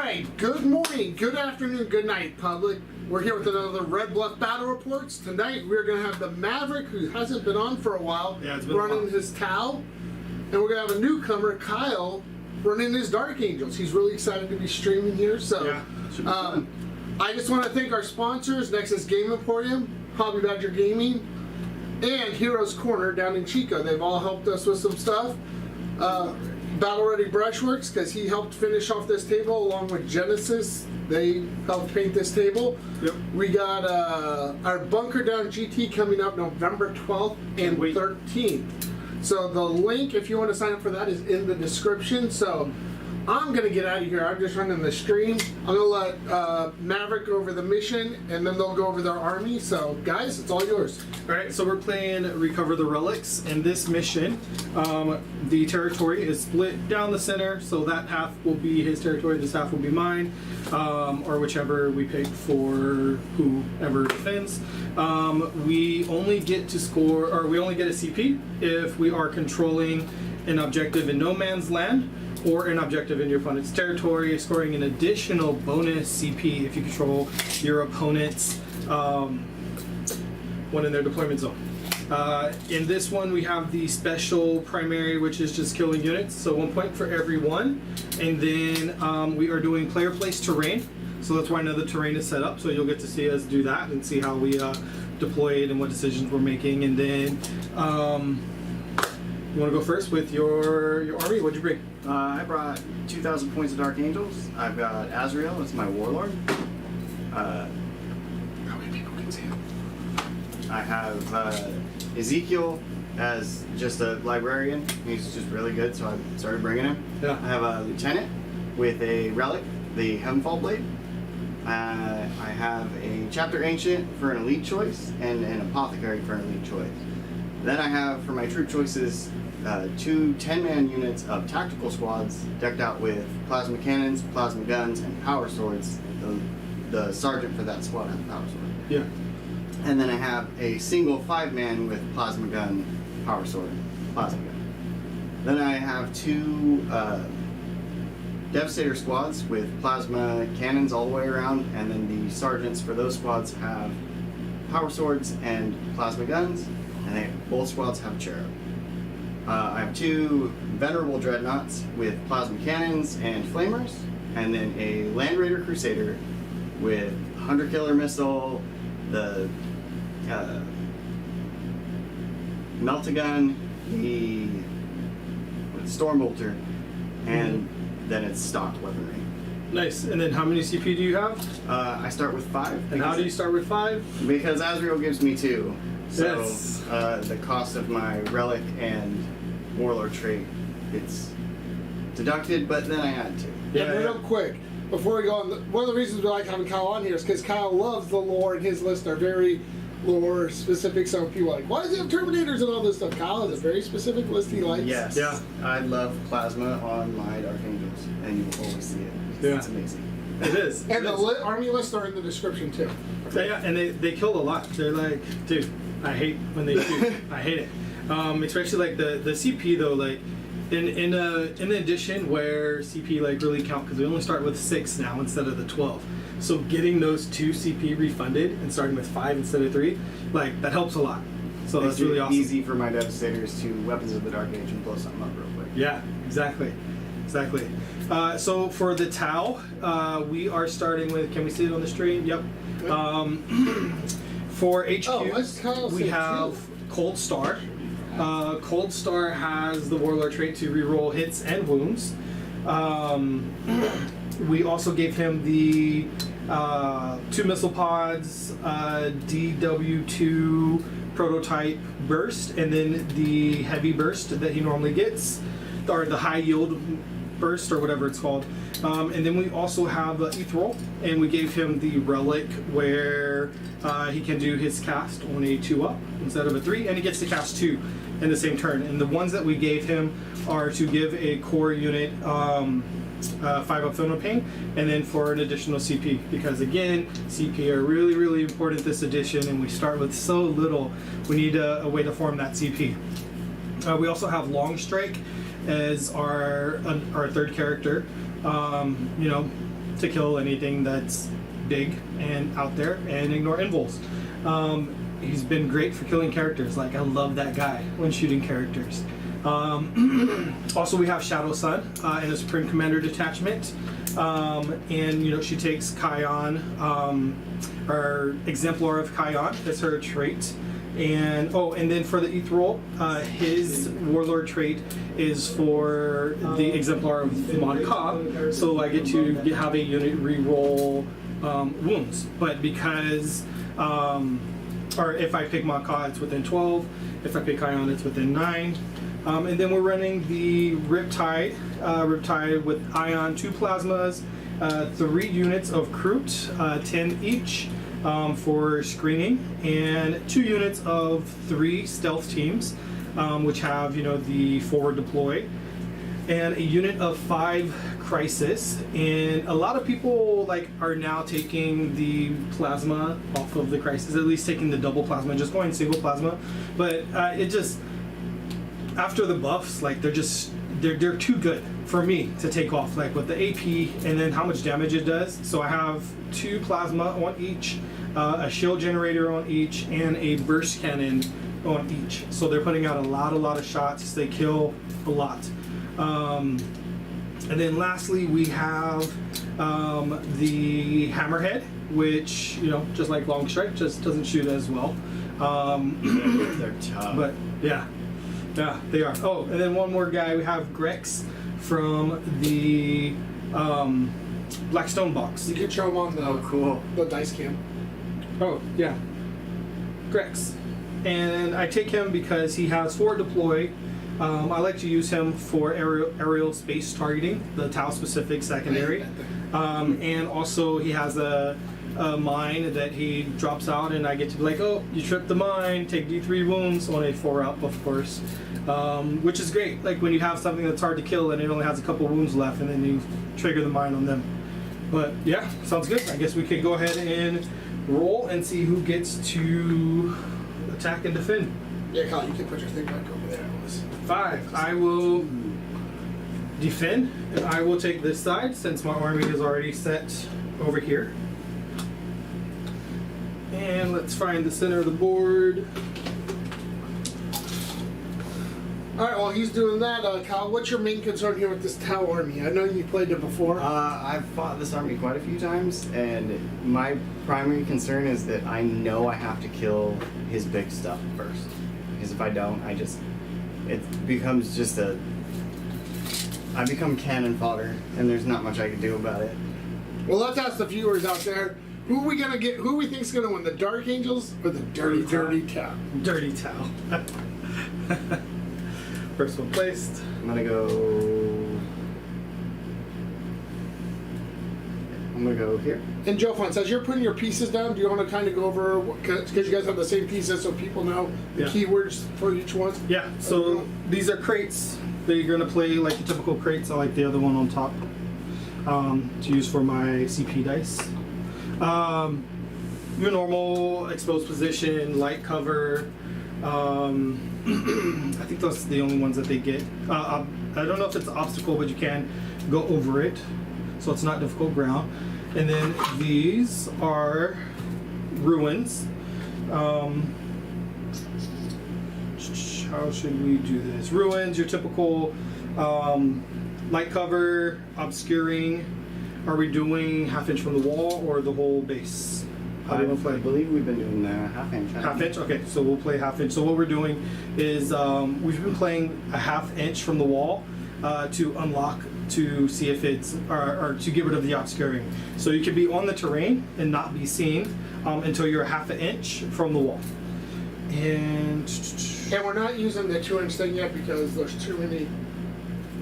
right, good morning, good afternoon, good night, public. We're here with another Red Bluff Battle Reports. Tonight we're going to have the Maverick, who hasn't been on for a while, running his Tau. And we're going to have a newcomer, Kyle, running his Dark Angels. He's really excited to be streaming here. So, I just want to thank our sponsors, Nexus Game Emporium, Hobby Badger Gaming, and Heroes Corner down in Chico. They've all helped us with some stuff. Battle Ready Brushworks, because he helped finish off this table along with Genesis. They helped paint this table. Yep. We got our Bunker Down GT coming up November 12th and 13th. So the link, if you want to sign up for that, is in the description. So I'm going to get out of here. I'm just running the stream. I'm going to let Maverick go over the mission, and then they'll go over their army. So, guys, it's all yours. All right, so we're playing Recover the Relics. In this mission, the territory is split down the center, so that half will be his territory, this half will be mine, or whichever we pick for whoever defends. We only get to score, or we only get a CP if we are controlling an objective in no man's land, or an objective in your opponent's territory, scoring an additional bonus CP if you control your opponent's one in their deployment zone. In this one, we have the special primary, which is just killing units, so 1 point for every one. And then we are doing player place terrain, so that's why another terrain is set up, so you'll get to see us do that and see how we deploy it and what decisions we're making. And then you want to go first with your army? What'd you bring? I brought 2,000 points of Dark Angels. I've got Azrael, that's my warlord. How many people can see him? I have Ezekiel as just a librarian. He's just really good, so I started bringing him. Yeah. I have a lieutenant with a relic, the Heavenfall Blade. I have a chapter ancient for an elite choice and an apothecary for an elite choice. Then I have, for my troop choices, 2 10-man units of tactical squads decked out with plasma cannons, plasma guns, and power swords. The sergeant for that squad has a power sword. Yeah. And then I have a single 5-man with plasma gun, power sword, plasma gun. Then I have 2 Devastator squads with plasma cannons all the way around, and then the sergeants for those squads have power swords and plasma guns, and both squads have cherub. I have 2 Venerable Dreadnoughts with plasma cannons and flamers, and then a Land Raider Crusader with Hunter Killer Missile, the Meltagun, the Stormbolter, and then it's stocked weaponry. Nice. And then how many CP do you have? I start with 5. And how do you start with 5? Because Azrael gives me 2. So Yes. the cost of my relic and warlord trait, it's deducted, but then I had to. Yeah, real quick, before we go on, one of the reasons we like having Kyle on here is because Kyle loves the lore, and his lists are very lore specific. Some people are like, why does he have Terminators and all this stuff? Kyle has a very specific list he likes. Yes. Yeah. I love plasma on my Dark Angels, and you will always see it. Yeah. It's amazing. It is. And the army lists are in the description too. Yeah, and they kill a lot. They're like, dude, I hate when they shoot. I hate it. Especially like the CP though, like in the edition where CP like really count, because we only start with 6 now instead of the 12. So getting those 2 CP refunded and starting with 5 instead of 3, like that helps a lot. So that's really awesome. Easy for my Devastators to Weapons of the Dark Age and blow something up real quick. Yeah, exactly. So for the Tau, we are starting with, can we see it on the stream? Yep. For HQ, we have Cold Star. Cold Star has the Warlord trait to reroll hits and wounds. We also gave him the 2 missile pods, DW2 prototype burst, and then the heavy burst that he normally gets, or the high yield burst, or whatever it's called. And then we also have Ethereal, and we gave him the relic where he can do his cast on a 2-up instead of a 3, and he gets to cast 2 in the same turn. And the ones that we gave him are to give a core unit 5-up Thermal Pain, and then for an additional CP, because again, CP are really, really important this edition, and we start with so little. We need a way to form that CP. We also have Long Strike as our third character. You know, to kill anything that's big and out there and ignore invuls. He's been great for killing characters. Like, I love that guy when shooting characters. Also, we have Shadow Sun in a Supreme Commander detachment. And, you know, she takes Kion, or Exemplar of Kion. That's her trait. And, and then for the Ethereal, his Warlord trait is for the Exemplar of Mon Ka. So I get to have a unit re-roll wounds. But because, or if I pick Mon Ka, it's within 12. If I pick Kion, it's within 9. And then we're running the Riptide, with Ion, 2 plasmas, 3 units of Kroot, 10 each for screening, and 2 units of 3 stealth teams, which have, you know, the forward deploy, and a unit of 5 crisis. And a lot of people like are now taking the plasma off of the crisis, at least taking the double plasma, just going single plasma. But it just, after the buffs, like they're too good for me to take off, like with the AP and then how much damage it does. So I have 2 plasma on each, a shield generator on each, and a burst cannon on each. So they're putting out a lot of shots. They kill a lot. And then lastly, we have the Hammerhead, which, you know, just like Long Strike, just doesn't shoot as well. They're tough. But yeah, they are. Oh, and then one more guy. We have Grex from the Blackstone box. You can show him on cool. the dice cam. Oh, yeah. Grex. And I take him because he has forward deploy. I like to use him for aerial space targeting, the Tau specific secondary. And also he has a mine that he drops out, and I get to be like, oh, you tripped the mine, take D3 wounds on a 4-up, of course. Which is great, like when you have something that's hard to kill and it only has a couple wounds left, and then you trigger the mine on them. But yeah, sounds good. I guess we could go ahead and roll and see who gets to attack and defend. Yeah, Kyle, you can put your thing back over there. 5. I will defend, and I will take this side since my army is already set over here. And let's find the center of the board. Alright, while he's doing that, Kyle, what's your main concern here with this Tau army? I know you played it before. I've fought this army quite a few times, and my primary concern is that I know I have to kill his big stuff first. Because if I don't, it becomes just I become cannon fodder, and there's not much I can do about it. Well, let's ask the viewers out there, who we think's gonna win, the Dark Angels or the Dirty Tau? Dirty Tau. First one placed. I'm gonna go here. And Joe Fons, as you're putting your pieces down, do you want to kind of go over, because you guys have the same pieces so people know the keywords for each one? Yeah, so these are crates. They're going to play like the typical crates. I like the other one on top to use for my CP dice. Your normal exposed position, light cover. I think those are the only ones that they get. I don't know if it's an obstacle, but you can go over it, so it's not difficult ground. And then these are ruins. How should we do this? Ruins, your typical light cover, obscuring. Are we doing half-inch from the wall or the whole base? I believe we've been doing half-inch. Half-inch? Okay, so we'll play half-inch. So what we're doing is we've been playing a half-inch from the wall to unlock, to see if it's, or to get rid of the obscuring. So you can be on the terrain and not be seen until you're half an inch from the wall. And we're not using the 2-inch thing yet because there's too many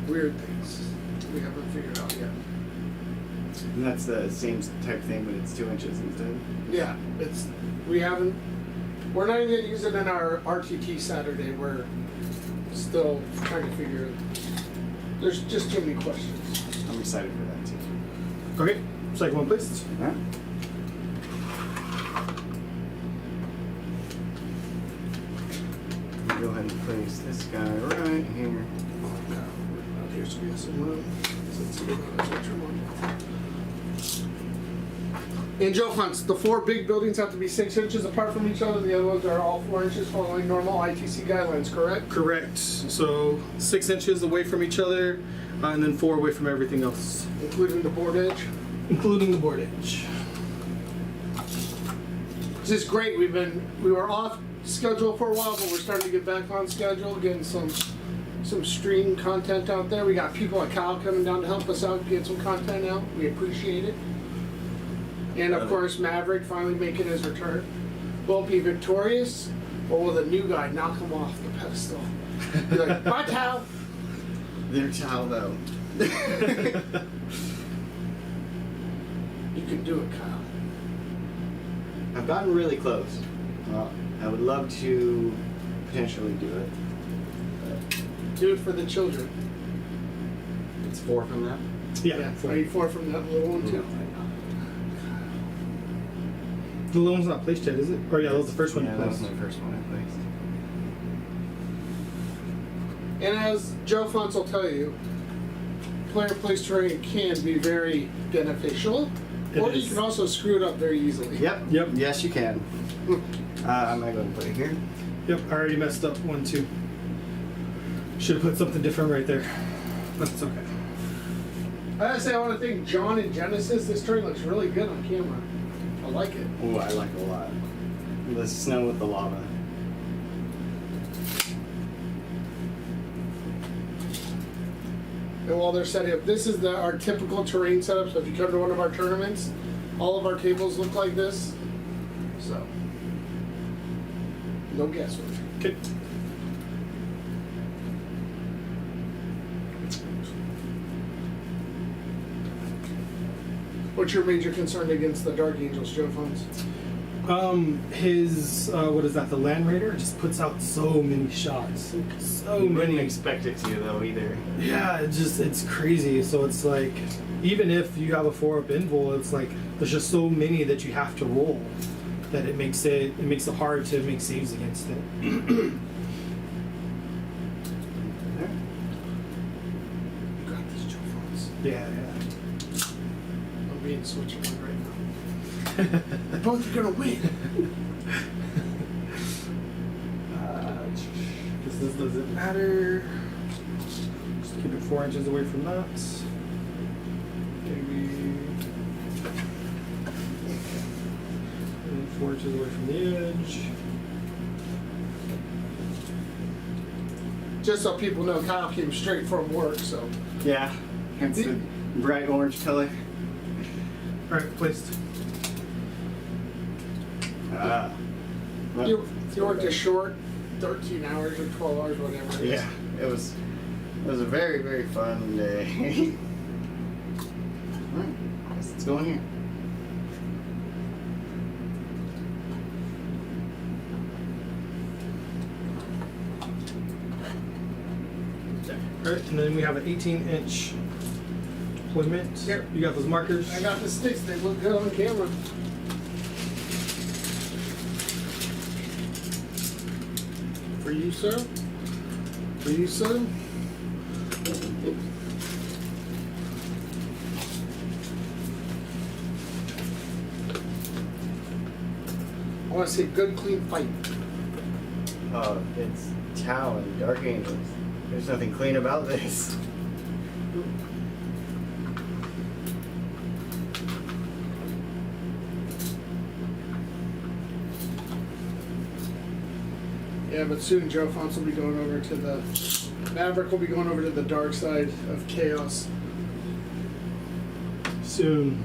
weird things we haven't figured out yet. And that's the same type thing, but it's 2 inches instead. Yeah, we're not even going to use it in our RTT Saturday. We're still trying to figure it. There's just too many questions. I'm excited for that too. okay, second one, please. All right. Go ahead and place this guy right here. Oh, God. Out here, so we have some room. So let's see what that's what you want. And Joe Hunts, the 4 big buildings have to be 6 inches apart from each other. The other ones are all 4 inches following normal ITC guidelines, correct? Correct. So 6 inches away from each other, and then 4 away from everything else, Including the board edge. including the board edge. This is great. We were off schedule for a while, but we're starting to get back on schedule, getting some stream content out there. We got people like Kyle coming down to help us out, get some content out. We appreciate it. And of course, Maverick finally making his return. Won't be victorious, but will the new guy knock him off the pedestal? Be like, bye, Kyle. Their child, though. You can do it, Kyle. I've gotten really close. Well, I would love to potentially do it. Do it for the children. It's 4 from that. Yeah. Are you 4 from that little one too? The little one's not placed yet, is it? Or yeah, that was the first one Yeah, you that was placed. my first one I placed. And as Joe Fonts will tell you, player place terrain can be very beneficial, or you can also screw it up very easily. Yep. Yep. Yes, you can. I'm gonna go and put it here. Yep, I already messed up 1, 2. Should have put something different right there. That's okay. I gotta say, I want to thank John and Genesis. This terrain looks really good on camera. I like it. Oh, I like it a lot. The snow with the lava. And while they're setting up, this is our typical terrain setup. So if you come to one of our tournaments, all of our tables look like this. So, no guesswork. Okay. What's your major concern against the Dark Angels, Joe Fonts? His what is that? The Land Raider just puts out so many shots, so You wouldn't many. expect it to though either. Yeah, it's crazy. So it's like, even if you have a 4-up invul, it's like there's just so many that you have to roll that it makes it hard to make saves against it. You got this, Joe Fonts. Yeah. I'm being switched on right now. They're both gonna win. Because this doesn't matter. Just keep it 4 inches away from that. Maybe. And 4 inches away from the edge. Just so people know, Kyle came straight from work, so. Yeah. Hence the bright orange color. Alright, placed. You worked a short 13 hours or 12 hours, whatever it is. Yeah, it was a very, very fun day. Alright, let's go in here. Alright, and then we have an 18-inch deployment. Here. You got those markers? I got the sticks, they look good on camera. For you, sir. For you, sir. I want to see a good, clean fight. It's Tau and Dark Angels. There's nothing clean about this. Yeah, but soon Joe Fonts will be going over to the Maverick will be going over to the dark side of chaos. Soon.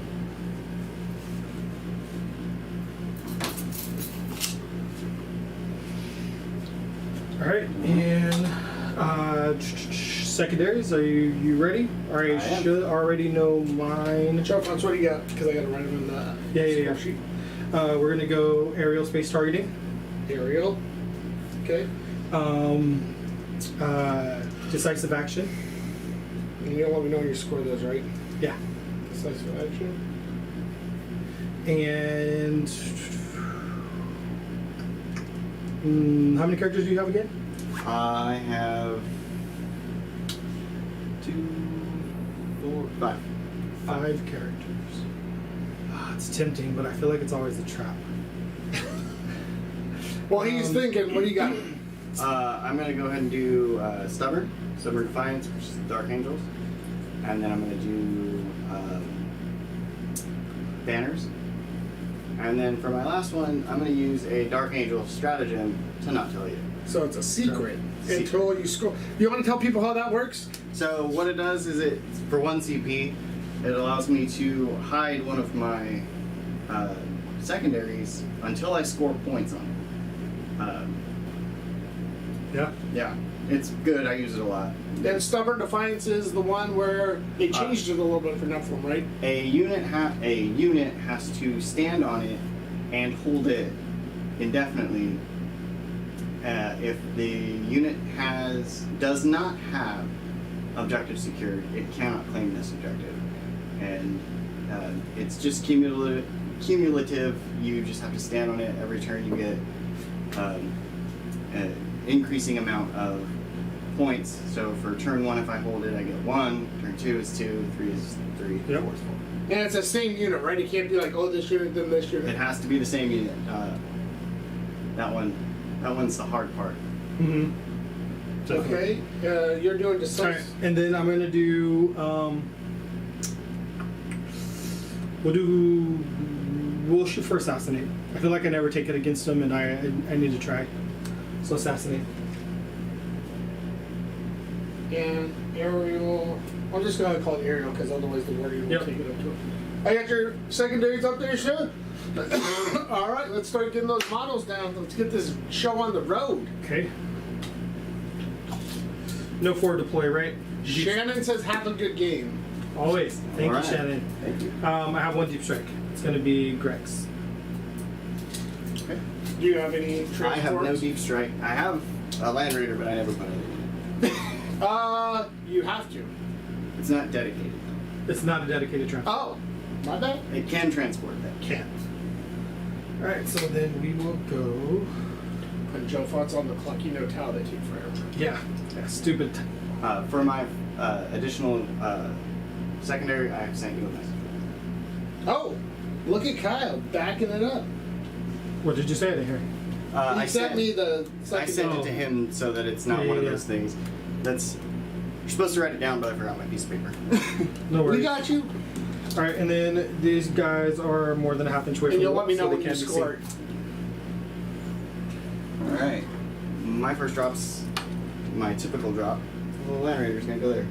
Alright, and secondaries, are you ready? Or you I am. should already know mine. Joe Fonts, what do you got? Because I got to write them in the Yeah. score sheet. We're gonna go aerial space targeting. Aerial. Okay. Decisive action. And you'll let me know when you score those, right? Yeah. Decisive action. And how many characters do you have again? I have 2, 4, 5. 5 characters. It's tempting, but I feel like it's always a trap. Well, he's thinking, what do you got? I'm gonna go ahead and do Stubborn Defiance, which is Dark Angels, and then I'm gonna do Banners, and then for my last one, I'm gonna use a Dark Angel stratagem to not tell you. So it's a secret until you scroll. You want to tell people how that works? So what it does is it, for 1 CP, it allows me to hide one of my secondaries until I score points on it. Yeah, it's good. I use it a lot. And Stubborn Defiance is the one where they changed it a little bit for Nephilim, right? A unit has to stand on it and hold it indefinitely. If the unit does not have objective secured, it cannot claim this objective, and it's just cumulative. You just have to stand on it every turn. You get an increasing amount of points. So for turn 1, if I hold it, I get 1. Turn 2 is 2. 3 is 3. 4 is 4. And it's the same unit, right? It can't be like, oh, this unit, then this unit. It has to be the same unit. That one's the hard part. Mm-hmm. Okay, you're doing the All right, and then I'm gonna do. We'll shoot for assassinate. I feel like I never take it against him, and I need to try. So assassinate. And aerial. I'm just gonna call it aerial because otherwise the wording will take it up to it. I got your secondaries up there, sure. All right, let's start getting those models down. Let's get this show on the road. Okay. No forward deploy, right? Shannon says, "Have a good game." Always. Thank All you, right. Shannon. Thank you. I have 1 deep strike. It's gonna be Greg's. Okay. Do you have any transports? I have no deep strike. I have a Land Raider, but I never put it in. You have to. It's not dedicated. It's not a dedicated trap. Oh, my bad. It can transport that. Can't. All right, so then we will go. When Joe Font's on the clock, you know how they take forever. Yeah, stupid. For my additional secondary, I have sent you a message. Oh, look at Kyle backing it up. What did you say? I didn't hear. He sent me the I second. sent it to him so that it's not one of those things. You're supposed to write it down, but I forgot my piece of paper. No worries. We got you. All right, and then these guys are more than a half inch away And from you'll the let me know so when they you can't be score. seen. All right. My first drop's my typical drop. The little Land Raider's gonna go there.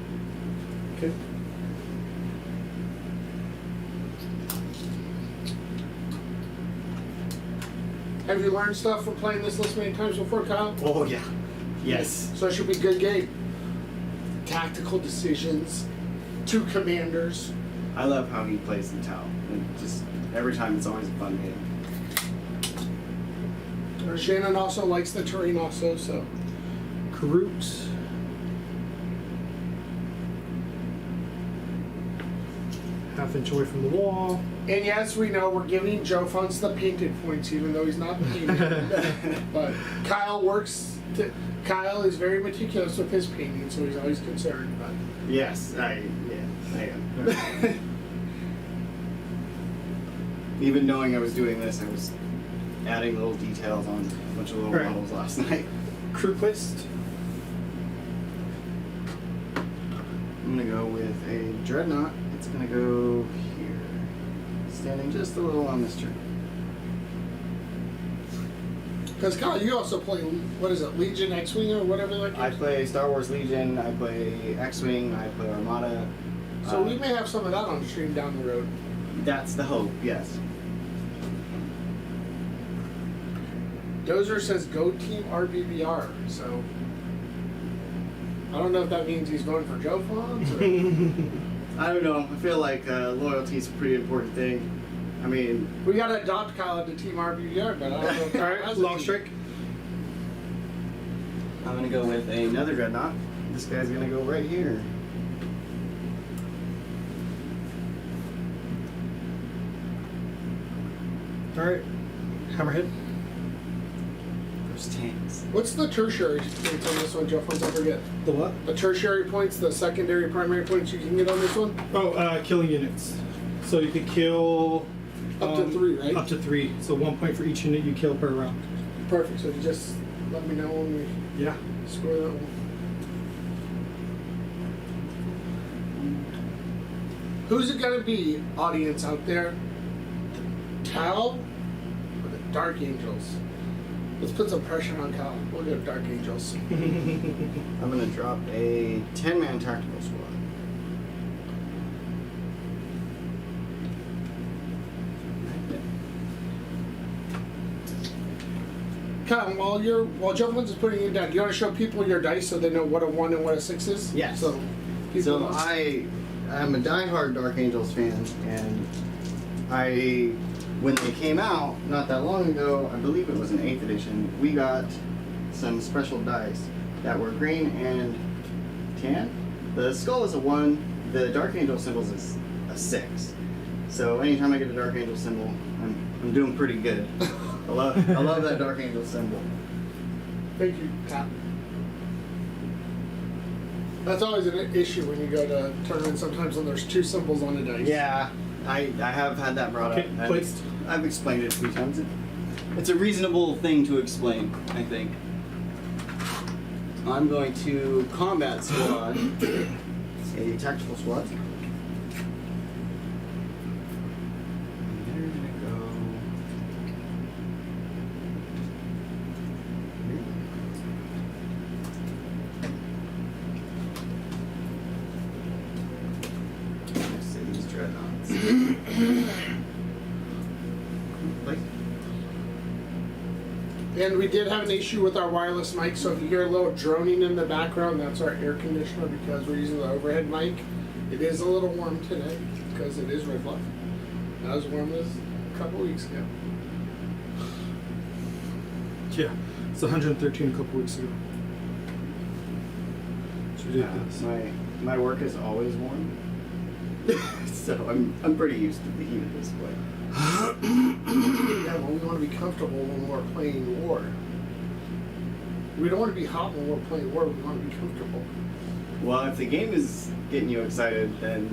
Okay. Have you learned stuff from playing this list many times before, Kyle? Oh yeah. Yes. So it should be a good game. Tactical decisions, 2 commanders. I love how he plays the Tau. Just every time, it's always a fun game. Shannon also likes the terrain also, so. Karut. Half inch away from the wall. And yes, we know we're giving Joe Funts the painted points, even though he's not painted. But Kyle is very meticulous with his painting, so he's always concerned about it. Yes, I am. Even knowing I was doing this, I was adding little details on a bunch of little models last night. Crew list. I'm gonna go with a Dreadnought. It's gonna go here, standing just a little on this turn. Because Kyle, you also play, what is it, Legion X-Wing or whatever that I is? play Star Wars Legion. I play X-Wing. I play Armada. So we may have some of that on stream down the road. That's the hope. Yes. Dozer says go team RBBR, so I don't know if that means he's going for Joe Fonts or... I don't know. I feel like loyalty is a pretty important thing. I mean, we gotta adopt Kyle into team RBBR, but I don't know if All right, long strike. I'm gonna go with another Dreadnought. This guy's gonna go right here. All right, Hammerhead. There's tanks. What's the tertiary points on this one, Joe Fonts? I forget. The what? The tertiary points, the secondary, primary points you can get on this one? Oh, killing units. So you could kill Up to 3, right? Up to 3. So 1 point for each unit you kill per round. Perfect. So you just let me know when we Yeah. score that one. Who's it gonna be, audience out there? The Tau or the Dark Angels? Let's put some pressure on Cal. We'll go Dark Angels. I'm gonna drop a 10-man tactical squad. Kyle, while Jones is putting it down, do you want to show people your dice so they know what a 1 and what a 6 is? Yes. So I'm a diehard Dark Angels fan, and when they came out not that long ago, I believe it was an 8th edition, we got some special dice that were green and tan. The skull is a 1, the Dark Angel symbol is a 6. So anytime I get a Dark Angel symbol, I'm doing pretty good. I love that Dark Angel symbol. Thank you, Cap. That's always an issue when you go to tournaments sometimes when there's 2 symbols on the dice. Yeah, I have had that brought Okay, up. placed. I've explained it a few times. It's a reasonable thing to explain, I think. I'm going to combat squad, a tactical squad. And they're gonna go here. Let's see these dreadnoughts. Like, And we did have an issue with our wireless mic, so if you hear a little droning in the background, that's our air conditioner because we're using the overhead mic. It is a little warm today because it is Red Bluff. Not as warm as a couple weeks ago. Yeah. It's 113 a couple weeks ago. It's ridiculous. my work is always warm, so I'm pretty used to the heat at this point. Yeah, well, we want to be comfortable when we're playing war. We don't want to be hot when we're playing war, we want to be comfortable. Well, if the game is getting you excited, then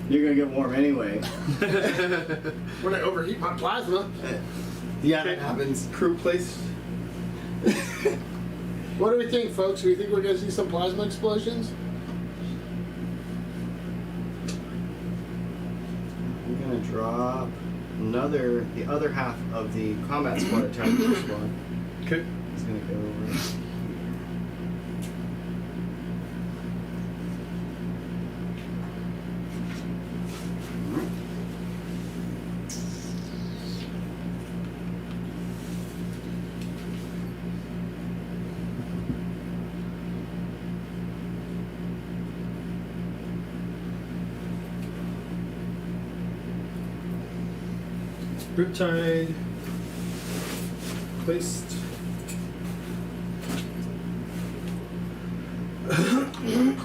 you're gonna get warm anyway. When I overheat my plasma. Yeah, Okay. that happens. Crew placed. What do we think, folks? Do we think we're going to see some plasma explosions? I'm gonna drop the other half of the combat squad attack squad. Okay. It's gonna go over. Riptide. Placed. I'm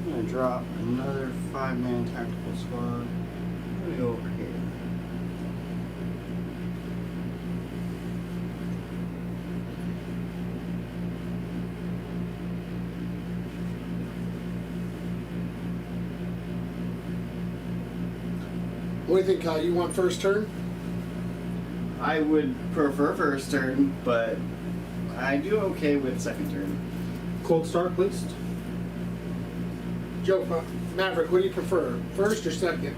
gonna drop another 5-man tactical squad. I'm gonna go over here. What do you think, Kyle? You want first turn? I would prefer first turn, but I do okay with second turn. Cold Star placed. Joe, Maverick, what do you prefer? First or second?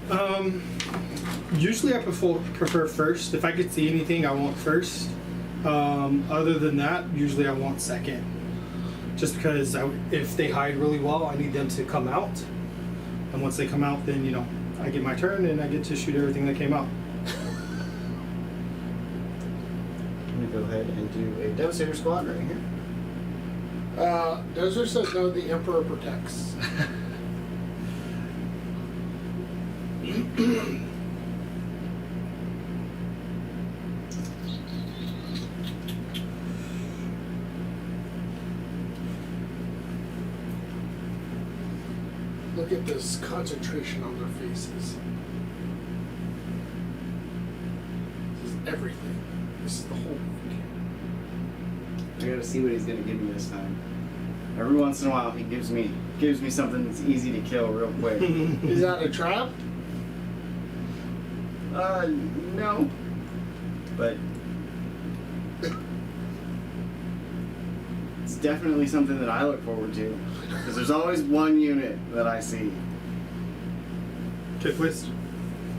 Usually I prefer first. If I could see anything, I want first. Other than that, usually I want second. Just because if they hide really well, I need them to come out. And once they come out, then, you know, I get my turn and I get to shoot everything that came out. I'm gonna go ahead and do a Devastator squad right here. Dozer says no, the Emperor protects. Look at this concentration on their faces. This is everything. This is the whole thing. I gotta see what he's gonna give me this time. Every once in a while, he gives me something that's easy to kill real quick. Is that a trap? No. But it's definitely something that I look forward to. Because there's always one unit that I see. Okay, please.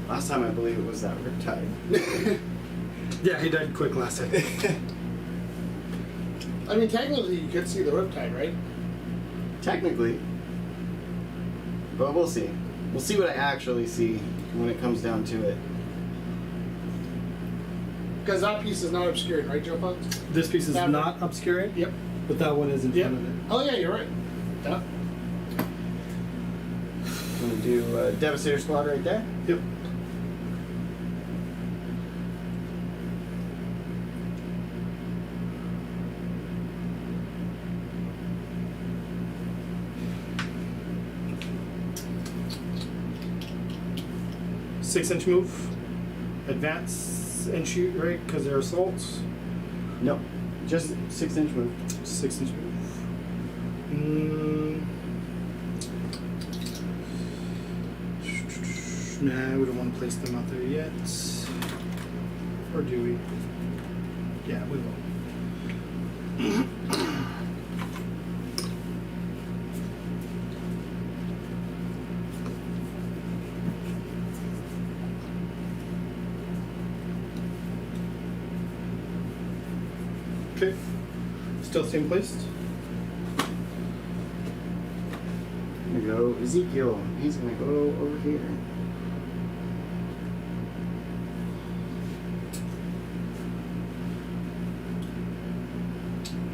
Last time I believe it was that Riptide. Yeah, he died quick last time. I mean, technically, you could see the Riptide, right? Technically. But we'll see. We'll see what I actually see when it comes down to it. Because that piece is not obscured, right, Joe Pug? This piece is Maverick. not obscuring. Yep. But that one is in Yep. front of it. Oh, yeah, you're right. Yeah. I'm going to do Devastator Squad right there. Yep. Six-inch move, advance and shoot, right? Because they're assaults. No. Just 6-inch move. 6-inch move. Nah, we don't want to place them out there yet. Or do we? Yeah, we will. Okay. Still same placed. I'm gonna go Ezekiel. He's gonna go over here.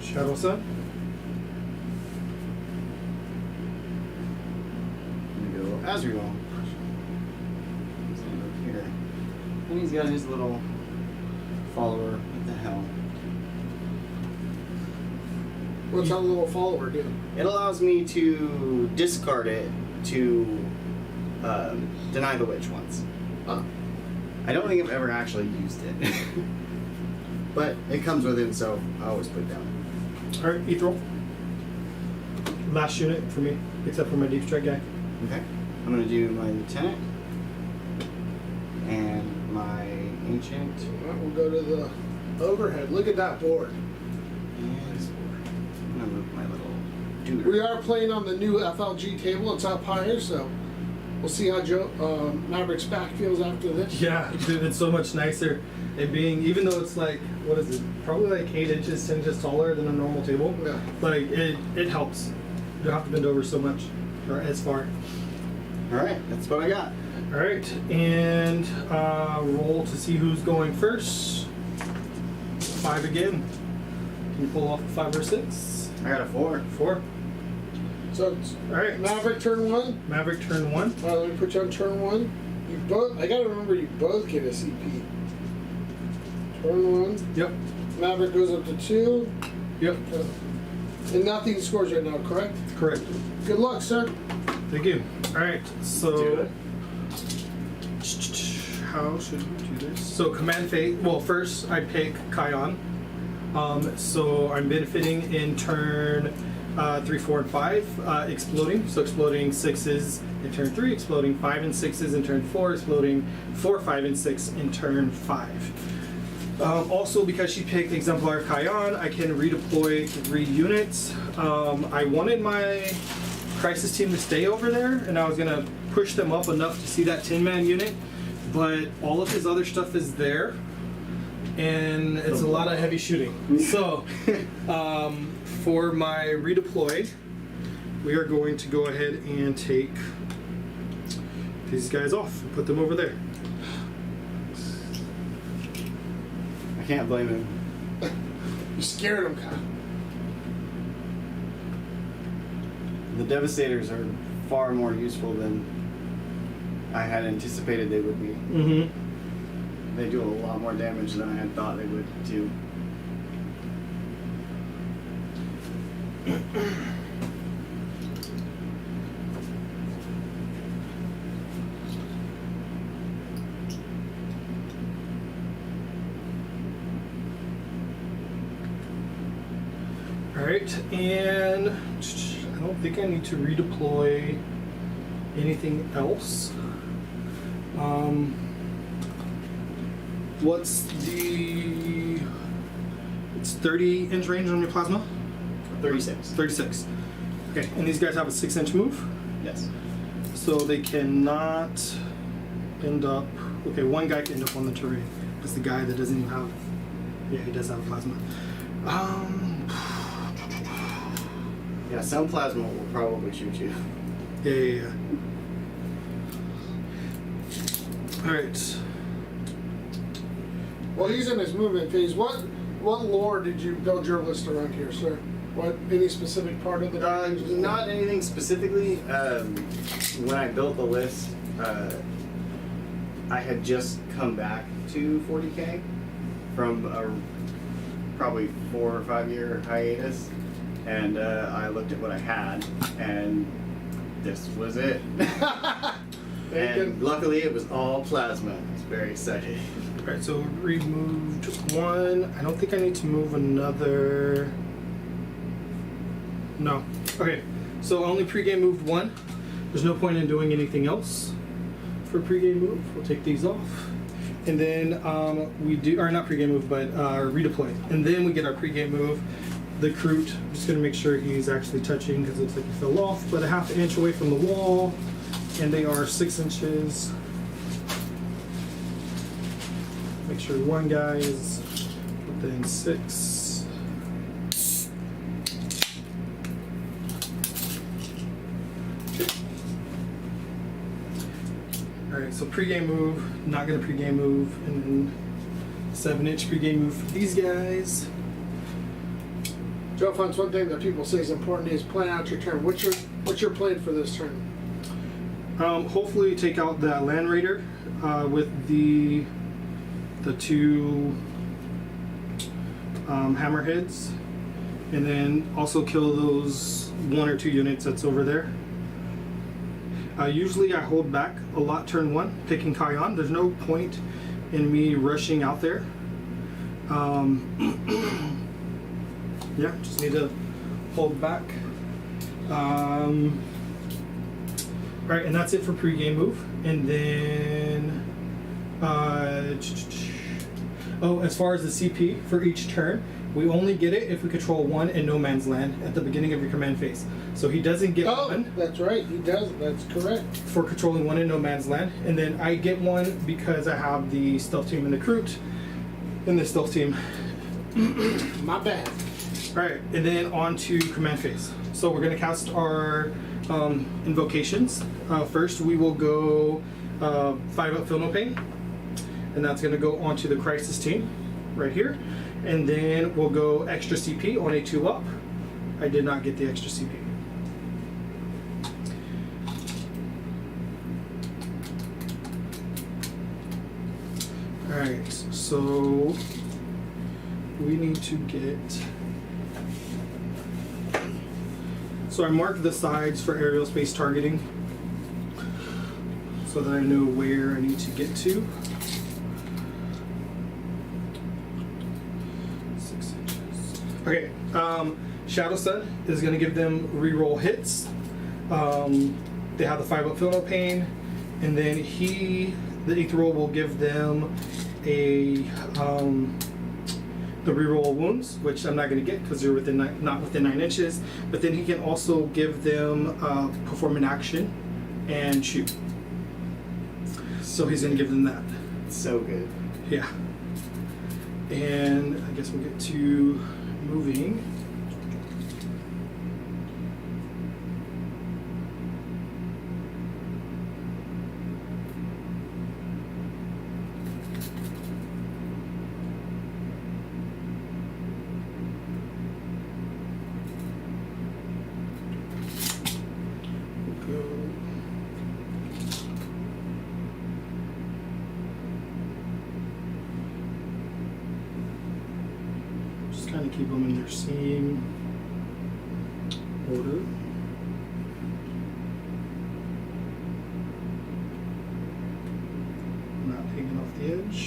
Shadow Sun. I'm gonna go Azrael. He's gonna go here. And he's got his little follower. What the hell? What's our little follower do? It allows me to discard it to deny the witch once. Oh. I don't think I've ever actually used it. But it comes with it, so I always put it down. Alright, Ethereal. Last unit for me, except for my deep strike guy. Okay. I'm gonna do my lieutenant and my ancient. All right, we'll go to the overhead. Look at that board. And I'm gonna move my little dude. We are playing on the new FLG table. It's up higher, so we'll see how Maverick's back feels after this. Yeah, dude, it's so much nicer. It being, even though it's like, what is it? Probably like 8 inches, 10 inches taller than a normal table. Yeah. Like, it helps. You don't have to bend over so much, or as far. Alright, that's what I got. Alright, and roll to see who's going first. 5 again. Can you pull off a 5 or 6? I got a 4. 4. So it's Alright. Maverick turn 1. Maverick turn 1. All right, let me put you on turn 1. You both. I gotta remember you both get a CP. Turn 1. Yep. Maverick goes up to 2. Yep. And nothing scores right now, correct? Correct. Good luck, sir. Thank you. Alright, Do so it. how should we do this? So command fate. Well, first I pick Kion. So I'm benefiting in turn 3, 4, and 5, exploding. So exploding 6s in turn 3, exploding 5 and 6s in turn 4, exploding 4, 5, and 6 in turn 5. Also, because she picked Exemplar of Kion, I can redeploy 3 units. I wanted my Crisis team to stay over there, and I was going to push them up enough to see that 10-man unit, but all of his other stuff is there, and it's a lot of heavy shooting. So, for my redeploy, we are going to go ahead and take these guys off and put them over there. I can't blame him. You scared him, Kyle. The Devastators are far more useful than I had anticipated they would be. Mm-hmm. They do a lot more damage than I had thought they would do. Alright, and I don't think I need to redeploy anything else. What's the... It's 30-inch range on your plasma? 36. 36. Okay, and these guys have a 6-inch move? Yes. So they cannot end up... Okay, one guy can end up on the terrain. That's the guy that doesn't even have... Yeah, he does have a plasma. Yeah, some plasma will probably shoot you. Yeah. Alright. Well, he's in his movement phase. What lore did you build your list around here, sir? What, any specific part of the Not anything specifically. When I built the list, I had just come back to 40k from a probably 4 or 5 year hiatus, and I looked at what I had, and this was it. And luckily, it was all plasma. I was very excited. Alright, so removed one. I don't think I need to move another. No. Okay, so I only pregame moved one. There's no point in doing anything else for pregame move. We'll take these off. And then we do, or not pregame move, but redeploy. And then we get our pregame move. The Crute, I'm just going to make sure he's actually touching because it looks like he fell off, but a ½ inch away from the wall. And they are 6 inches. Make sure one guy is within 6. Okay. Alright, so pregame move, not gonna pregame move, and then 7-inch pregame move for these guys. Joe Funds, one thing that people say is important is plan out your turn. What's your plan for this turn? Hopefully take out that Land Raider with the 2 hammerheads, and then also kill those 1 or 2 units that's over there. Usually I hold back a lot turn 1, picking Kion. There's no point in me rushing out there. Yeah, just need to hold back. Right, and that's it for pregame move. And then, as far as the CP for each turn, we only get it if we control 1 in no man's land at the beginning of your command phase. So he doesn't get 1. That's right, he does. That's correct. For controlling 1 in no man's land. And then I get 1 because I have the stealth team and the Crute in the stealth team. My bad. Alright, and then on to command phase. So we're going to cast our invocations. First we will go 5-up Feel No Pain, and that's going to go onto the Crisis team right here. And then we'll go extra CP on a 2-up. I did not get the extra CP. Alright, so we need to get... So I marked the sides for aerial space targeting so that I know where I need to get to. 6 inches. Okay, Shadow Sun is going to give them reroll hits. They have the 5-up Feel No Pain, and then the 8th roll will give them a the reroll wounds, which I'm not going to get because they're not within 9 inches. But then he can also give them perform an action and shoot. So he's going to give them that. So good. Yeah. And I guess we'll get to moving. Kind of keep them in their same order. Not hanging off the edge.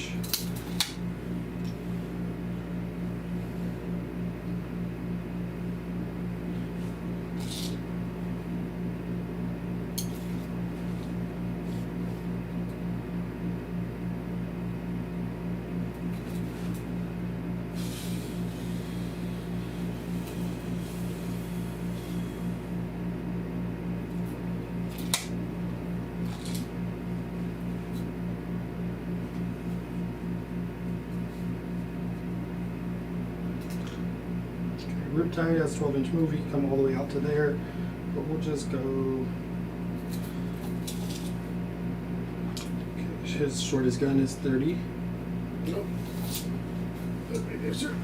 Riptide has 12-inch move. He can come all the way out to there, but we'll just go. His shortest gun is 30. Nope. Yes, sir.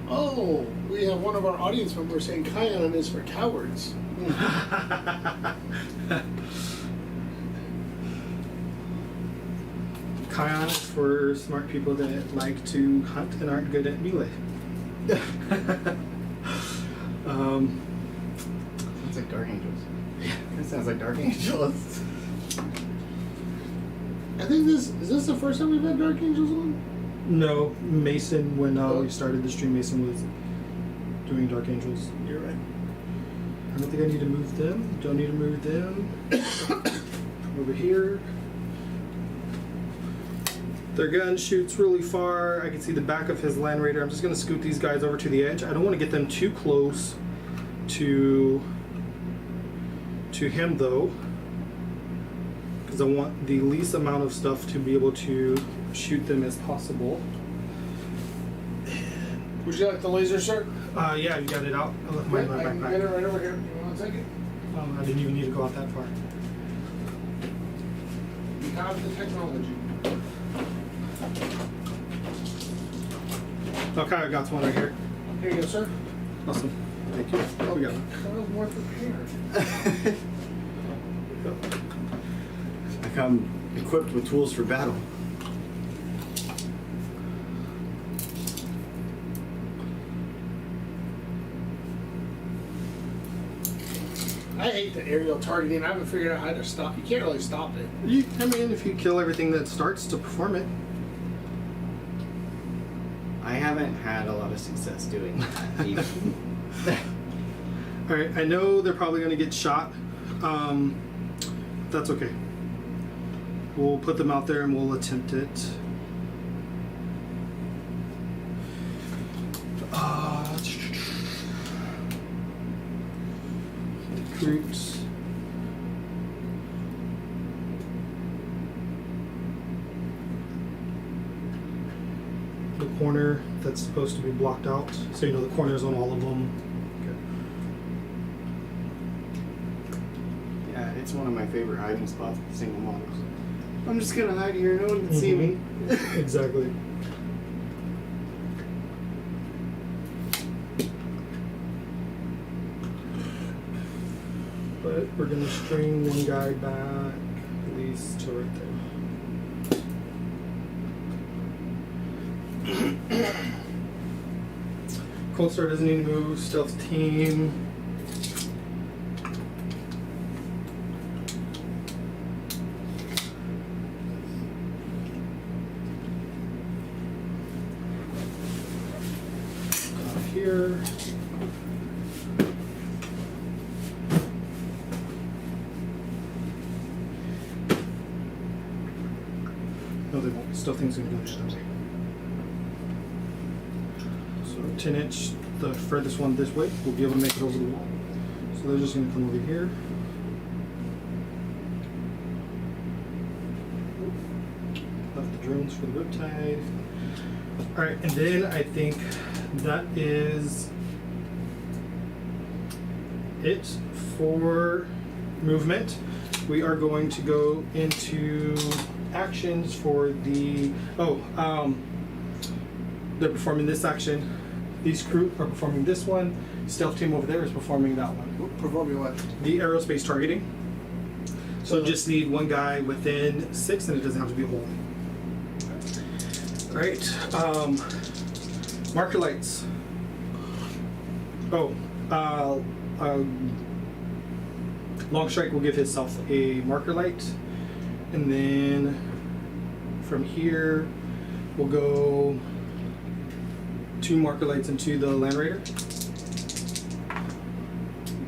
Oh, we have one of our audience members saying Kion is for cowards. Kion is for smart people that like to hunt and aren't good at melee. Sounds like Dark Angels. It sounds like Dark Angels. I think is this the first time we've had Dark Angels on? No, Mason, when we started the stream, Mason was doing Dark Angels. You're right. I don't think I need to move them. Don't need to move them. Over here. Their gun shoots really far. I can see the back of his Land Raider. I'm just going to scoot these guys over to the edge. I don't want to get them too close to him, though, because I want the least amount of stuff to be able to shoot them as possible. Would you like the laser, sir? Yeah, you got it out. I left mine in my I can backpack. get it right over here. You want to take it? I didn't even need to go out that far. We have the technology. Okay, I got one right here. Here you go, sir. Awesome. Thank you. Oh, we got one. I was more prepared. I come equipped with tools for battle. I hate the aerial targeting. I haven't figured out how to stop. You can't really stop it. I mean, if you kill everything that starts to perform it. I haven't had a lot of success doing that. Even. Alright, I know they're probably going to get shot. That's okay. We'll put them out there and we'll attempt it. Recruits. The corner that's supposed to be blocked out, so you know the corners on all of them. Okay. Yeah, it's one of my favorite hiding spots with single models. I'm just gonna hide here, no one can see me. Exactly. But we're gonna string one guy back, at least to right there. Cold Star doesn't need to move. Stealth team. Here. No, they won't. Stealth thing's gonna go this way. So 10-inch, the furthest one this way, will be able to make it over the wall. So they're just gonna come over here. Left the drones for the riptide. Alright, and then I think that is it for movement. We are going to go into actions for the they're performing this action. These crew are performing this one. Stealth team over there is performing that one. Performing what? The aerospace targeting. So just need one guy within 6, and it doesn't have to be a whole. All right. Marker lights. Long Strike will give himself a marker light, and then from here we'll go 2 marker lights into the Land Raider.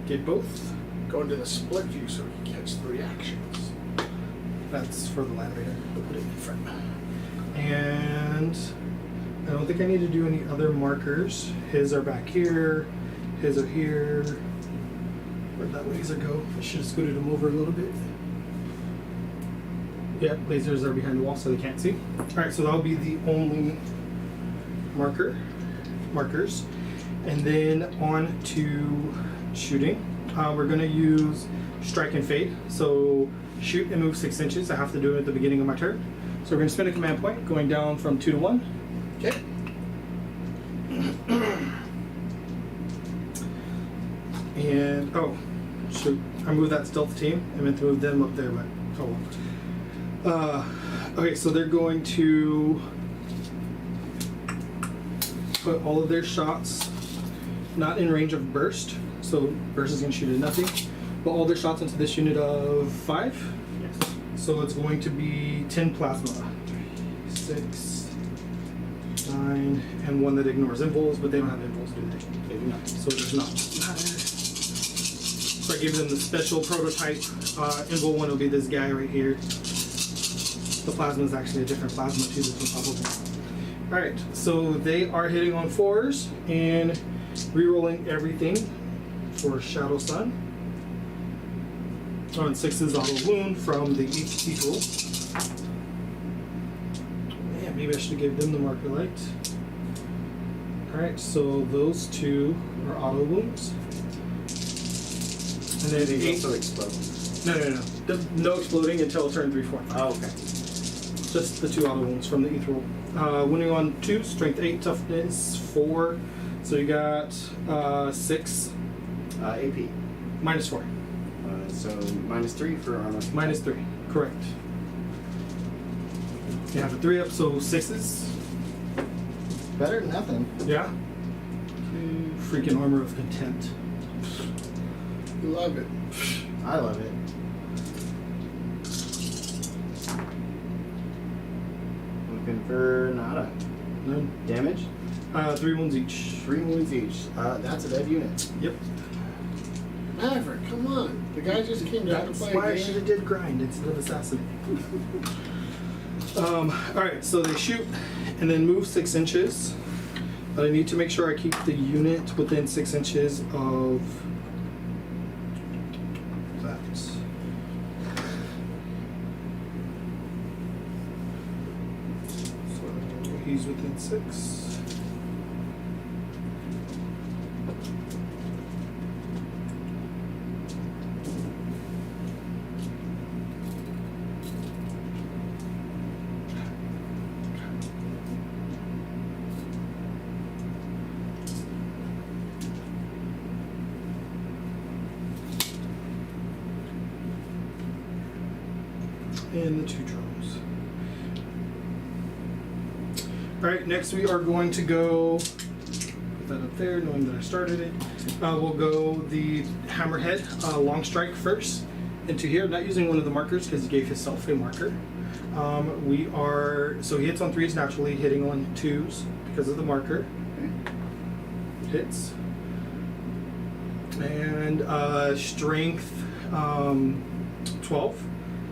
Get both. Go into the split view so we can catch the reactions. That's for the Land Raider. We'll put it in front. And I don't think I need to do any other markers. His are back here. His are here. Where'd that laser go? I should have scooted him over a little bit. Yep, lasers are behind the wall so they can't see. Alright, so that'll be the only markers, and then on to shooting. We're going to use strike and fade. So shoot and move 6 inches. I have to do it at the beginning of my turn. So we're going to spend a command point, going down from 2 to 1. Okay. And oh, shoot! I moved that stealth team. I meant to move them up there, but oh well. Okay, so they're going to put all of their shots not in range of burst. So burst is going to shoot at nothing. But all their shots into this unit of 5. Yes. So it's going to be 10 plasma. 3, 6, 9, and 1 that ignores impulse, but they don't have impulse, do they? They do not. So it does not matter. So I gave them the special prototype. Invul 1 will be this guy right here. The plasma is actually a different plasma too that's on top of it. Alright, so they are hitting on 4s and rerolling everything for Shadow Sun. On 6s auto wound from the equal. Man, maybe I should give them the marker light. Alright, so those 2 are auto wounds. And then They 8. also explode. No. No exploding until turn 3, 4. Oh, okay. Just the 2 auto wounds from the ethereal. Winning on 2, strength 8, toughness 4. So you got 6. AP. Minus 4. So -3 for armor. Minus 3. Correct. You have a 3 up, so 6s. Better than nothing. Yeah. Freaking armor of contempt. Love it. I love it. Looking for nada. None. Damage? 3 wounds each. 3 wounds each. That's a dead unit. Yep. Maverick, come on. The guy just came down to That's play why a I game. should have did grind instead of assassinate. Alright, so they shoot and then move 6 inches. But I need to make sure I keep the unit within 6 inches of that. So he's within 6. And the 2 drones. Alright, next we are going to go, put that up there, knowing that I started it. We'll go the Hammerhead long strike first into here, not using one of the markers because he gave himself a marker. So he hits on 3s naturally, hitting on 2s because of the marker. Hits. And strength 12.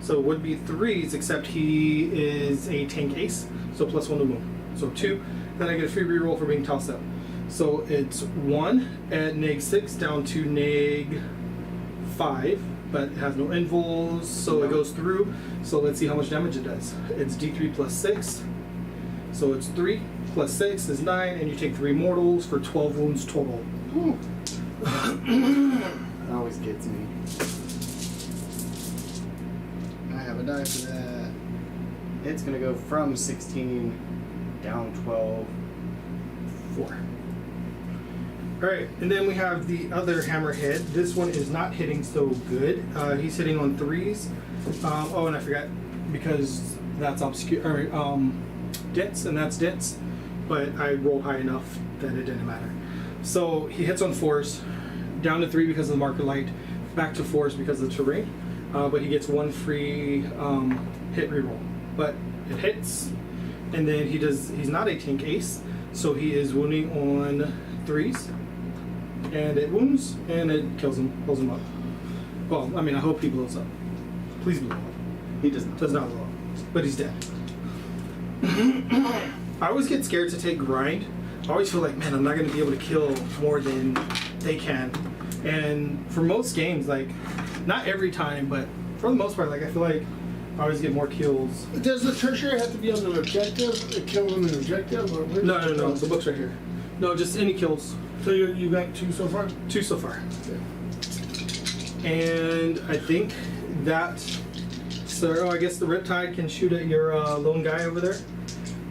So it would be 3s, except he is a tank ace, so +1 to wound. So 2, then I get a free reroll for being tossed out. So it's 1 at -6 down to -5, but it has no invuls, so it goes through. So let's see how much damage it does. It's D3 + 6, so it's 3 + 6 is 9, and you take 3 mortals for 12 wounds total. That always gets me. I have a die for that. It's gonna go from 16 down 12. 4. Alright, and then we have the other Hammerhead. This one is not hitting so good. He's hitting on 3s. Oh, and I forgot, because that's obscure, dense, and that's dense, but I rolled high enough that it didn't matter. So he hits on 4s, down to 3 because of the marker light, back to 4s because of the terrain, but he gets 1 free hit reroll. But it hits, and then he's not a tank ace, so he is wounding on 3s, and it wounds, and it kills him, blows him up. Well, I mean, I hope he blows up. Please blow up. He does not. Does not blow up, but he's dead. I always get scared to take grind. I always feel like, man, I'm not going to be able to kill more than they can. And for most games, like, not every time, but for the most part, like, I feel like I always get more kills. Does the tertiary have to be on an objective? A kill on an objective? Or where No, does it no, no. go? The book's right here. No, just any kills. So you got 2 so far? 2 so far. Okay. And I think that, so I guess the Riptide can shoot at your lone guy over there.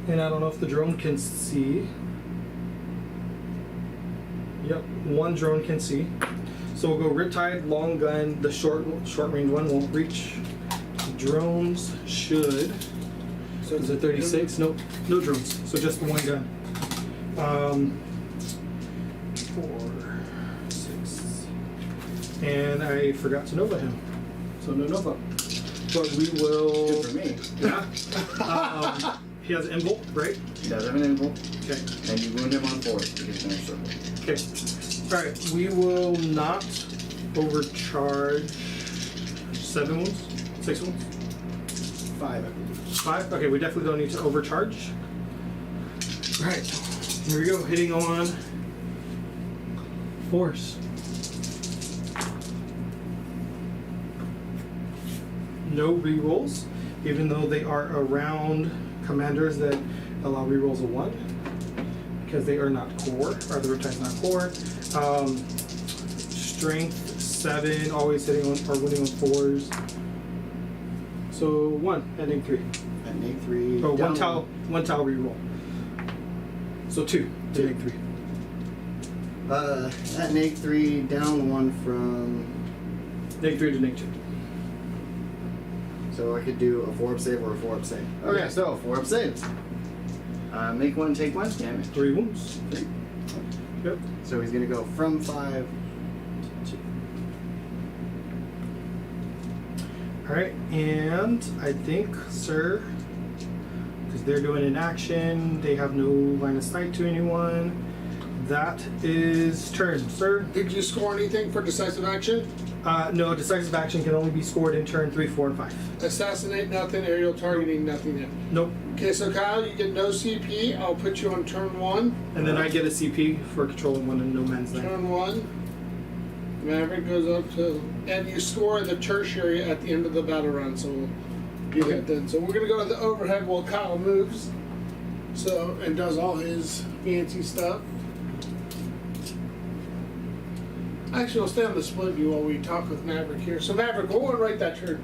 And I don't know if the drone can see. Yep, 1 drone can see. So we'll go Riptide, long gun, the short range one won't reach. Drones should. So is it 36? Nope, no drones. So just the 1 gun. 4, 6. And I forgot to Nova him. So no Nova. But we will. Good for me. Yeah. He has an invul, right? He does have an invul. Okay. And you wound him on 4. He gets another circle. Okay. Alright, we will not overcharge 7 wounds? 6 wounds? 5, I believe. 5? Okay, we definitely don't need to overcharge. Alright, here we go, hitting on force. No rerolls, even though they are around commanders that allow rerolls of 1, because they are not core, or the Riptide's not core. Strength 7, always hitting on or winning on 4s. So 1 at neg 3. At neg 3. Oh, down 1 tile reroll. So 2 to neg 3. At neg 3, down 1 from. Neg 3 to neg 2. So I could do a 4-up save or a 4-up save. Okay, Yeah. so 4-up saves. Make 1, take 1 damage. 3 wounds. 3. Yep. So he's gonna go from 5 to 2. Alright, and I think, sir, because they're doing an action, they have no line of sight to anyone. That is turn, sir. Did you score anything for decisive action? No, decisive action can only be scored in turn 3, 4, and 5. Assassinate, nothing. Aerial targeting, nothing yet. Nope. Okay, so Kyle, you get no CP. I'll put you on turn 1. And then I get a CP for controlling 1 in no man's land. Turn 1. Maverick goes up to, and you score the tertiary at the end of the battle round, so we'll do that then. So we're gonna go to the overhead while Kyle moves, so and does all his fancy stuff. Actually, we'll stay on the split view while we talk with Maverick here. So Maverick, what would write that turn?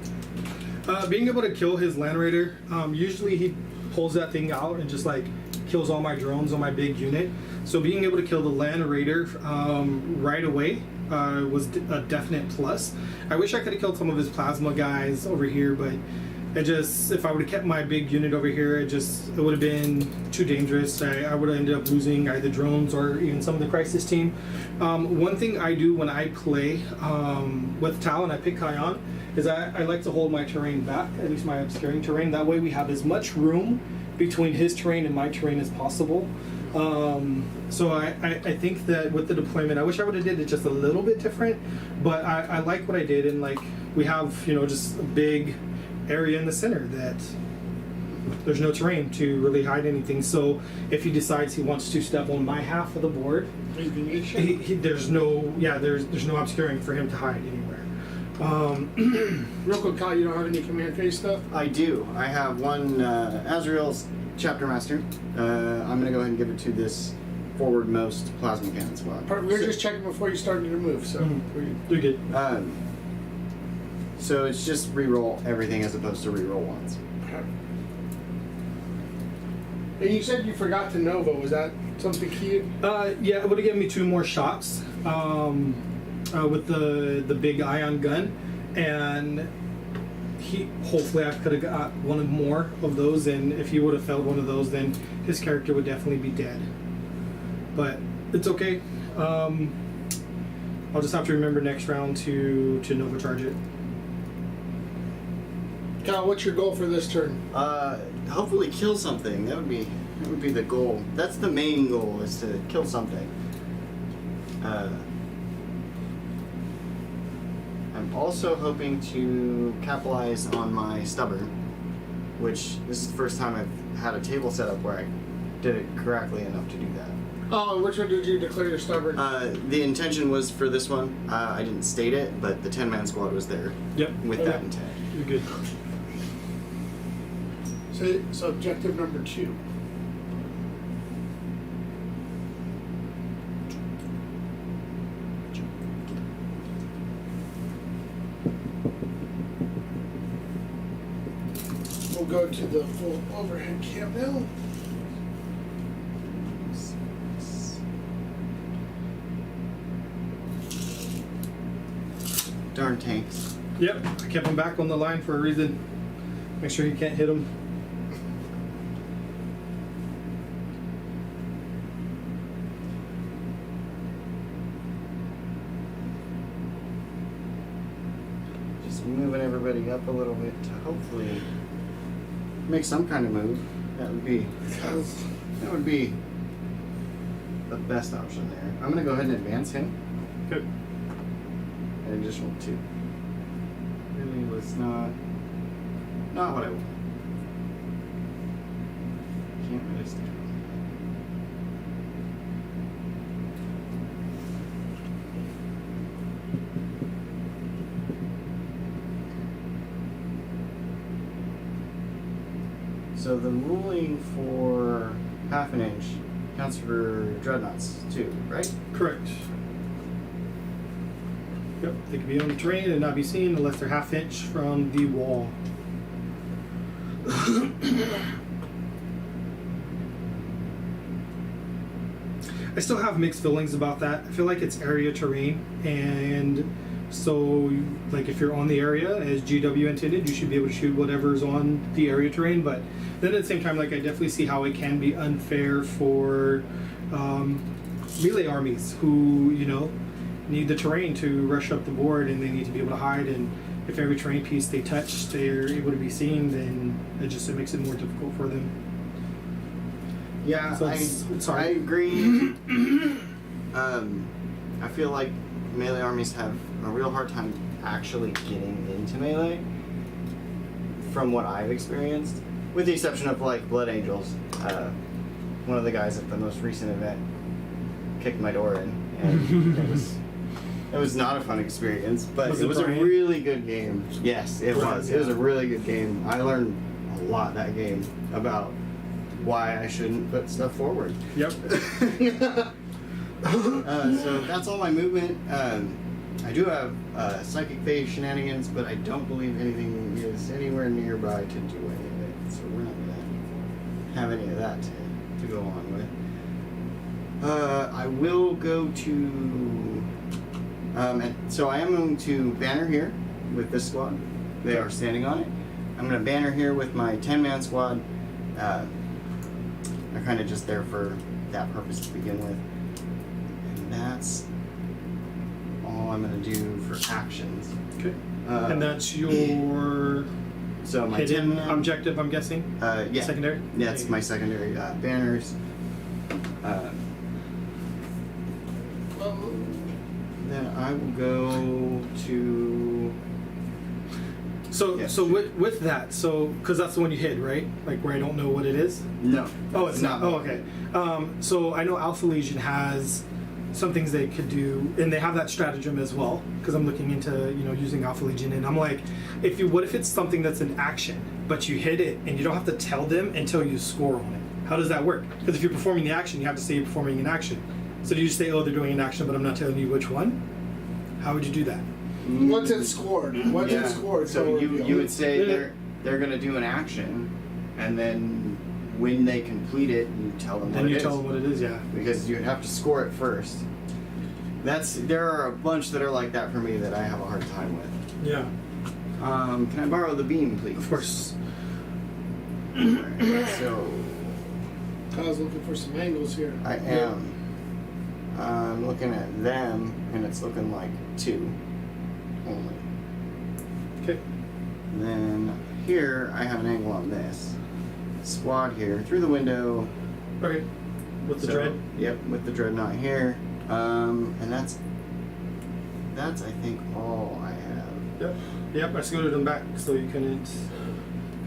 Being able to kill his Land Raider, usually he pulls that thing out and just like kills all my drones on my big unit. So being able to kill the Land Raider right away was a definite plus. I wish I could have killed some of his plasma guys over here, but it just, if I would have kept my big unit over here, it would have been too dangerous. I would have ended up losing either drones or even some of the Crisis team. One thing I do when I play with Tal and I pick Kion is I like to hold my terrain back, at least my obscuring terrain. That way we have as much room between his terrain and my terrain as possible. So I think that with the deployment, I wish I would have did it just a little bit different, but I like what I did, and like we have, you know, just a big area in the center that there's no terrain to really hide anything. So if he decides he wants to step on my half of the board, there's no obscuring for him to hide anywhere. Real quick, Kyle, you don't have any command phase stuff? I do. I have 1 Azrael's Chapter Master. I'm gonna go ahead and give it to this forwardmost plasma cannon squad. We were just checking before you started your move, so You're good. So it's just reroll everything as opposed to reroll once. And you said you forgot to Nova. Was that something key? Yeah, it would have given me 2 more shots with the big ion gun, and hopefully I could have got one more of those. And if he would have failed one of those, then his character would definitely be dead. But it's okay. I'll just have to remember next round to Nova charge it. Kyle, what's your goal for this turn? Hopefully kill something. That would be the goal. That's the main goal, is to kill something. I'm also hoping to capitalize on my stubborn, which this is the first time I've had a table set up where I did it correctly enough to do that. Oh, which one did you declare your stubborn? The intention was for this one. I didn't state it, but the 10-man squad was there. Yep. With that intent. You're good. So objective number 2. We'll go to the full overhead cam now. Darn tanks. Yep, I kept him back on the line for a reason. Make sure you can't hit him. Just moving everybody up a little bit to hopefully make some kind of move. That would be the best option there. I'm gonna go ahead and advance him. Good. An additional 2. Really was not what I wanted. Can't really stay. So the ruling for half an inch counts for dreadnoughts too, right? Correct. Yep, they can be on the terrain and not be seen unless they're half inch from the wall. I still have mixed feelings about that. I feel like it's area terrain, and so like if you're on the area as GW intended, you should be able to shoot whatever's on the area terrain. But then at the same time, like I definitely see how it can be unfair for melee armies who, you know, need the terrain to rush up the board, and they need to be able to hide. And if every terrain piece they touch, they're able to be seen, then it makes it more difficult for them. Yeah, So it's hard. I agree. I feel like melee armies have a real hard time actually getting into melee, from what I've experienced, with the exception of like Blood Angels. One of the guys at the most recent event kicked my door in, and it was not a fun experience, but it was a really good game. Yes, it was. It was a really good game. I learned a lot that game about why I shouldn't put stuff forward. Yep. So that's all my movement. I do have psychic phase shenanigans, but I don't believe anything is anywhere nearby to do any of it. So we're not gonna have any of that to go on with. I will go to. So I am going to banner here with this squad. They are standing on it. I'm going to banner here with my 10-man squad. They're kind of just there for that purpose to begin with. And that's all I'm going to do for actions. Okay. And that's your so my hidden 10-man objective, I'm guessing? Yeah. Secondary? Yeah, it's my secondary banners. Then I will go to. So with that, so because that's the one you hid, right? Like where I don't know what it is. No. Oh, it's not. Oh, okay. So I know Alpha Legion has some things they could do, and they have that stratagem as well. Because I'm looking into using Alpha Legion, and I'm like, what if it's something that's an action, but you hit it and you don't have to tell them until you score on it? How does that work? Because if you're performing the action, you have to say you're performing an action. So do you just say, oh, they're doing an action, but I'm not telling you which one? How would you do that? Once it's scored. Once it's scored. So you would say they're going to do an action, and then when they complete it, you tell them Then you tell them what it is, yeah. Because you have to score it first. There are a bunch that are like that for me that I have a hard time with. Yeah. Can I borrow the beam, please? Of course. Alright, so I was looking for some angles here. I am. I'm looking at them, and it's looking like 2 only. Okay. Then here I have an angle on this squad here through the window. Okay. With the dread. Yep, with the dreadnought here. And that's I think all I have. Yep. I scooted them back so you couldn't see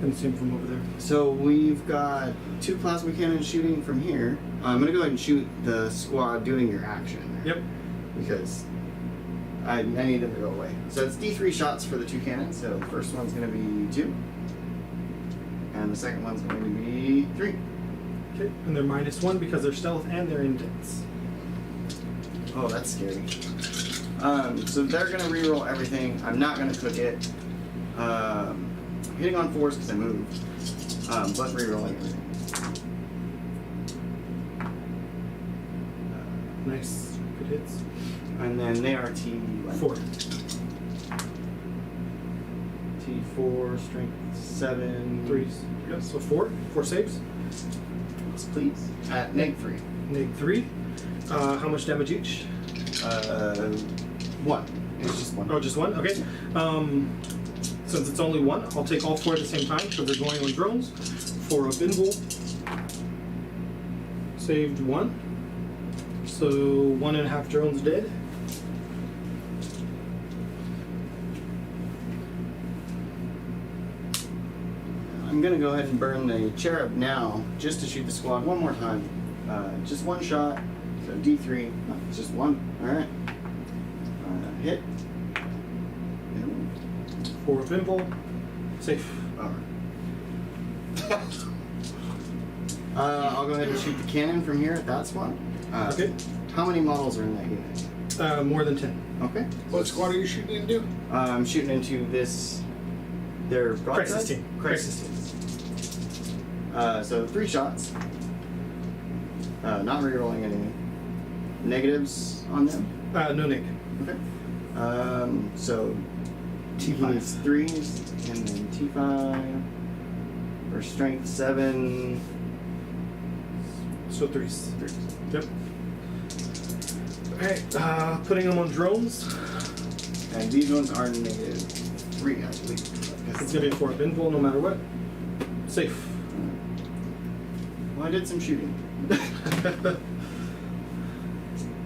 them from over there. So we've got 2 plasma cannons shooting from here. I'm gonna go ahead and shoot the squad doing your action. Yep. Because I need them to go away. So it's D3 shots for the 2 cannons. So the first one's gonna be 2. and the second one's going to be 3. Okay, and they're -1 because they're stealth and they're intense. Oh, that's scary. So they're going to reroll everything. I'm not going to cook it. Hitting on 4s because I moved, but rerolling everything. Nice, good hits. And then they are T4. T4, strength 7. 3s. Yep, so 4 saves. Yes, please. At -3. -3. How much damage each? 1. It's just 1. Oh, just 1? Okay. Since it's only 1, I'll take all 4 at the same time because they're going on drones. 4 of invul. Saved 1. So 1.5 drones dead. I'm going to go ahead and burn the cherub now just to shoot the squad one more time. Just 1 shot. So D3. No, it's just 1. Alright. Hit. 4 of invul. Safe. Alright. I'll go ahead and shoot the cannon from here at that spot. Okay. How many models are in that unit? More than 10. Okay. What squad are you shooting into? I'm shooting into this. Their Crisis team. Crisis team. So 3 shots. Not rerolling any negatives on them. No Nick. Okay. So T5. he needs 3s and then T5 for strength 7. So 3s. 3s. Yep. Alright, putting them on drones. And these ones are -3, I believe. It's gonna be a 4 of invul no matter what. Safe. Well, I did some shooting.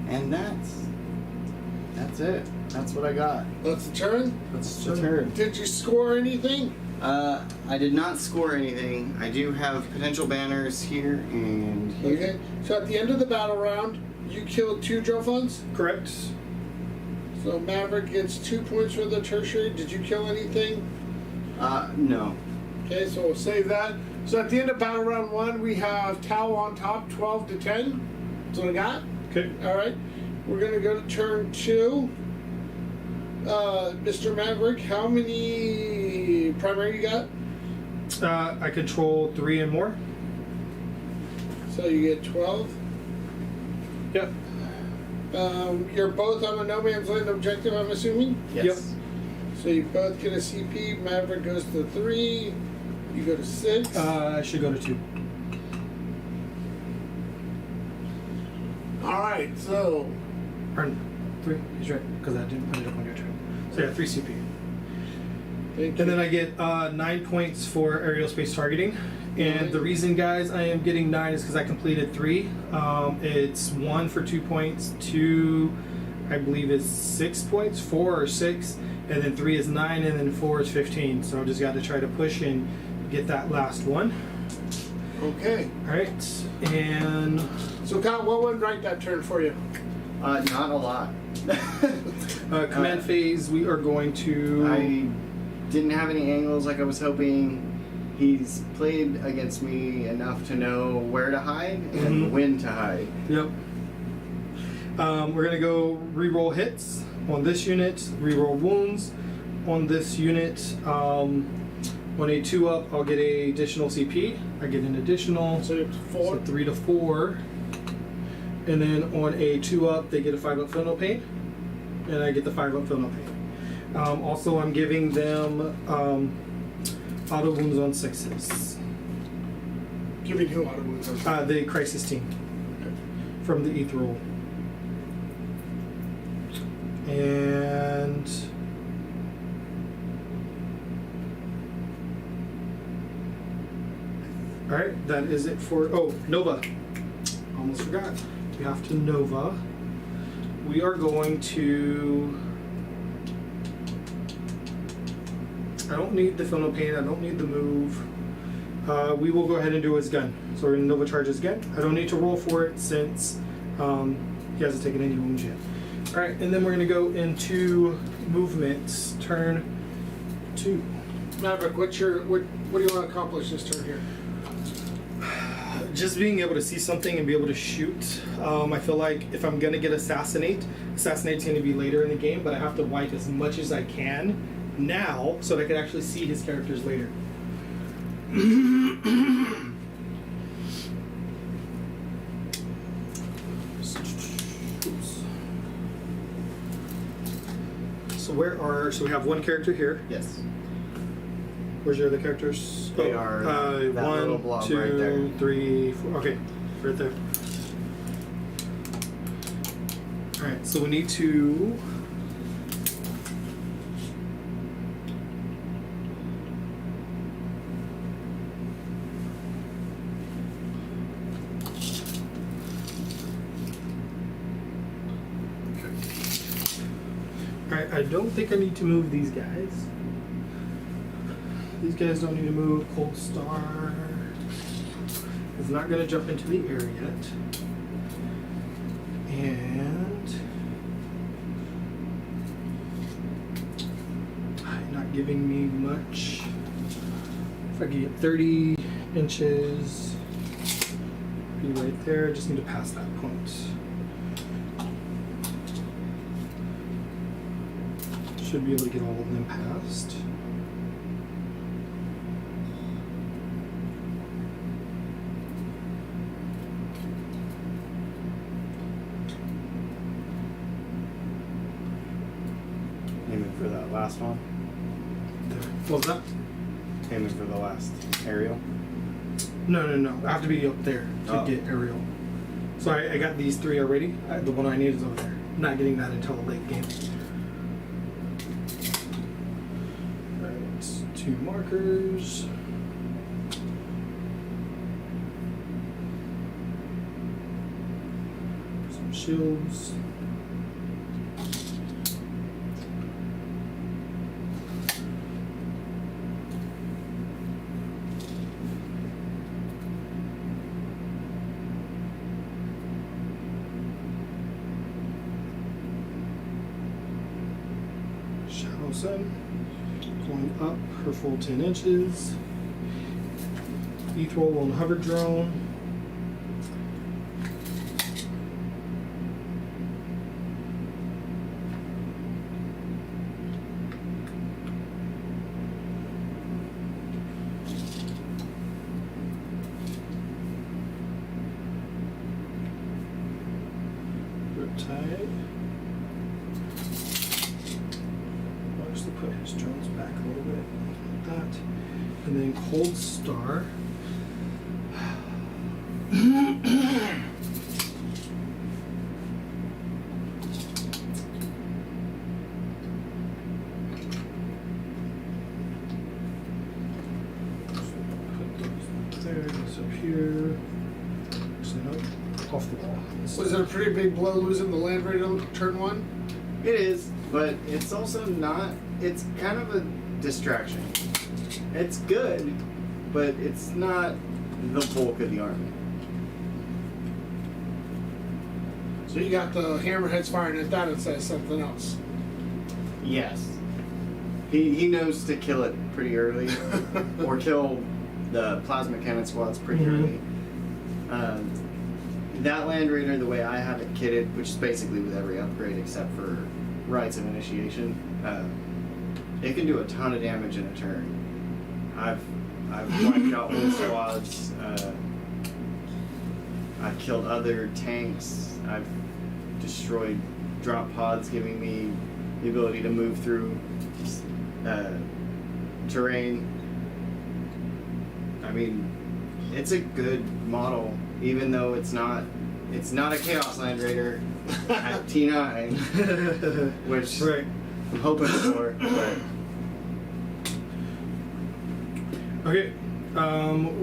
And that's it. That's what I got. That's the turn. That's the turn. Did you score anything? I did not score anything. I do have potential banners here and here. Okay. So at the end of the battle round, you killed 2 Drophons. Correct. So Maverick gets 2 points for the tertiary. Did you kill anything? No. Okay, so we'll save that. So at the end of battle round 1, we have Tau on top, 12 to 10. That's what I got. Okay. All right. We're gonna go to turn 2. Mr. Maverick, how many primary you got? I control 3 and more. So you get 12. Yep. You're both on a no man's land objective, I'm assuming? Yes. Yep. So you both get a CP. Maverick goes to 3. You go to 6. I should go to 2. Alright, so. Or 3. He's right, because I didn't put it up on your turn. So yeah, 3 CP. Thank And then you. I get 9 points for aerial space targeting. And the reason, guys, I am getting 9 is because I completed 3. It's 1 for 2 points, 2, I believe, is 6 points, 4 or 6, and then 3 is 9, and then 4 is 15. So I just got to try to push and get that last one. Okay. All right, and So, Kyle, what went right that turn for you? Not a lot. command phase, we are going to. I didn't have any angles like I was hoping. He's played against me enough to know where to hide and when to hide. Yep. We're gonna go re-roll hits on this unit, re-roll wounds on this unit. On a 2-up, I'll get a additional CP. I get an additional, So it's 4. so 3 to 4. And then on a 2-up, they get a 5-up feel no pain, and I get the 5-up feel no pain. Also, I'm giving them auto wounds on 6s. Giving who auto wounds? The crisis team from the ethereal. And all right, that is it for Nova. Almost forgot. We have to Nova. We are going to. I don't need the film pain. I don't need the move. We will go ahead and do his gun. So we're going to Nova charge his gun. I don't need to roll for it since he hasn't taken any wounds yet. All right, and then we're going to go into movements. Turn 2. Maverick, what do you want to accomplish this turn here? Just being able to see something and be able to shoot. I feel like if I'm gonna get assassinate's gonna be later in the game, but I have to wipe as much as I can now so that I can actually see his characters later. So we have one character here. Yes. Where's your other characters? They are that little one, blob two, right there. 3, 4. Okay, right there. All right, so we need to. All right, I don't think I need to move these guys. These guys don't need to move. Cold Star is not going to jump into the air yet. And not giving me much. If I can get 30 inches, be right there. Just need to pass that point. Should be able to get all of them passed. Aiming for that last one. What was that? Aiming for the last aerial. No. I have to be up there to get aerial. So I got these 3 already. The one I need is over there. I'm not getting that until the late game. Alright, 2 markers. Some shields. Going up her full 10 inches. Ethereal on hover drone. Riptide. Put his drones back a little bit, like that. And then Cold Star. Put those there, this up here. Actually, no, off the wall. Was it a pretty big blow losing the land rate on turn 1? It is, but it's also not. It's kind of a distraction. It's good, but it's not the bulk of the army. So you got the hammerheads firing at that instead of something else. Yes. He knows to kill it pretty early, or kill the plasma cannon squads pretty early. That Land Raider, the way I have it kitted, which is basically with every upgrade except for Rites of Initiation, it can do a ton of damage in a turn. I've wiped out whole squads. I've killed other tanks. I've destroyed drop pods, giving me the ability to move through terrain. I mean, it's a good model, even though it's not a Chaos Land Raider at T9, which right. I'm hoping for. But. Okay,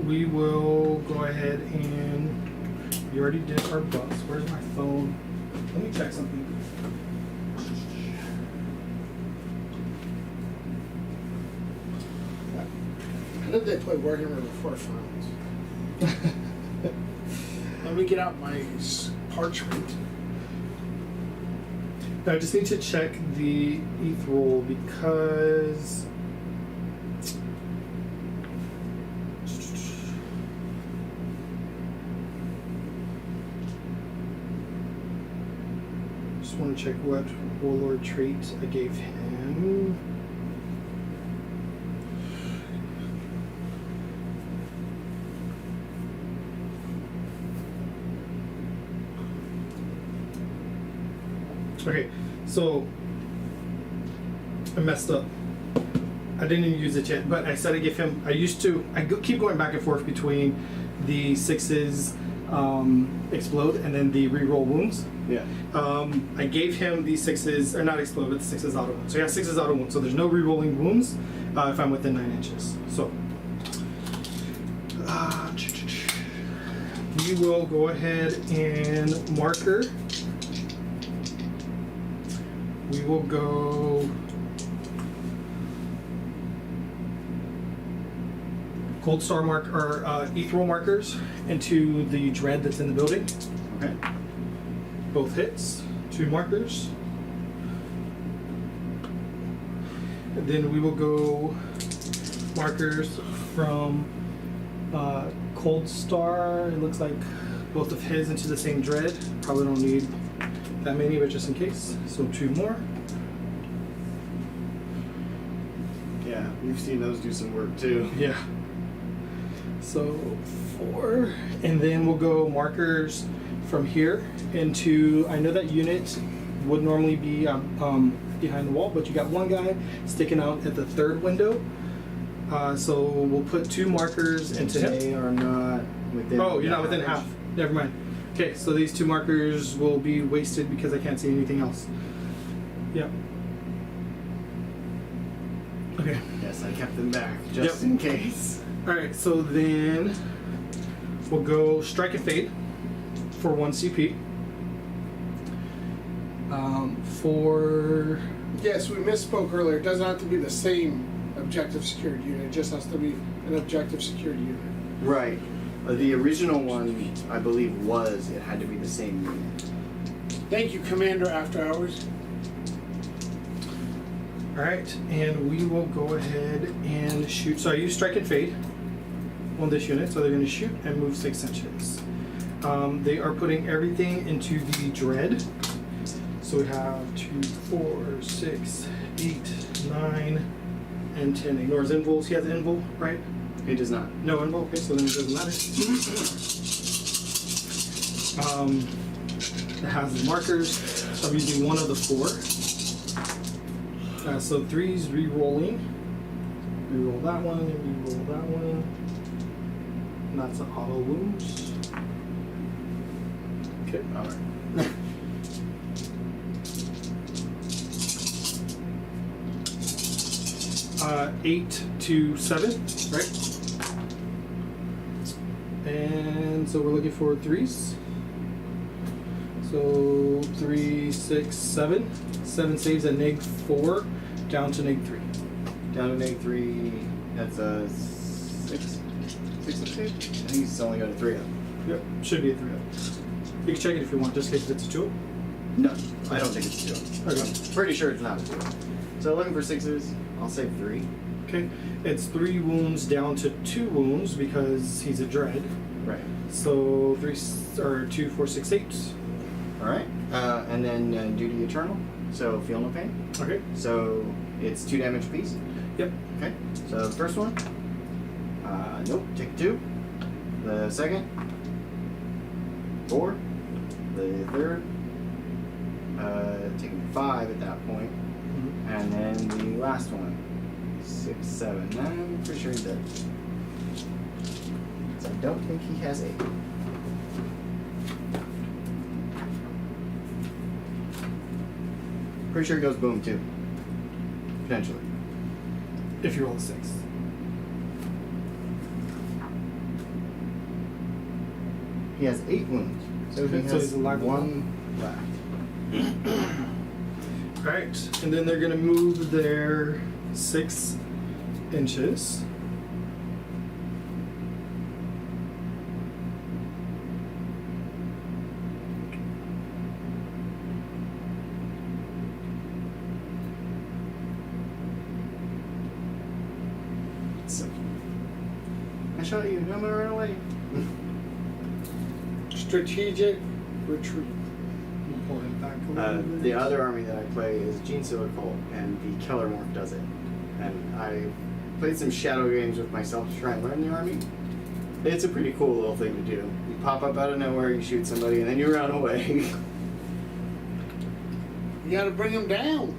we will go ahead and we already did our buffs. Where's my phone? Let me check something. How did they play Warhammer before finals? Let me get out my parchment. I just need to check the ETH roll because want to check what warlord trait I gave him. Okay, so I messed up. I didn't even use it yet, but I said I give him. Keep going back and forth between the 6s explode and then the reroll wounds. Yeah. I gave him the 6s, or not explode, but the 6s auto wounds. So he has 6s auto wounds. So there's no rerolling wounds if I'm within 9 inches. So we will go ahead and marker. We will go Cold Star ethereal markers into the dread that's in the building. Okay. Both hits, 2 markers. And then we will go markers from Cold Star. It looks like both of his into the same dread. Probably don't need that many, but just in case. So 2 more. Yeah, we've seen those do some work too. Yeah. So 4, and then we'll go markers from here into. I know that unit would normally be behind the wall, but you got one guy sticking out at the 3rd window. So we'll put 2 markers into him. They are not within. Oh, you're not within half. Never mind. Okay, so these 2 markers will be wasted because I can't see anything else. Yep. Okay. Yes, I kept them back just in case. Alright, so then we'll go Strike and Fade for 1 CP. For... Yes, we misspoke earlier. It doesn't have to be the same objective secured unit. It just has to be an objective secured unit. Right. The original one, I believe, it had to be the same unit. Thank you, Commander After Hours. Alright, and we will go ahead and shoot. So I use Strike and Fade on this unit, so they're going to shoot and move 6 inches. They are putting everything into the dread. So we have 2, 4, 6, 8, 9, and 10. Ignores invulns. He has an invul, right? He does not. No invul. Okay, so then it doesn't matter. It has the markers. So I'm using one of the 4. So 3's re-rolling. Re-roll that one, and re-roll that one. And that's an auto wounds. Okay. Alright. 8 to 7, right? And so we're looking for 3s. So 3, 6, 7. 7 saves at -4, down to -3. Down to -3. That's a 6. 6 of save? I think he's only got a 3 up. Yep, should be a 3 up. You can check it if you want, just in case it's a 2 up. No, I don't think it's a 2 up. Okay. I'm pretty sure it's not a 2 up. So looking for 6s, I'll save 3. Okay, it's 3 wounds down to 2 wounds because he's a dread. Right. So 2, 4, 6, 8. Alright. And then Duty Eternal. So feel no pain. Okay. So it's 2 damage apiece. Yep. Okay. So the first one. Nope. Take 2. The second. 4. The third. Taking 5 at that point. Mm-hmm. And then the last one. 6, 7. I'm pretty sure he's dead. So I don't think he has 8. Pretty sure he goes boom too. Potentially. If you roll a 6. He has 8 wounds. So he So has he's alive 1 left. Alright, and then they're going to move their 6 inches. So, I shot you. I'm gonna run away. Strategic retreat. Pull him back The other army that I play is Gene Sealer Cult, and the Keller Morph does it. And I played some shadow games with myself to try and learn the army. It's a pretty cool little thing to do. You pop up out of nowhere, you shoot somebody, and then you run away. You gotta bring them down.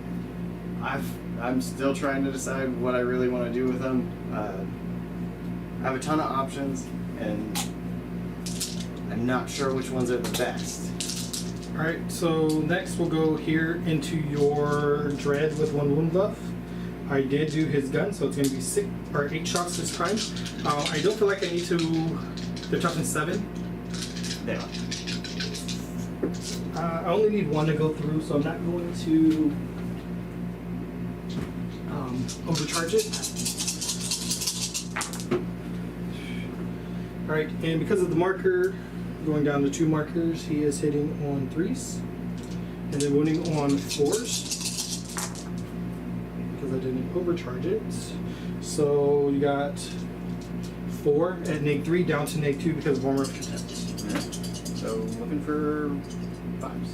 I'm still trying to decide what I really want to do with them. I have a ton of options, and I'm not sure which ones are the best. Alright, so next we'll go here into your Dread with 1 wound buff. I did do his gun, so it's going to be 8 shots this time. I don't feel like I need to. They're tough in 7. They are. I only need 1 to go through, so I'm not going to overcharge it. Alright, and because of the marker, going down to 2 markers, he is hitting on 3s. And then wounding on 4s. Because I didn't overcharge it. So you got 4 at neg3 down to neg2 because of Warhammer 40k. Alright. So looking for 5s.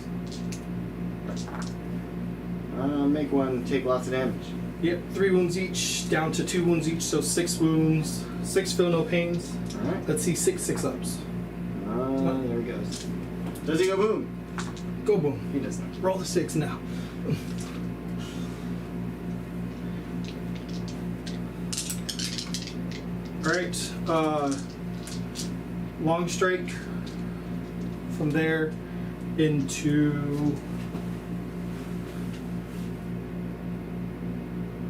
Make 1 take lots of damage. Yep, 3 wounds each, down to 2 wounds each, so 6 wounds. 6 feel no pains. Alright. Let's see 6 ups. There he goes. Does he go boom? Go boom. He does not. Roll the 6 now. Alright, long strike from there into.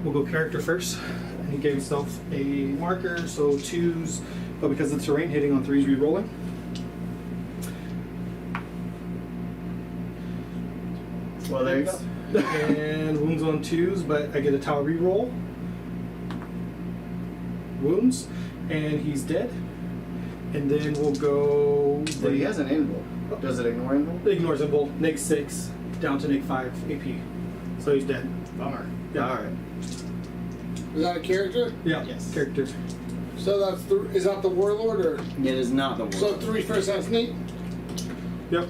We'll go character first. And he gave himself a marker, so 2s, but because of the terrain, hitting on 3s, re-rolling. Well, there you go. And wounds on 2s, but I get a tower re-roll. Wounds, and he's dead. And then we'll go. But he has an invul. Does it ignore invul? It ignores invul. Neg 6 down to neg 5 AP. So he's dead. Bummer. Yeah. Alright. Is that a character? Yeah. Yes. Character. So that's is that the warlord or? It is not the war. So 3 for assassinate. Yep.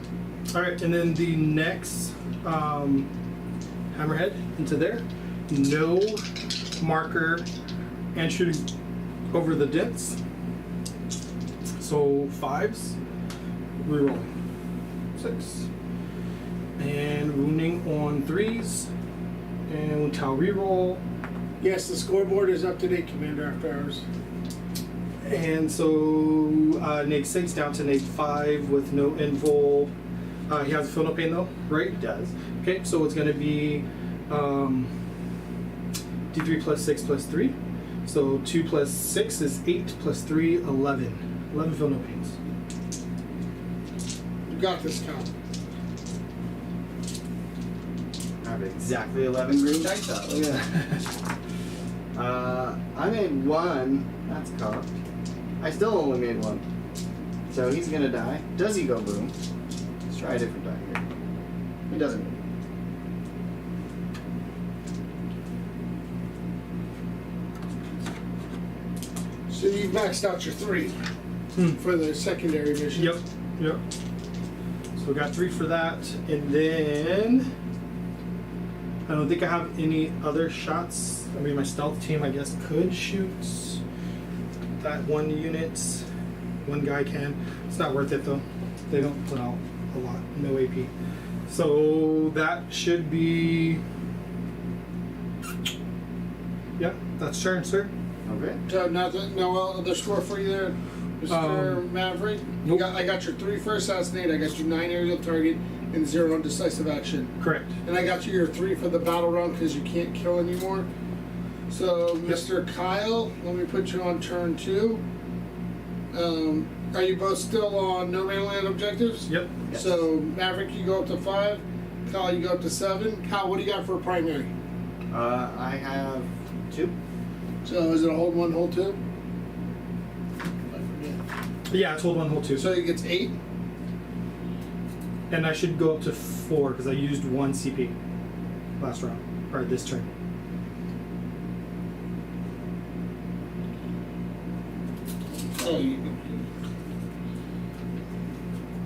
All right, and then the next hammerhead into there. No marker and shooting over the dents. So 5s. Rerolling. 6. And wounding on 3s. And Tau reroll. Yes, the scoreboard is up to date, Commander, after hours. And so neg 6 down to neg 5 with no invul. He has a feel no pain though, right? He does. Okay, so it's going to be D3 plus 6 plus 3. So 2 plus 6 is 8 plus 3, 11. 11 feel no pains. You got this, Cal. I have exactly 11 green dice out. Look at that. I made 1. That's cocked. I still only made 1. So he's gonna die. Does he go boom? Let's try a different die here. He doesn't. So you've maxed out your 3 for the secondary mission. Yep, yep. So we got 3 for that, and then I don't think I have any other shots. I mean, my stealth team, I guess, could shoot that 1 unit. 1 guy can. It's not worth it though. They don't put out a lot. No AP. So that should be. Yeah, that's turn, sir. Okay. So nothing, no other score for you there, Mr. Maverick? Nope. I got your 3 for assassinate, I got your 9 aerial target, and 0 on decisive action. Correct. And I got you your 3 for the battle run because you can't kill anymore. So, Mr. Kyle, let me put you on turn 2. Are you both still on no man land objectives? Yep. Yes. So, Maverick, you go up to 5. Kyle, you go up to 7. Kyle, what do you got for a primary? I have 2. So, is it a hold 1, hold 2? I forget. Yeah, it's hold 1, hold 2. So, he gets 8. And I should go up to 4 because I used 1 CP last round, or this turn. Oh,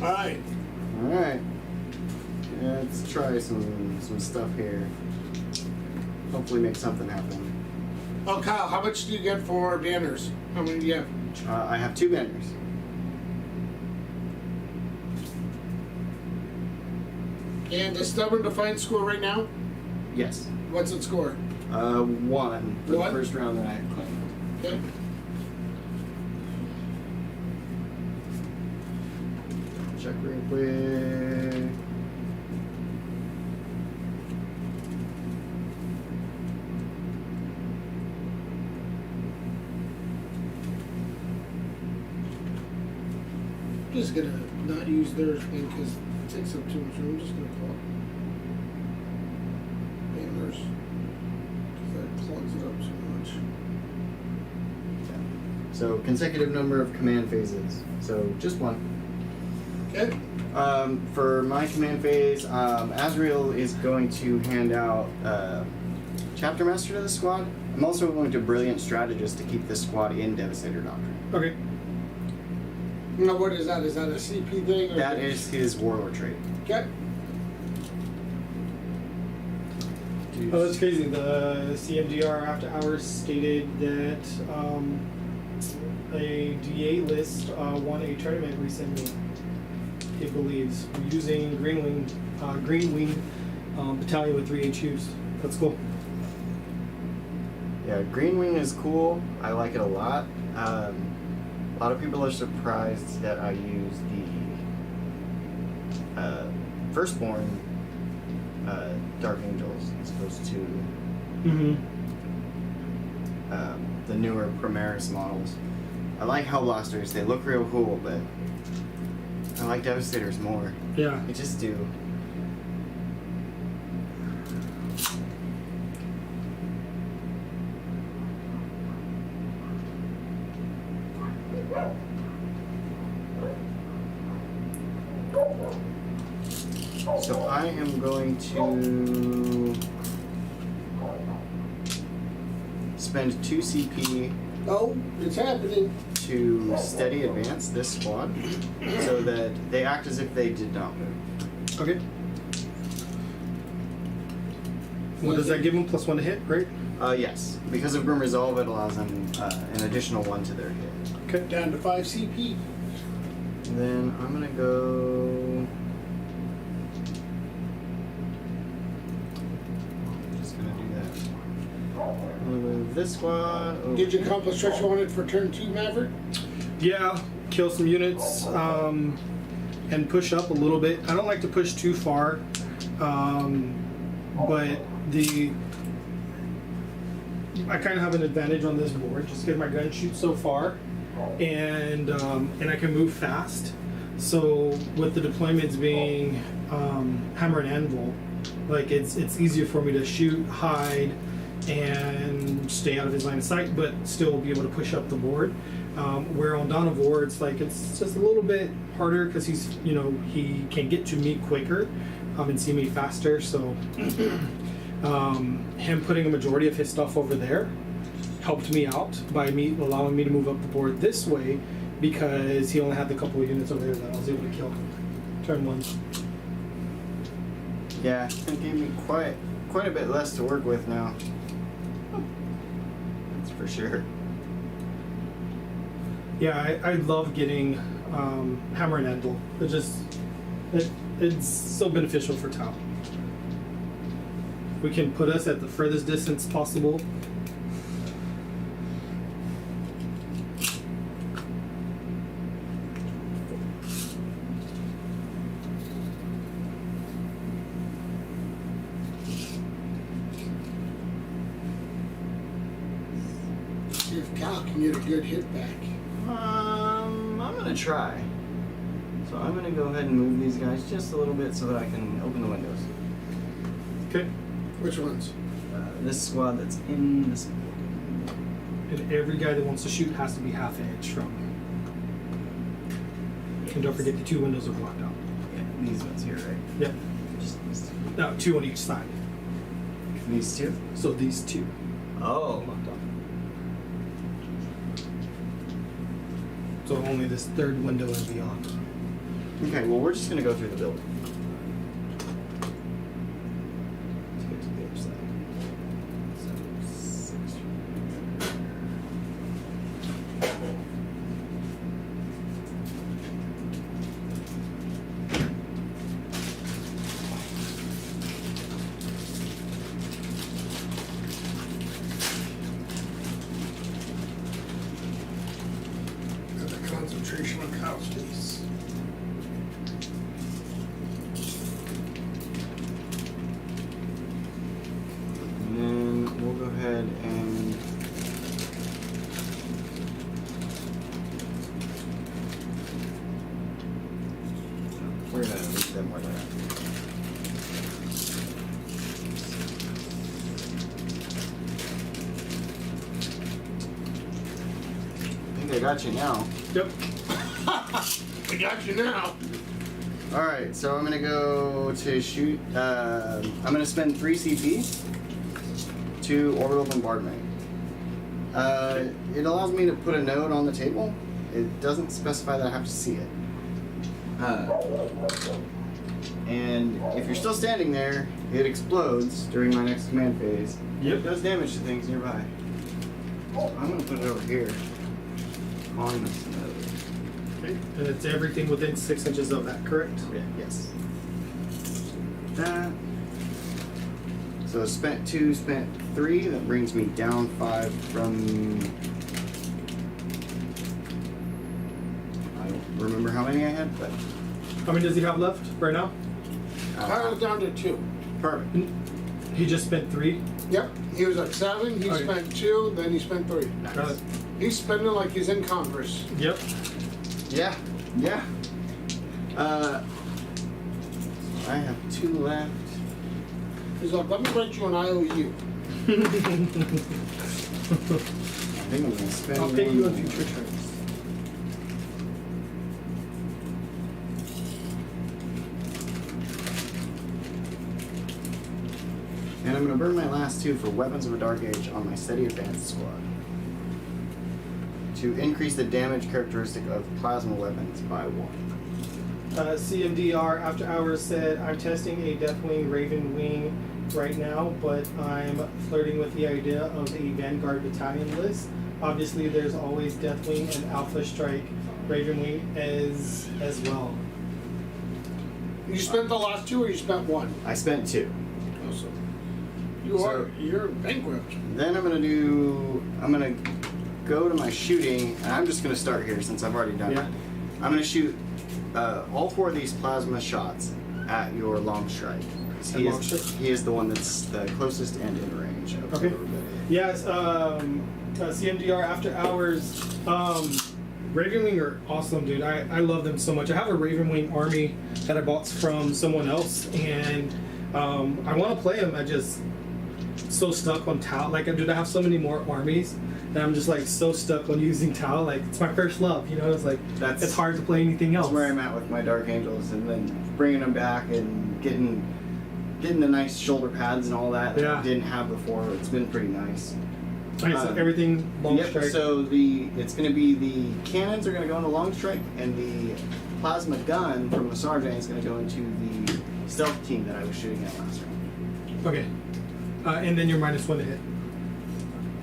Alright. Alright. let's try some stuff here. Hopefully make something happen. Oh, Kyle, how much do you get for banners? How many do you have? I have 2 banners. And the Stubborn Defiant score right now? Yes. What's it score? 1 for the One? first round that I had claimed. Okay. Check real quick. I'm just gonna not use their thing because it takes up too much room. I'm just gonna call it banners because that clogs it up too much. So consecutive number of command phases. So just 1. Okay. For my command phase, Azrael is going to hand out Chapter Master to the squad. I'm also going to Brilliant Strategist to keep this squad in Devastator Doctrine. Okay. Now, what is that? Is that a CP thing? Or That is his Warlord trait. Okay. Oh, that's crazy. The CMGR After Hours stated that a DA list won a tournament recently. It believes using Green Wing battalion with 3 HUs. That's cool. Yeah, Green Wing is cool. I like it a lot. A lot of people are surprised that I use the Firstborn Dark Angels as opposed to the newer Primaris models. I like Hellblasters. They look real cool, but I like Devastators more. Yeah. I just do. So I am going to spend 2 CP Oh, it's happening. to steady advance this squad so that they act as if they did not move. Okay. What does that give them? +1 to hit, right? Yes. Because of Grim Resolve, it allows them an additional 1 to their hit. Okay. Down to 5 CP. And then I'm going to go... Just going to do that. I'm going to move this squad over. Did you accomplish what you wanted for turn 2, Maverick? Yeah, kill some units and push up a little bit. I don't like to push too far, but I kind of have an advantage on this board just because my gun shoots so far, and I can move fast. So with the deployments being hammer and anvil, like it's easier for me to shoot, hide, and stay out of his line of sight, but still be able to push up the board. Where on Dawn of War, it's just a little bit harder because he can get to me quicker and see me faster. So him putting a majority of his stuff over there helped me out by allowing me to move up the board this way because he only had the couple of units over there that I was able to kill turn 1. Yeah, it gave me quite a bit less to work with now. That's for sure. Yeah, I love getting hammer and anvil. It's so beneficial for Tau. We can put us at the furthest distance possible. See if Cal can get a good hit back. I'm gonna try. So I'm gonna go ahead and move these guys just a little bit so that I can open the windows. Okay. Which ones? This squad that's in this. And every guy that wants to shoot has to be half an inch from. And don't forget the 2 windows are blocked out. Yeah, these ones here, right? Yep. Just these two. No, 2 on each side. These two? So these 2 Oh. blocked out. So only this 3rd window and beyond. Okay, well we're just gonna go through the building. them where they're at. I think I got you now. Yep. I got you now. Alright, so I'm gonna go to shoot. I'm gonna spend 3 CP to orbital bombardment. It allows me to put a node on the table. It doesn't specify that I have to see it. And if you're still standing there, it explodes during my next command phase. Yep. It does damage to things nearby. I'm gonna put it over here on this node. Okay. And it's everything within 6 inches of that, correct? Yeah, yes. That. So spent 2, spent 3. That brings me down 5 from. I don't remember how many I had, but. How many does he have left right now? I was down to 2. Perfect. He just spent 3. Yep. He was at 7. He Okay. spent 2. Then he spent 3. Nice. Got it. He's spending like he's in Congress. Yep. Yeah, yeah. I have 2 left. He's like, let me write you an IOU. I think I'm gonna spend. I'll pay you in one. future turns. And I'm gonna burn my last 2 for Weapons of a Dark Age on my Steady Advanced squad. To increase the damage characteristic of plasma weapons by 1. CMDR After Hours said, I'm testing a Deathwing Raven Wing right now, but I'm flirting with the idea of a Vanguard Battalion list. Obviously, there's always Deathwing and Alpha Strike Raven Wing as well. You spent the last 2 or you spent 1? I spent 2. Awesome. You're bankrupt. Then I'm gonna go to my shooting, and I'm just gonna start here since I've already done Yeah. it. I'm gonna shoot all 4 of these plasma shots at your long strike. 'Cause At long strike? He is the one that's the closest and in range of Okay. everybody. Yes, CMDR After Hours. Raven Wing are awesome, dude. I love them so much. I have a Raven Wing army that I bought from someone else, and I want to play them. I just so stuck on Tau. Like, dude, I have so many more armies that I'm just like so stuck on using Tau. Like, it's my first love, you know. It's like it's hard to play anything else. That's where I'm at with my Dark Angels, and then bringing them back and getting the nice shoulder pads and all that Yeah. I didn't have before. It's been pretty nice. Okay, so everything long Yep, strike. so it's going to be the cannons are going to go into long strike, and the plasma gun from the sergeant is going to go into the stealth team that I was shooting at last round. Okay, and then you're -1 to hit.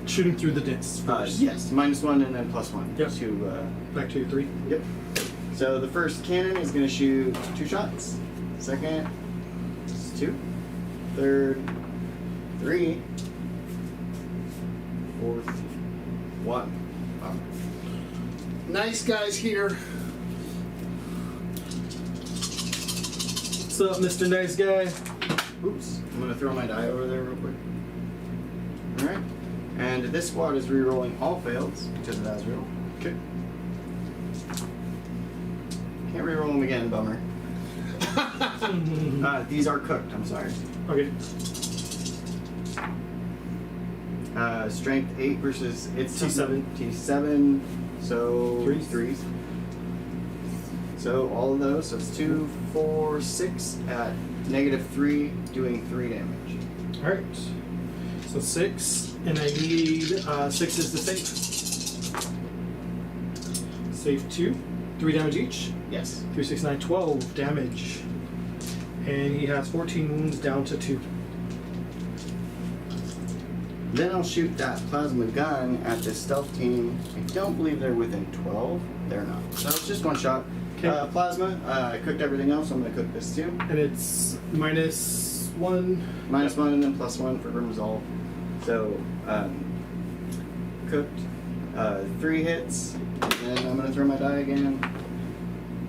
Shooting through the dents. First. Yes, -1 and then +1 Yep. to. Back to your 3. Yep. So the first cannon is going to shoot 2 shots. Second, is 2. Third, 3. Fourth, 1. Wow. Nice guys here. What's up, Mr. Nice Guy? Oops. I'm going to throw my die over there real quick. Alright. And this squad is re-rolling all fails because of Azrael. Okay. Can't re-roll them again, bummer. These are cooked, I'm sorry. Okay. Strength 8 versus it's T7. T7, so Threes. 3s. So all of those, so it's 2, 4, 6 at -3, doing 3 damage. Alright. So 6, and I need 6 is the safe. Save 2. 3 damage each. Yes. 3, 6, 9, 12 damage. And he has 14 wounds down to 2. Then I'll shoot that plasma gun at this stealth team. I don't believe they're within 12. They're not. So it's just 1 shot. Okay. Plasma, I cooked everything else, so I'm going to cook this too. And it's -1. -1 and then +1 for Grim Resolve. So, cooked 3 hits, and then I'm going to throw my die again,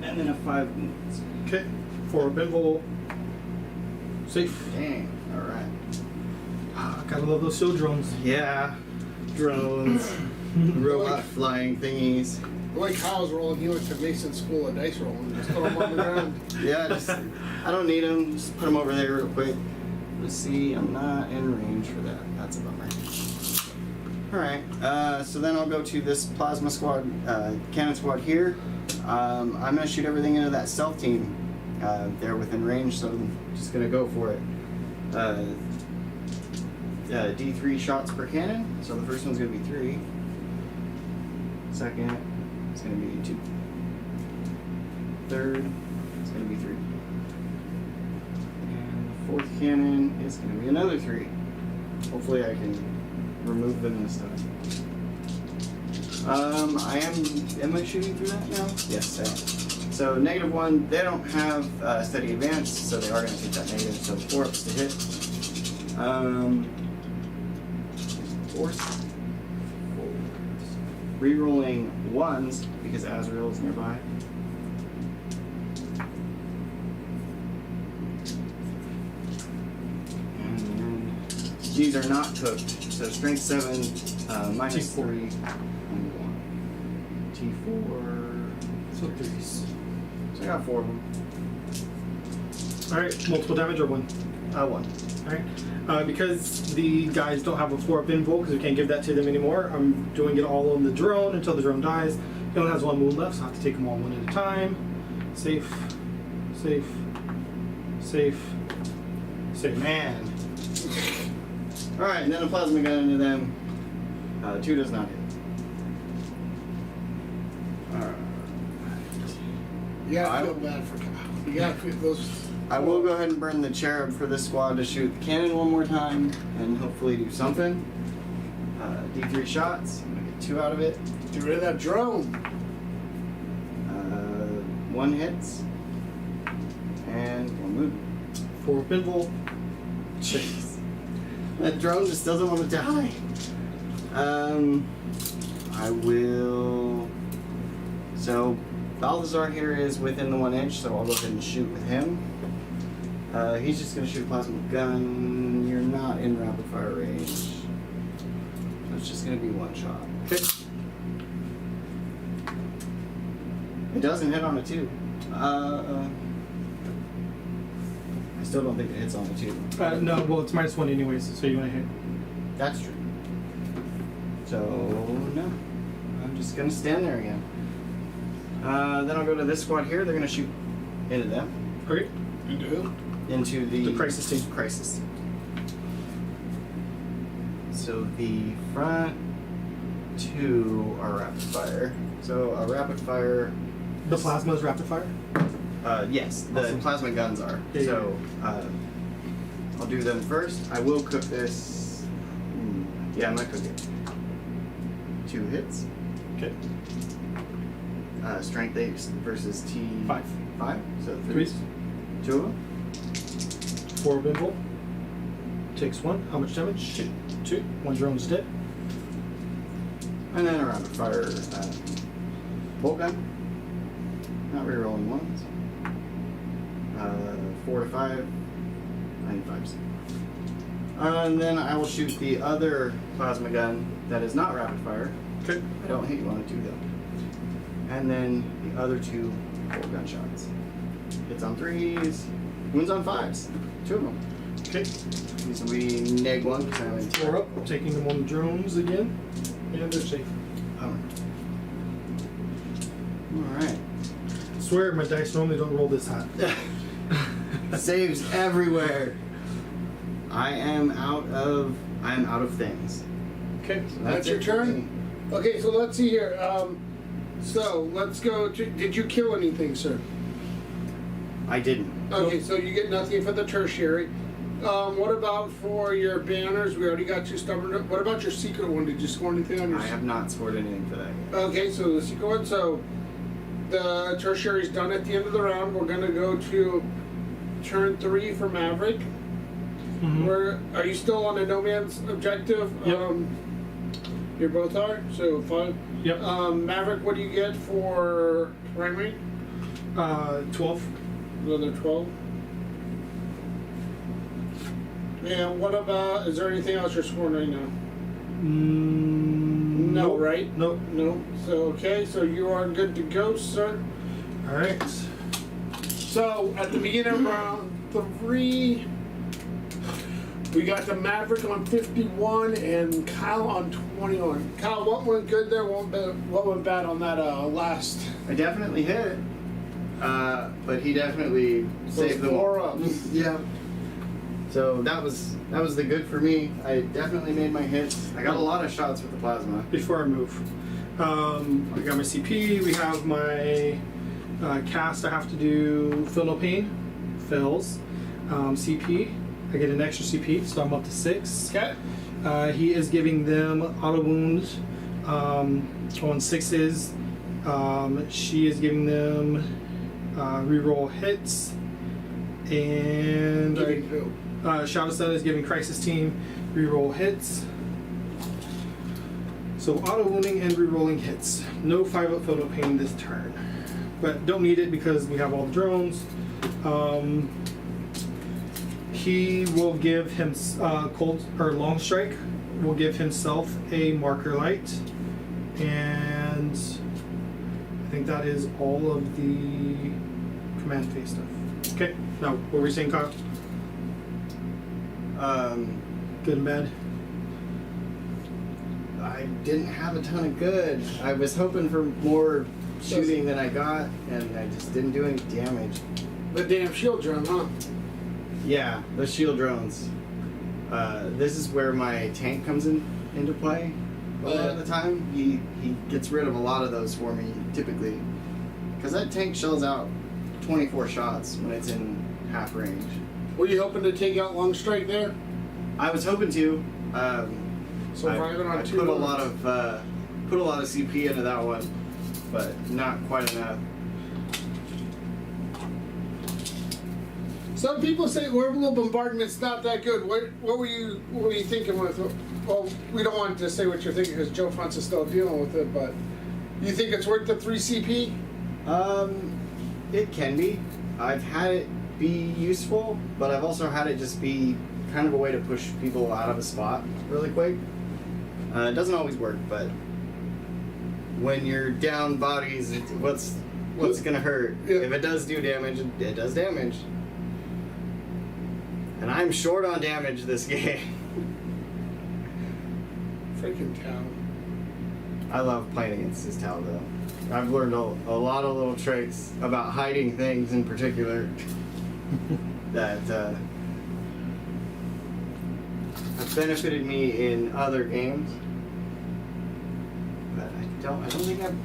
and then a 5 wounds. Okay. For Benvol. Safe. Dang, alright. Gotta love those shield drones. Yeah, drones, robot flying thingies. The way Kyle's rolling, he went to Mason School of Dice Rolling and just throw them on the ground. Yeah, just I don't need them. Just put them over there real quick. Let's see, I'm not in range for that. That's a bummer. Alright, so then I'll go to this plasma squad, cannon squad here. I'm going to shoot everything into that stealth team. They're within range, so I'm just going to go for it. D3 shots per cannon. So the first one's going to be 3. Second, it's going to be 2. Third, it's going to be 3. And the fourth cannon is going to be another 3. Hopefully I can remove them this time. Am I shooting through that now? Yes, I am. So -1, they don't have steady advance, so they are going to take that negative, so 4 ups to hit. Force. Rerolling 1s, because Azrael is nearby. And then these are not cooked, so strength 7, minus T4. 3, and 1. T4. So 3s. So I got 4 of them. Alright, multiple damage or 1? 1. Alright. Because the guys don't have a 4-up invul, because we can't give that to them anymore, I'm doing it all on the drone until the drone dies. He only has 1 wound left, so I have to take them all one at a time. Safe. Safe. Safe. Safe. Man. Alright, and then a plasma gun into them. 2 does not hit. Alright. You gotta feel bad for Kyle. You gotta feel those. I will go ahead and burn the cherub for this squad to shoot the cannon one more time and hopefully do something. D3 shots. I'm gonna get 2 out of it. Get rid of that drone. 1 hits. And 1 movement. 4-up invul. Jeez. That drone just doesn't want to die. I will. So, Balthazar here is within the 1 inch, so I'll go ahead and shoot with him. He's just going to shoot a plasma gun. You're not in rapid fire range. So it's just going to be 1 shot. Okay. It doesn't hit on a 2. I still don't think it hits on a 2. No, well, it's -1 anyways, so you're gonna hit. That's true. So, no. I'm just going to stand there again. Then I'll go to this squad here. They're going to shoot into them. Okay. You do? Into the crisis team. Crisis. So the front 2 are rapid fire. So a rapid fire. The plasma is rapid fire? Yes, the Awesome. plasma guns are. Yeah, so I'll do them first. I will cook this. Yeah, I'm gonna cook it. 2 hits. Okay. Strength 8 versus T5. 5. So 3s. 2 of them. 4-up invul. Takes 1. How much damage? 2. 1 drone's dead. And then a rapid fire bolt gun. Not rerolling 1s. 4 to 5. I need 5s. And then I will shoot the other plasma gun that is not rapid fire. Okay. I don't hit you on a 2 though. And then the other 2 bolt gun shots. Hits on 3s. Wounds on 5s. 2 of them. Okay. These will be -1 because I'm in 4 up. Taking them on the drones again. And they're safe. Alright. I swear my dice normally don't roll this high. Saves everywhere. I am out of things. Okay, So that's your it for turn? me. Okay, so let's see here. So let's go to. Did you kill anything, sir? I didn't. Okay, so you get nothing for the tertiary. What about for your banners? We already got 2 stubborn. What about your secret one? Did you score anything on your? I have not scored anything for that yet. Okay, so the secret one. So the tertiary is done at the end of the round. We're gonna go to turn 3 for Maverick. Mm-hmm. Are you still on a no man's objective? Yep. You both are. So 5. Yep. Maverick, what do you get for primary? 12. Another 12. And what about? Is there anything else you're scoring right now? No, Nope. right? Nope. No. So, okay, so you are good to go, sir. All right. So, at the beginning of round 3, we got the Maverick on 51 and Kyle on 21. Kyle, what went good there? What went bad on that last? I definitely hit it, but he definitely saved them all. 4-ups. Yeah. So that was the good for me. I definitely made my hits. I got a lot of shots with the plasma. Before I move, I got my CP. We have my cast. I have to do Feel No Pain. Fails. CP. I get an extra CP, so I'm up to 6. Okay. He is giving them auto wounds on 6s. She is giving them reroll hits, and Shadow Stone is giving Crisis Team reroll hits. So auto wounding and rerolling hits. No 5-up photo pain this turn, but don't need it because we have all the drones. He will give him cold or long strike. Will give himself a marker light, and I think that is all of the command phase stuff. Okay, now what were we saying, Kyle? Good and bad. I didn't have a ton of good. I was hoping for more shooting than I got, and I just didn't do any damage. The damn shield drone, huh? Yeah, the shield drones. This is where my tank comes into play. A lot of the time, he gets rid of a lot of those for me, typically, because that tank shells out 24 shots when it's in half range. Were you hoping to take out long strike there? I was hoping to. So I put a lot of CP into that one, but not quite enough. Some people say orbital bombardment's not that good. What were you thinking with? Well, we don't want to say what you're thinking because Joe Fonts is still dealing with it, but you think it's worth the 3 CP? It can be. I've had it be useful, but I've also had it just be kind of a way to push people out of a spot really quick. It doesn't always work, but when you're down bodies, what's gonna hurt? Yeah. If it does do damage, it does damage. And I'm short on damage this game. Freaking Tau. I love playing against this Tau though. I've learned a lot of little tricks about hiding things in particular that have benefited me in other games. But I don't think I've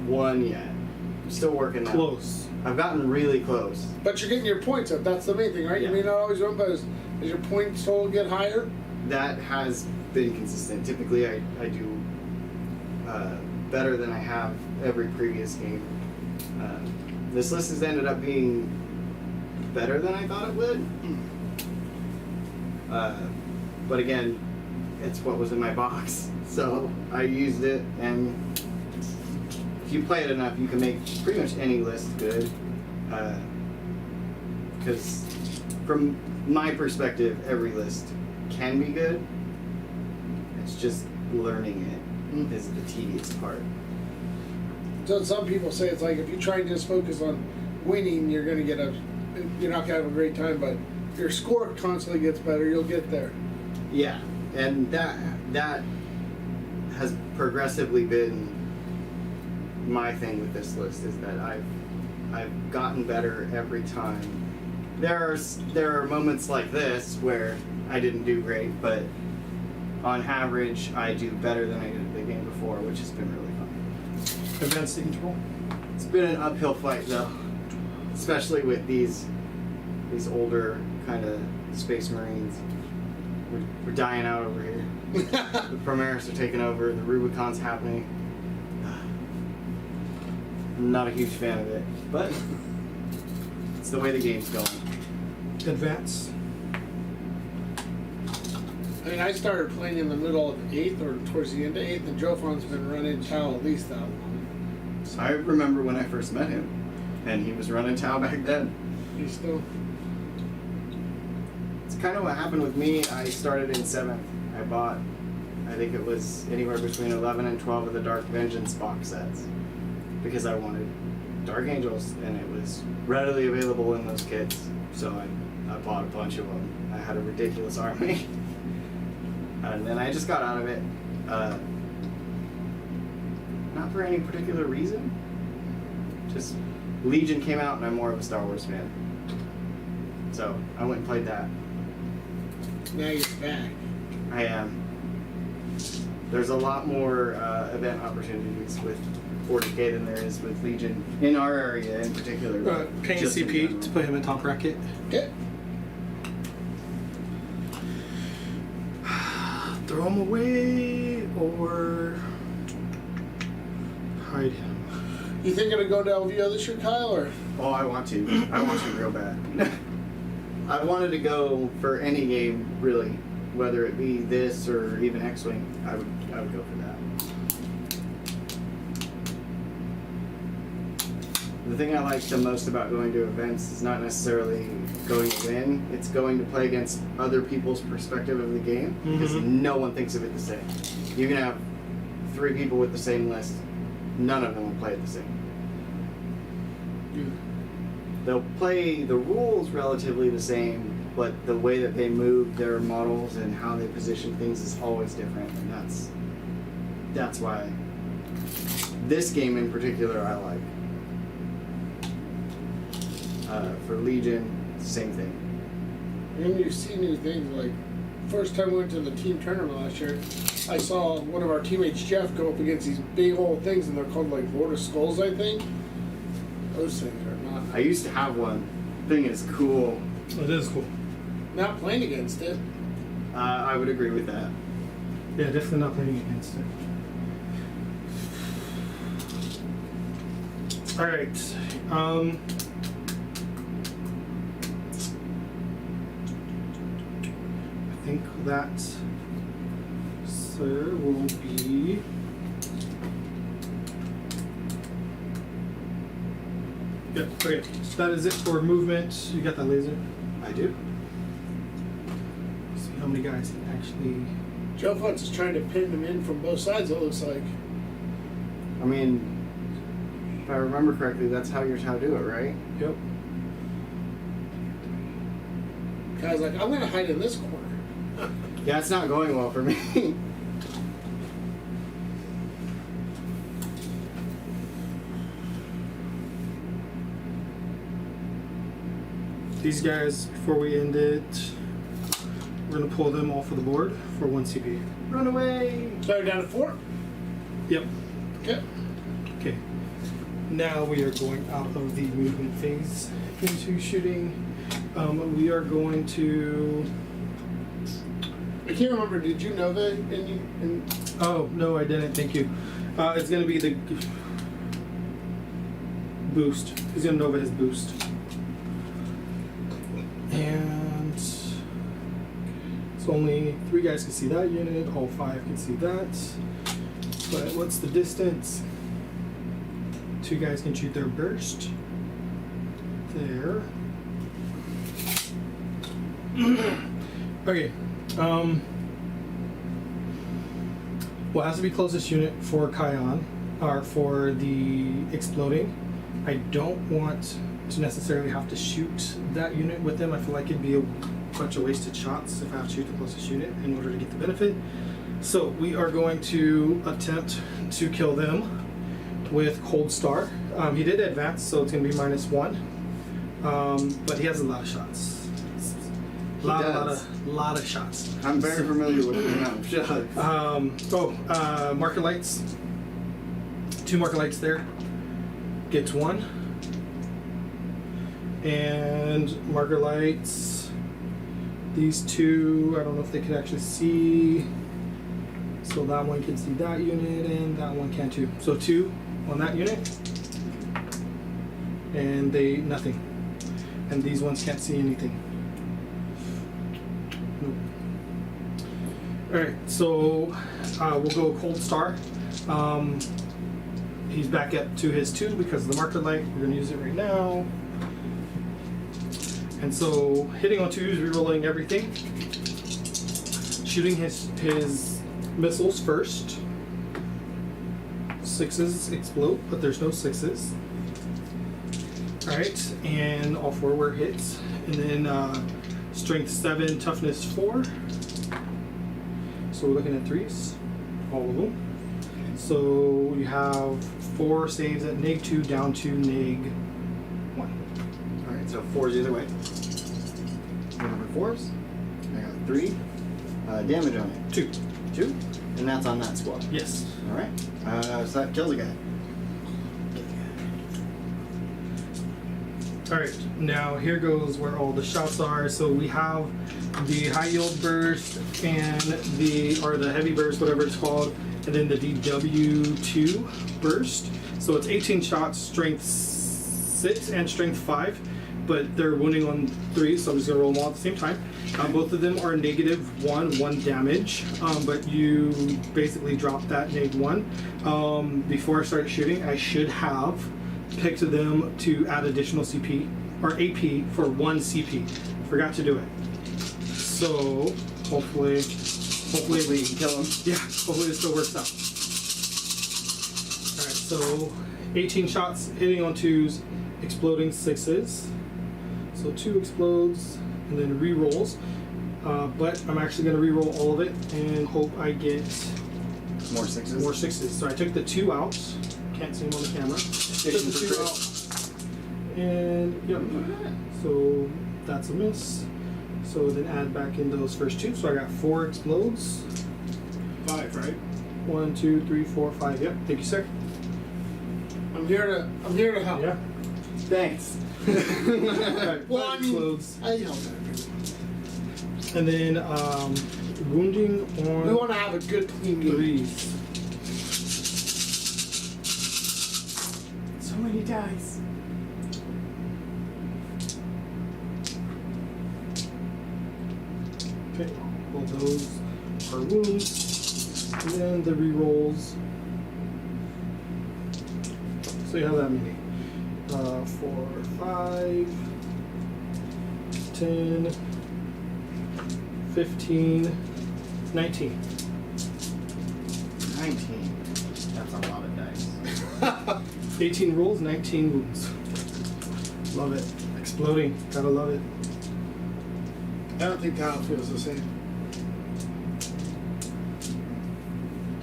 won yet. I'm still working that. Close. I've gotten really close. But you're getting your points up. That's the main thing, right? Yeah. You may not always run, but as your points total get higher? That has been consistent. Typically, I do better than I have every previous game. This list has ended up being better than I thought it would. But again, it's what was in my box. So I used it, and if you play it enough, you can make pretty much any list good. Because from my perspective, every list can be good. It's just learning it is the tedious part. So some people say it's like if you try and just focus on winning, you're not gonna have a great time, but if your score constantly gets better, you'll get there. Yeah, and that has progressively been my thing with this list, is that I've gotten better every time. There are moments like this where I didn't do great, but on average I do better than I did the game before, which has been really fun. Advanced interval. It's been an uphill fight though, especially with these older kind of Space Marines. We're dying out over here. The Primaris are taking over. The Rubicon's happening. I'm not a huge fan of it, but it's the way the game's going. Advance. I mean, I started playing in the middle of 8th or towards the end of 8th, and Joe Fon's been running Tau at least that long. I remember when I first met him, and he was running Tau back then. He's still... It's kind of what happened with me. I started in 7th. I bought I think it was anywhere between 11 and 12 of the Dark Vengeance box sets because I wanted Dark Angels and it was readily available in those kits. So I bought a bunch of them. I had a ridiculous army. And then I just got out of it. Not for any particular reason. Just Legion came out and I'm more of a Star Wars fan. So I went and played that. Now you're back. I am. There's a lot more event opportunities with 40k than there is with Legion in our area in particular. Paying a CP to put him in top bracket. Okay. Throw him away or hide him. You thinking of going to LVO this year, Kyle, or? Oh, I want to. I want to real bad. I wanted to go for any game, really. Whether it be this or even X-Wing, I would go for that. The thing I like the most about going to events is not necessarily going to win, it's going to play against other people's perspective of the game, because no one thinks of it the same. You can have 3 people with the same list, none of them will play it the same. They'll play the rules relatively the same, but the way that they move their models and how they position things is always different, and that's why this game in particular I like. For Legion, same thing. And you see new things, like first time we went to the team tournament last year, I saw one of our teammates, Jeff, go up against these big old things, and they're called like Lord of Skulls, I think. Those things are not. I used to have one. Thing is cool. It is cool. Not playing against it. I would agree with that. Yeah, definitely not playing against it. Alright. I think that, sir, will be... Yeah, okay. So that is it for movement. You got that laser? I do. See how many guys can actually... Joe Futz is trying to pin them in from both sides, it looks like. I mean, if I remember correctly, that's how you're taught to do it, right? Yep. Guy's like, I'm going to hide in this corner. Yeah, it's not going well for me. These guys, before we end it, we're going to pull them off of the board for 1 CP. Run away! So you're down to 4? Yep. Okay. Okay. Now we are going out of the movement phase into shooting. We are going to... I can't remember, did you know that? Oh, no, I didn't. Thank you. It's going to be the boost. He's going to Nova his boost. And it's only 3 guys can see that unit. All 5 can see that. But what's the distance? 2 guys can shoot their burst. There. Okay. Well, it has to be closest unit for Kion, or for the exploding. I don't want to necessarily have to shoot that unit with them. I feel like it'd be a bunch of wasted shots if I have to shoot the closest unit in order to get the benefit. So we are going to attempt to kill them with Cold Star. He did advance, so it's going to be -1. But he has a lot of shots. A lot of shots. I'm very familiar with the amount of shots. Marker lights. 2 marker lights there. Gets 1. And marker lights. These 2, I don't know if they could actually see. So that one can see that unit, and that one can too. So 2 on that unit. And they, nothing. And these ones can't see anything. Alright, so we'll go Cold Star. He's back up to his 2 because of the marker light. We're going to use it right now. And so hitting on 2s, rerolling everything. Shooting his missiles first. 6s explode, but there's no 6s. Alright, and all 4 were hits. And then strength 7, toughness 4. So we're looking at 3s, all of them. So you have 4 saves at -2 down to -1. Alright, so 4s either way. Number 4s. I got 3. Damage on it. 2. 2? And that's on that squad. Yes. Alright. So that kills a guy. Alright, now here goes where all the shots are. So we have the high yield burst and the heavy burst, whatever it's called, and then the DW2 burst. So it's 18 shots, strength 6 and strength 5, but they're wounding on 3, so I'm just gonna roll them all at the same time. Both of them are -1 damage, but you basically drop that -1. Before I started shooting, I should have picked them to add additional CP or AP for 1 CP. Forgot to do it. So hopefully you can kill him. yeah, hopefully it still works out. Alright, so 18 shots hitting on 2s, exploding 6s. So 2 explodes and then re-rolls. But I'm actually going to re-roll all of it and hope I get More 6s. more 6s. So I took the 2 out. Can't see them on the camera. Took the 2 out. And yep. So that's a miss. So then add back in those first 2. So I got 4 explodes. 5, right? 1, 2, 3, 4, 5. Yep. Thank you, sir. I'm here to help. Yeah. Thanks. Alright, Well, 5 I mean, explodes. I help everyone. And then wounding on We want to have a good clean game. 3s. So many dice. Okay, well those are wounds. And then the rerolls. So you have that many. 4, 5, 10, 15, 19. 19. That's a lot of dice. 18 rolls, 19 wounds. Love it. Exploding. Gotta love it. I don't think Kyle feels the same.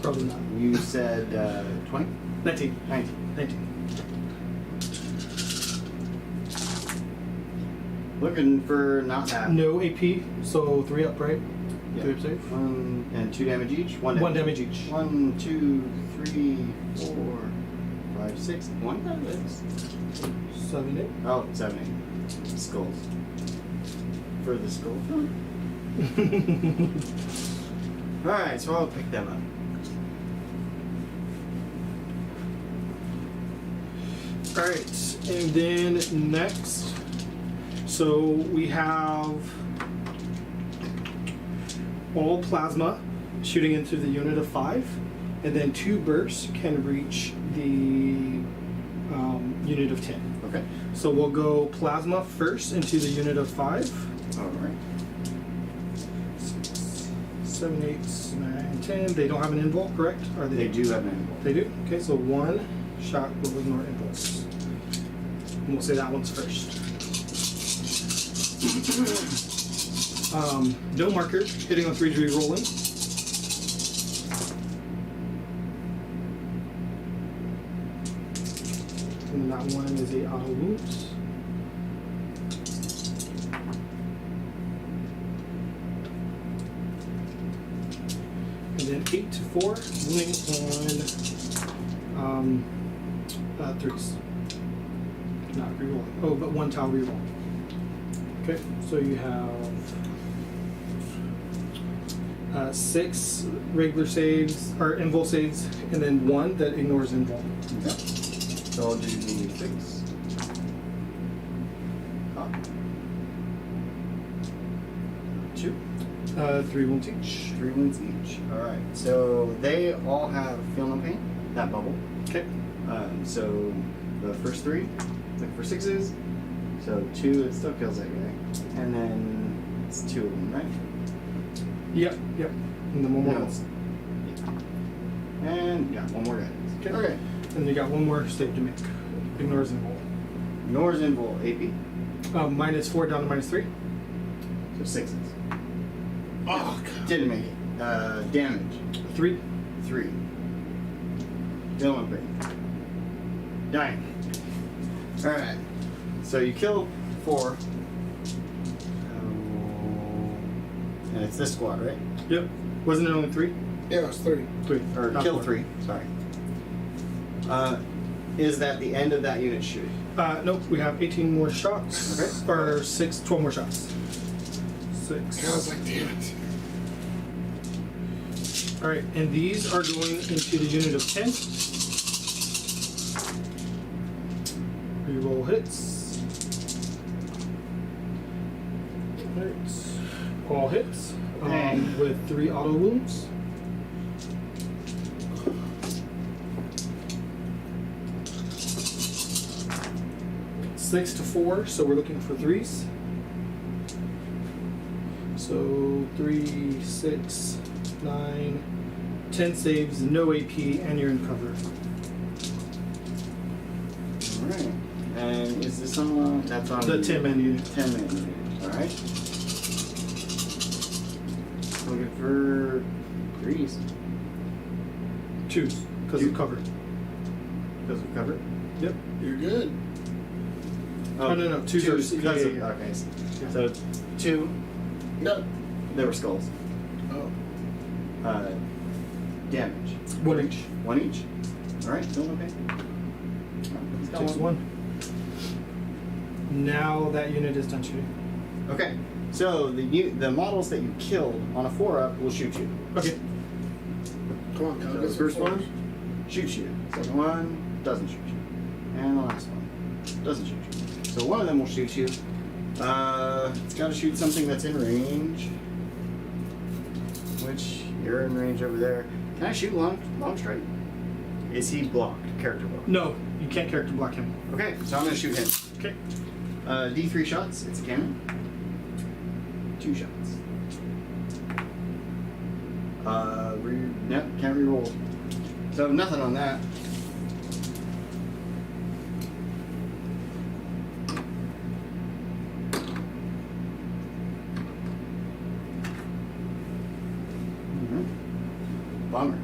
Probably not. You said 20? 19. 19. 19. Looking for not that. No AP, so 3 up, right? Yeah. 3 up save. 1 and 2 damage each. 1 damage. 1 damage each. 1, 2, 3, 4, 5, 6. 1 damage. 7, 8. Oh, 7, 8. Skulls. For the skull. Alright, so I'll pick them up. Alright, and then next, so we have all plasma shooting into the unit of 5, and then 2 bursts can reach the unit of 10. Okay. So we'll go plasma first into the unit of 5. Alright. 7, 8, 9, 10. They don't have an invul, correct? Or They do have an animal. They do? Okay, so 1 shot will ignore impulse. And we'll say that one's first. No marker, hitting on 3 to re-rolling. And that one is a auto wounds. And then 8 to 4, wounding on 3s. Not rerolling. Oh, but 1 tile reroll. Okay, so you have 6 regular saves, or invul saves, and then 1 that ignores invul. Okay. So I'll do the 6. Oh. 2. 3 wounds each. 3 wounds each. Alright, so they all have feel no pain, that bubble. Okay. So the first 3, look for 6s. So 2, it still kills that guy. And then it's 2 of them, right? Yep, yep. And then one more. No, it's- yeah. And yeah, one more guidance. Okay. And you got one more save to make. Ignores invul. Ignores invul AP. -4 down to -3. So 6s. Oh, God. Didn't make it. Damage. 3. 3. Dylan Green. Dying. Alright. So you kill 4. And it's this squad, right? Yep. Wasn't it only 3? Yeah, it's 3. 3. Or Not kill 4. 3, sorry. Is that the end of that unit shooting? Nope, we have 18 more shots. Okay. Or 12 more shots. 6. I was like, damn it. Alright, and these are going into the unit of 10. Reroll hits. Alright. All hits. Dang. With 3 auto wounds. Six to 4, so we're looking for 3s. So 3, 6, 9, 10 saves, no AP, and you're in cover. Alright. And is this on that's on The 10-man unit. 10-man unit. Alright. Looking for 3s. 2s, because Two. of cover. Because we covered. Yep. You're good. Oh, no, 2s are because of, yeah. okay. So 2, No. they were skulls. Oh. Damage. 1 each. 1 each. Alright, still okay. He's got Takes 1. Now that unit is done shooting. Okay, so the models that you killed on a 4-up will shoot you. Okay. Come on, So Kyle. the first one shoots you. Second one doesn't shoot you. And the last one doesn't shoot you. So one of them will shoot you. It's got to shoot something that's in range. Which, you're in range over there. Can I shoot long strike? Is he blocked? Character blocked? No, you can't character block him. Okay, so I'm going to shoot him. Okay. D3 shots. It's a cannon. 2 shots. Nope, can't reroll. So nothing on that. Bummer.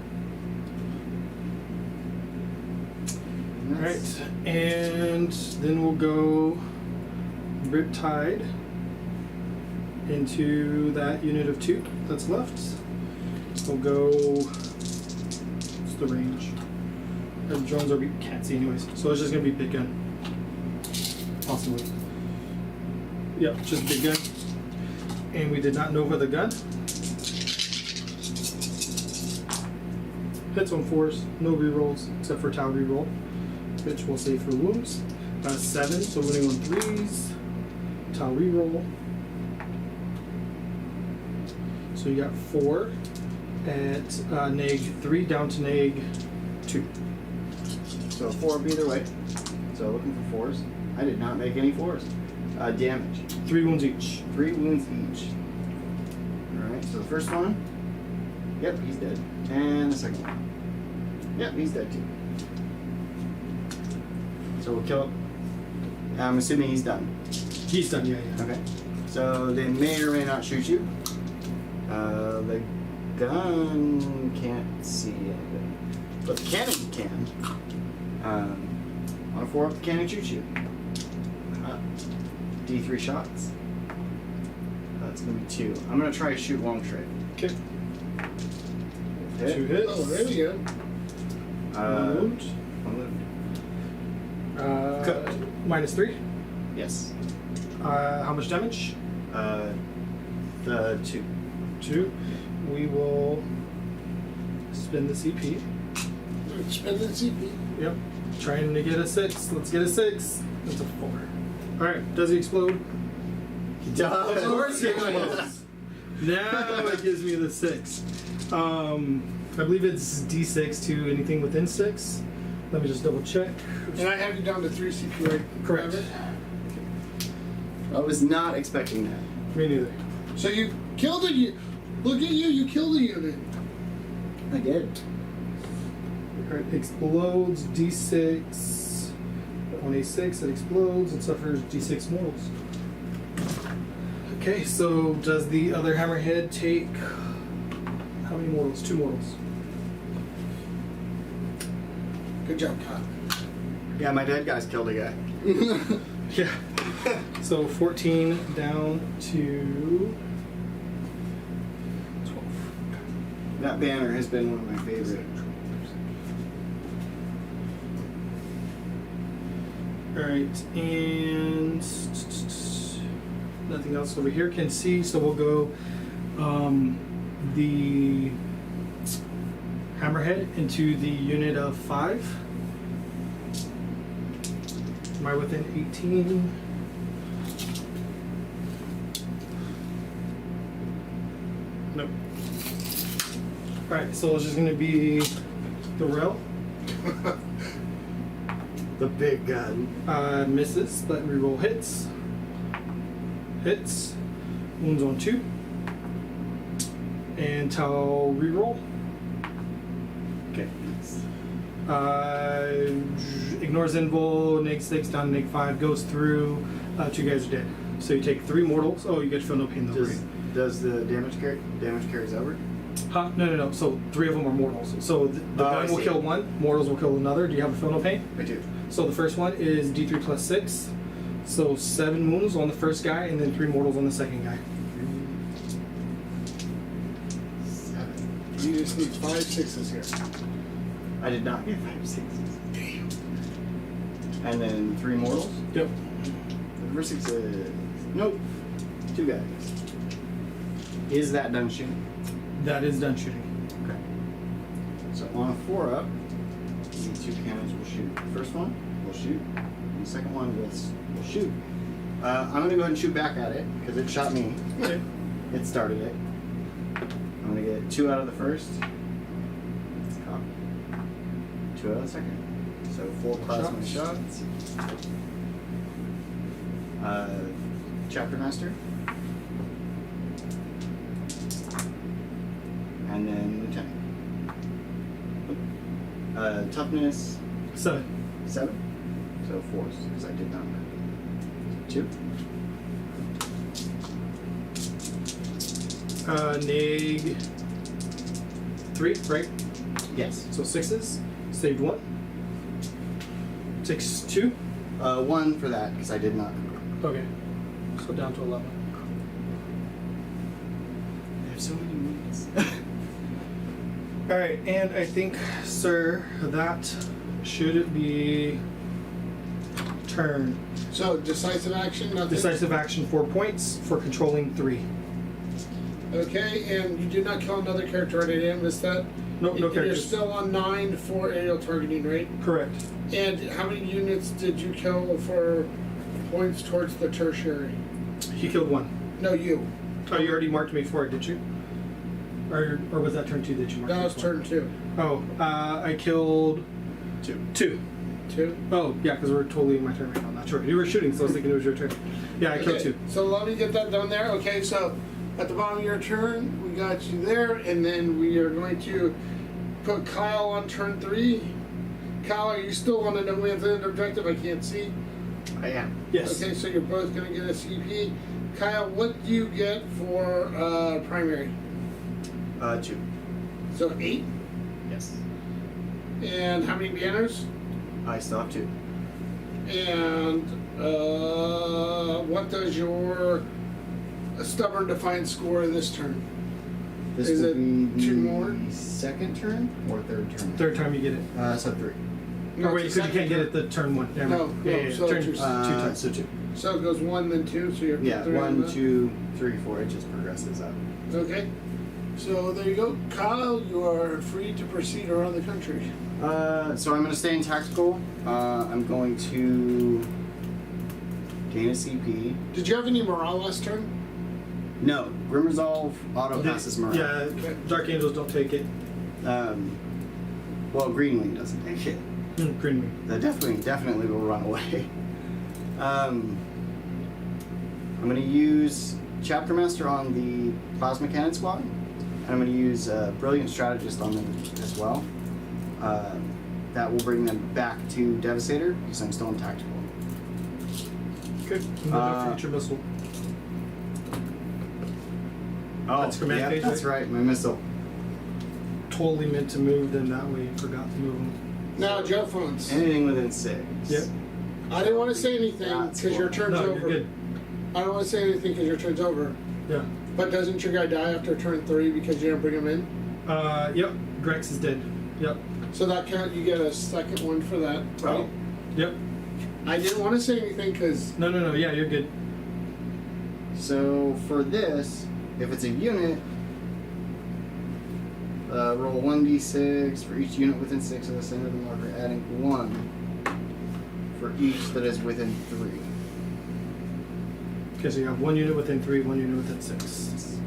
Alright, and then we'll go Riptide into that unit of 2 that's left. We'll go. What's the range? The drones are we can't see anyways, so it's just gonna be big gun. Possibly. Yep, just big gun. And we did not Nova the gun. Hits on 4s, no rerolls except for Tau reroll, which we'll save for wounds. 7, so winning on 3s. Tau reroll. So you got 4 at neg 3 down to neg 2. So 4 up either way. So looking for 4s. I did not make any 4s. Damage. 3 wounds each. 3 wounds each. Alright, so the first one. Yep, he's dead. And the second one. Yep, he's dead too. So we'll kill. I'm assuming he's done. He's done, yeah. Okay. So they may or may not shoot you. The gun can't see anything. But the cannon can. On a 4-up, the cannon shoots you. D3 shots. That's going to be 2. I'm going to try to shoot long straight. Okay. Hit. 2 hits. Oh, there we go. One wound. One wound. Cooked. -3. Yes. How much damage? The 2. 2. We will spend the CP. Spend the CP. Yep. Trying to get a 6. Let's get a 6. That's a 4. Alright, does he explode? He does. Of course he explodes. Now it gives me the 6. I believe it's D6 to anything within 6. Let me just double check. And I have you down to 3 CP, right? Correct. I was not expecting that. Me neither. So you killed a unit. Look at you, you killed a unit. I did. Alright, explodes, d6. On a6, it explodes and suffers d6 mortals. Okay, so does the other hammerhead take how many mortals? 2 mortals. Good job, Kyle. Yeah, my dead guys killed a guy. Yeah. So 14 down to 12. That banner has been one of my favorite. Alright, and nothing else over here can see, so we'll go the hammerhead into the unit of 5. Am I within 18? Nope. Alright, so it's just gonna be the rail. The big gun. Misses, but reroll hits. Hits. Wounds on 2. And Tal reroll. Okay. Ignores invul, neg 6 down to neg 5, goes through. 2 guys are dead. So you take 3 mortals. Oh, you get to feel no pain though. Does the damage carries over? Huh? No. So 3 of them are mortals. So the gun will kill 1, mortals will kill another. Do you have a feel no pain? I do. So the first one is d3 plus 6. So 7 wounds on the first guy, and then 3 mortals on the second guy. 7. You just need 5 6s here. I did not get 5 6s. Damn. And then 3 mortals. Yep. The first 6 is nope. 2 guys. Is that done shooting? That is done shooting. Okay. So on a 4-up, the 2 cannons will shoot. The first one will shoot. And the second one will shoot. I'm going to go ahead and shoot back at it because it shot me. Okay. It started it. I'm going to get 2 out of the first. It's cocked. 2 out of the second. So 4 plasma shots. Chapter Master. And then Lieutenant. Toughness 7. 7. So force, because I did not. 2. Neg 3, right? Yes. So 6s. Saved 1. 6, 2. 1 for that, because I did not. Okay. So down to 11. I have so many moves. Alright, and I think, sir, that should be turn. So, decisive action, nothing? Decisive action 4 points for controlling 3. Okay, and you did not kill another character, right? I didn't miss that? Nope, no You're characters. still on 9 for aerial targeting, right? Correct. And how many units did you kill for points towards the tertiary? He killed 1. No, you. Oh, you already marked me for it, did you? Or was that turn 2 that you marked That me was for? turn 2. Oh, I killed 2. 2. 2? Oh, yeah, because we're totally in my turn right now. Not sure. You were shooting, so I was thinking it was your turn. Yeah, I killed 2. So let me get that done there. Okay, so at the bottom of your turn, we got you there, and then we are going to put Kyle on turn 3. Kyle, are you still on an within objective? I can't see. I am. Yes. Okay, so you're both going to get a CP. Kyle, what do you get for primary? 2. So 8. Yes. And how many banners? I still have 2. And what does your stubborn defiant score this turn? This Is will it be 2 more? Second turn or third turn? Third time you get it. So 3. No, wait, it's because the you can't get second it the turn 1. Never No, mind. no, Yeah, so turn, it's 2 just- times. So 2. So it goes 1, then 2, so you're Yeah, 3 on 1, that. 2, 3, 4. It just progresses up. Okay. So there you go. Kyle, you are free to proceed around the country. So I'm going to stay in tactical. I'm going to gain a CP. Did you have any morale last turn? No, Grim Resolve auto passes morale. Yeah, Dark Angels don't take it. Well, Greenwing doesn't take it. Green Wing. The Deathwing definitely will run away. I'm going to use Chapter Master on the Plasma Cannon Squad. And I'm going to use Brilliant Strategist on them as well. that will bring them back to Devastator because I'm still in tactical. Okay. Another future missile. Oh, That's command yeah, phase, that's right, my missile. Totally meant to move them that way. Forgot to move them. Now, jet phones. Anything within 6. Yep. I didn't want to say anything That's because your cool. turn's No, over. you're good. I don't want to say anything because your turn's over. Yeah. But doesn't your guy die after turn 3 because you didn't bring him in? Yep. Grex is dead. Yep. So that count, you get a second one for that, right? Oh. Yep. I didn't want to say anything because No. Yeah, you're good. So for this, if it's a unit, roll 1d6 for each unit within 6 of the center of the marker, adding 1 for each that is within 3. Okay, so you have 1 unit within 3, 1 unit within 6.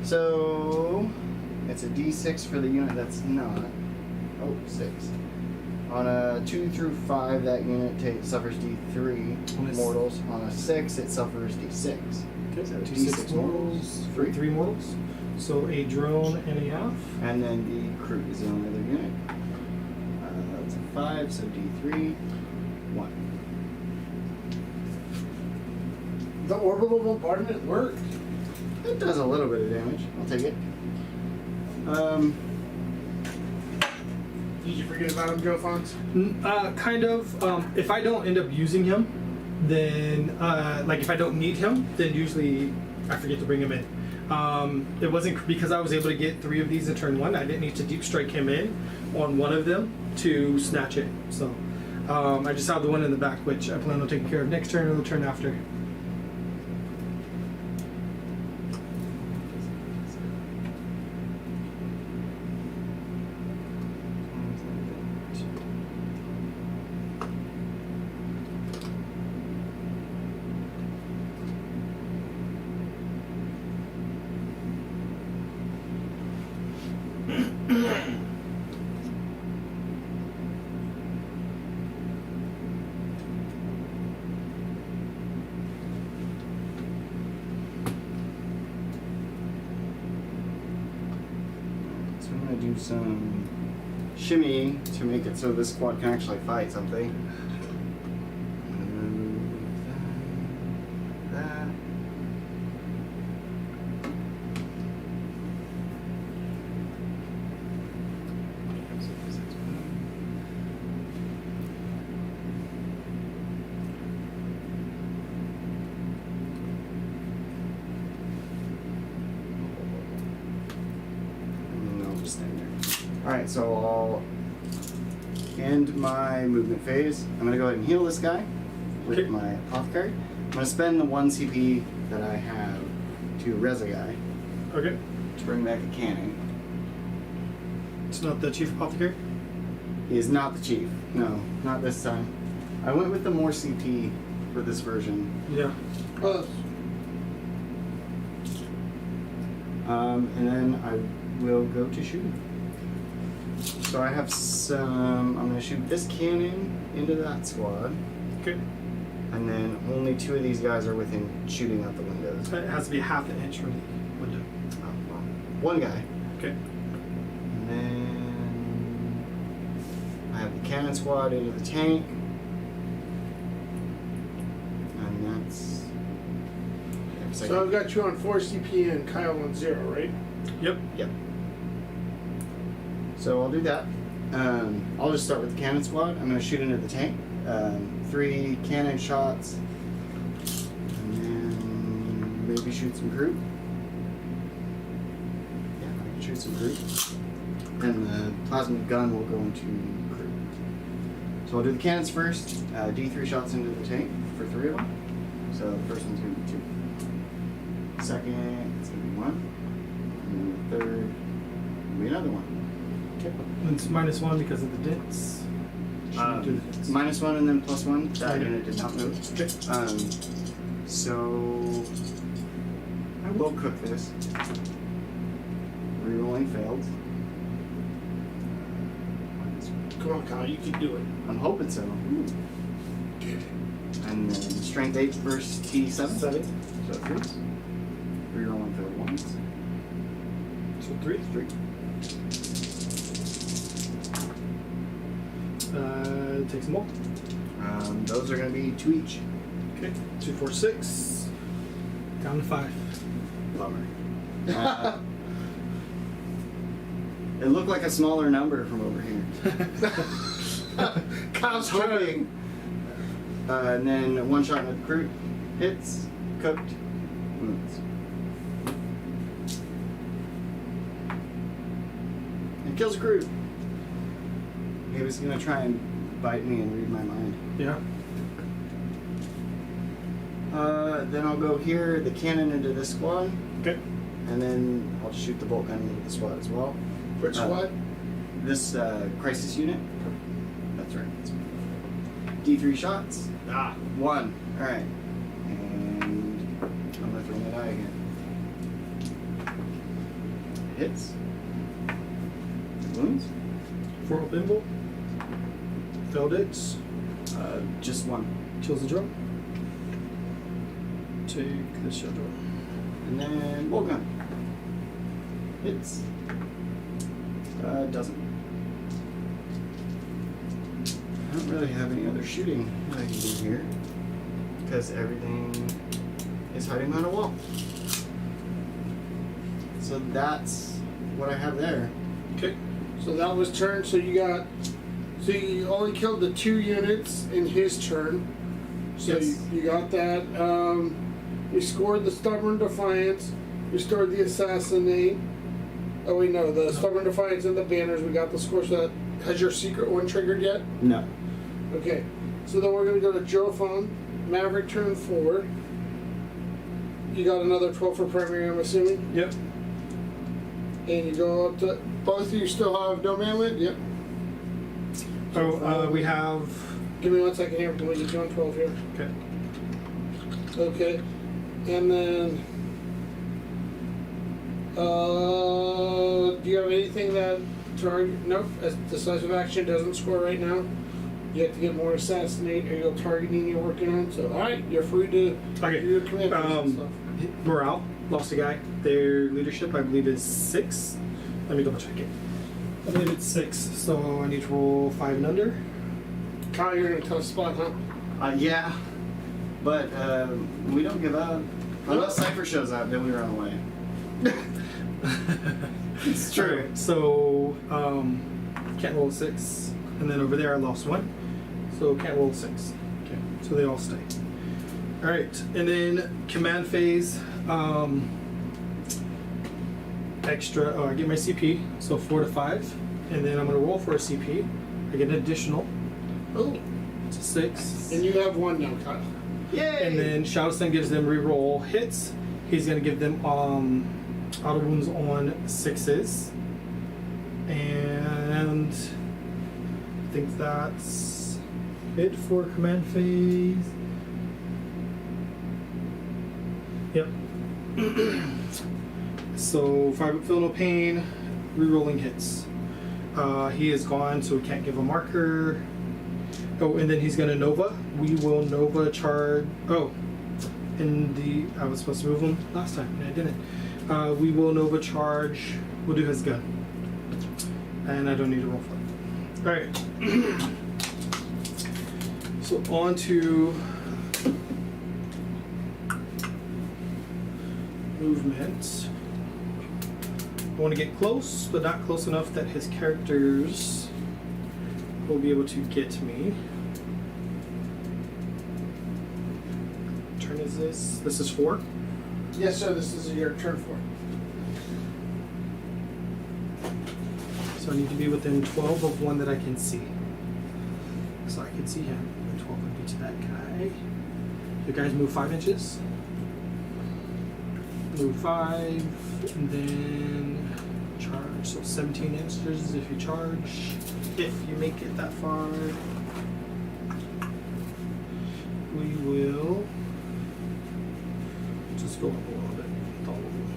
So it's a d6 for the unit that's not. Oh, 6. On a 2 through 5, that unit suffers d3 On a mortals. On a 6, it suffers d6. Okay, So D6 mortals, 3 mortals. So a drone and a half. And then the crew is the only other unit. That's a 5, so d3, 1. the orbital bombardment worked. It does a little bit of damage. I'll take it. Did you forget about him, Joe Fonz? Kind of. If I don't end up using him, then like if I don't need him, then usually I forget to bring him in. It wasn't because I was able to get 3 of these in turn 1. I didn't need to deep strike him in on one of them to snatch it. So I just have the one in the back, which I plan on taking care of next turn or the turn after. So I'm going to do some shimmy to make it so this squad can actually fight something. That. And I'll just stand there. Alright, so I'll end my movement phase. I'm going to go ahead and heal this guy with Okay. my apothecary. I'm going to spend the 1 CP that I have to res a guy Okay. to bring back a cannon. It's not the chief apothecary. He is not the chief. No, not this time. I went with the more CP for this version. Yeah. And then I will go to shooting. So I have some. I'm going to shoot this cannon into that squad. Okay. And then only 2 of these guys are within shooting out the windows. It has to be half an inch from the window. Oh, well. 1 guy. Okay. And then I have the cannon squad into the tank. And that's. So I've got you on 4 CP and Kyle on 0, right? Yep. Yep. So I'll do that. I'll just start with the cannon squad. I'm going to shoot into the tank. 3 cannon shots. And then maybe shoot some crew. Yeah, I can shoot some crew. And the plasma gun will go into crew. So I'll do the cannons first. D3 shots into the tank for 3 of them. So the first one's going to be 2. Second, it's going to be 1. And then the third, will be another 1. Okay. And it's -1 because of the dents. Shouldn't do the dents. -1 and then +1. That Okay. unit did not move. Okay. So I will cook this. Rerolling failed. Come on, Kyle, you can do it. I'm hoping so. And then strength 8 versus T7. 7. So 3. Rerolling failed once. So 3. 3. Take some more. Those are going to be 2 each. Okay. 2, 4, 6. Down to 5. Bummer. It looked like a smaller number from over here. Kyle's hoping. And then 1 shot with crit. Hits. Cooked. Wounds. It kills a crew. He was going to try and bite me and read my mind. Yeah. Then I'll go here, the cannon into this squad, Okay. and then I'll shoot the bolt gun into the squad as well. Which squad? This crisis unit. That's right. D3 shots. 1. All right. And I'm gonna throw my die again. Hits. Wounds. 4 up invul. Failed it. Just 1. Kills the drone. Take the shadow. And then bolt gun. Hits. Doesn't. I don't really have any other shooting that I can do here because everything is hiding behind a wall. So that's what I have there. Okay. So that was turn. So you only killed the 2 units in his turn. So Yes. you got that. You scored the Stubborn Defiance. You scored the Assassinate. Oh wait, no, the Stubborn Defiance and the banners. We got the score. So that, has your secret one triggered yet? No. Okay. So then we're gonna go to Jophon. Maverick turn 4. You got another 12 for primary, I'm assuming. Yep. And you go up to both of you still have no manlet? Yep. Oh, we have. Give me 1 second here. Can we get you on 12 here? Okay. Okay. And then do you have anything that target? Nope. Decisive action doesn't score right now. You have to get more assassinate or you're targeting you're working on. So alright, you're free to Okay. do your command posts and stuff. Morale. Lost a guy. Their leadership, I believe, is 6. Let me double check it. I believe it's 6. So I need to roll 5 and under. Kyle, you're in a tough spot, huh? Yeah. But we don't give up. Unless Cypher shows up, then we run away. It's true. So can't roll a 6, and then over there I lost 1. So can't roll a 6. Okay. So they all stay. All right, and then command phase. Extra. Oh, I get my CP. So 4 to 5, and then I'm gonna roll for a CP. I get an additional. Oh. It's a 6. And you have 1 now, Kyle. Yay! And then Shadowstone gives them reroll hits. He's gonna give them auto wounds on 6s. And I think that's it for command phase. Yep. So 5 feel no pain, rerolling hits. He is gone, so we can't give a marker. Oh, and then he's gonna Nova. We will Nova charge. Oh, and I was supposed to move him last time, and I didn't. We will Nova charge. We'll do his gun, and I don't need to roll for it. All right. So on to movement. I want to get close, but not close enough that his characters will be able to get me. Turn is this? This is 4. Yes, sir. This is your turn 4. So I need to be within 12 of one that I can see. So I can see him. And 12 would be to that guy. You guys move 5 inches. Move 5, and then charge. So 17 inches if you charge. If you make it that far, we will just go up a little bit with all of them.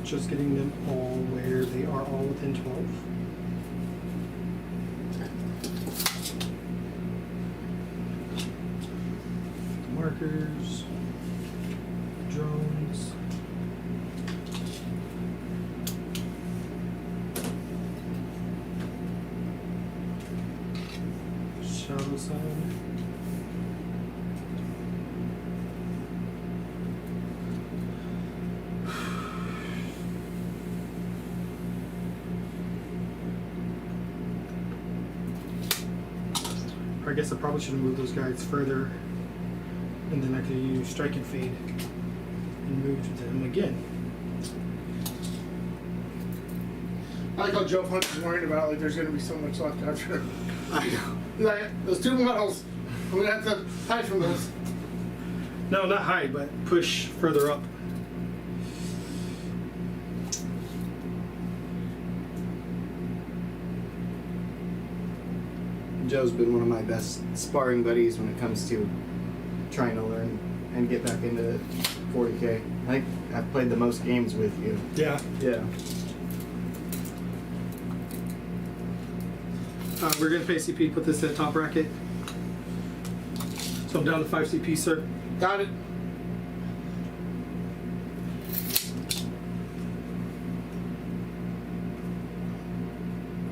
Just getting them all where they are all within 12. Markers, drones. Shadow Sun. I guess I probably should have moved those guys further, and then I could use Strike and Fade and move them again. I like how Joe Punch is worried about like there's gonna be so much left after. I know. Like those 2 models, I'm gonna have to hide from those. No, not hide, but push further up. Joe's been one of my best sparring buddies when it comes to trying to learn and get back into 40k. I think I've played the most games with you. Yeah. Yeah. We're gonna pay CP to put this at top bracket. So I'm down to 5 CP, sir. Got it.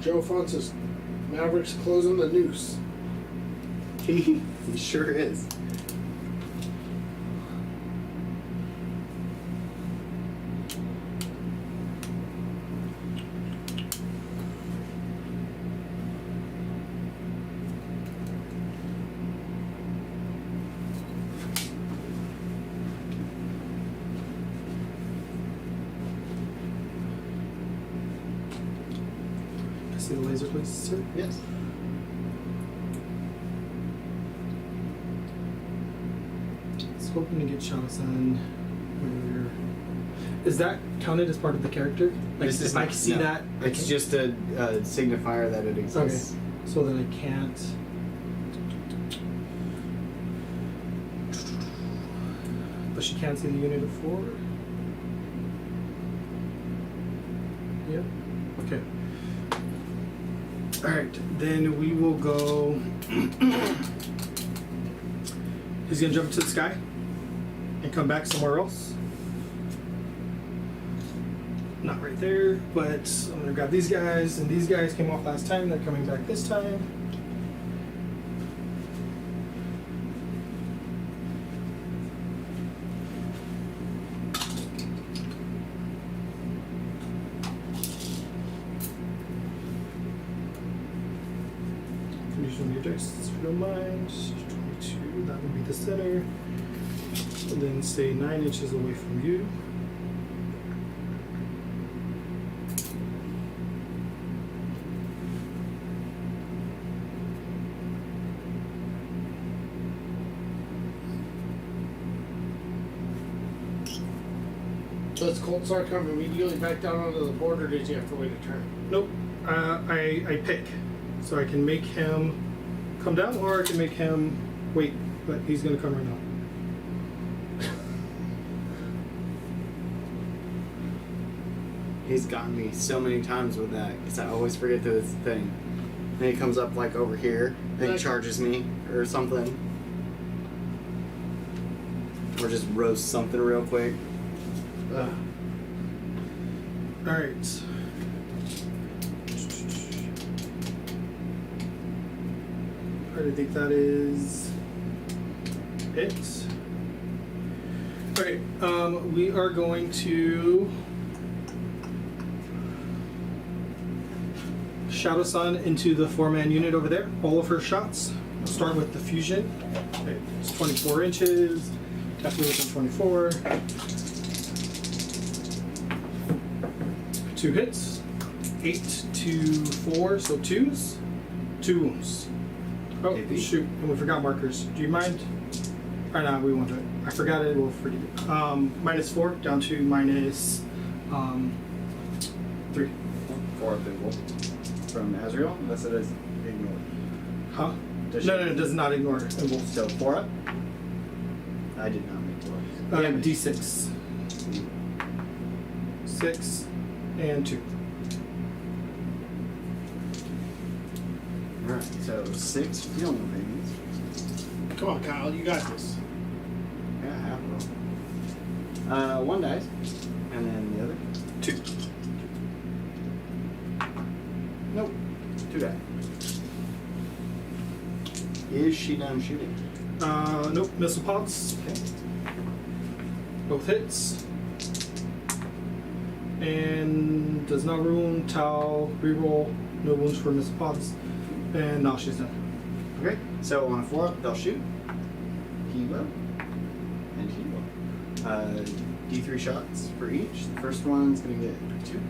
Joe Francis, Maverick's closing the noose. He sure is. Can I see the laser, please, sir? Yes. Hoping to get Shadow Sun. Is that counted as part of the character? Like, This if is I not- see no. that, I It's can- just a signifier that it okay. exists. So then I can't. But she can't see the unit of 4. Yep. Okay. All right. Then we will go. He's gonna jump to the sky and come back somewhere else. Not right there, but I'm gonna grab these guys, and these guys came off last time. They're coming back this time. Use one of your dice if you don't mind. 22, that would be the center. And then stay 9 inches away from you. Does Cold Star come immediately back down onto the board, or did you have to wait a turn? Nope. I pick. So I can make him come down, or I can make him wait, but he's gonna come right now. He's gotten me so many times with that because I always forget that it's a thing. Then he comes up like over here, then he charges me or something, or just roasts something real quick. All right. I think that is it. Okay, we are going to Shadow Sun into the 4-man unit over there. All of her shots. Start with the fusion. Okay, it's 24 inches. Definitely within 24. 2 hits. 8 to 4, so 2s. 2 wounds. Oh, shoot. And we forgot markers. Do you mind? Or no, we won't do it. I forgot it. We'll forget it. -4 down to -3. 4 people from Azrael, unless it is ignored. Huh? Does No, she- it does not ignore it. And we'll So 4 up? I did not make 4. D6. 6 and 2. Alright, so 6 feeling pains. Come on, Kyle, you got this. Yeah, I have roll. 1 dice, and then the other 2. Nope. 2 die. Is she done shooting? Nope, missile pods. Okay. Both hits. And does not wound, Tau, reroll, no wounds for missile pods. And now she's done. Okay. So on a 4-up, they'll shoot. He will. And he will. D3 shots for each. The first one's gonna get 2.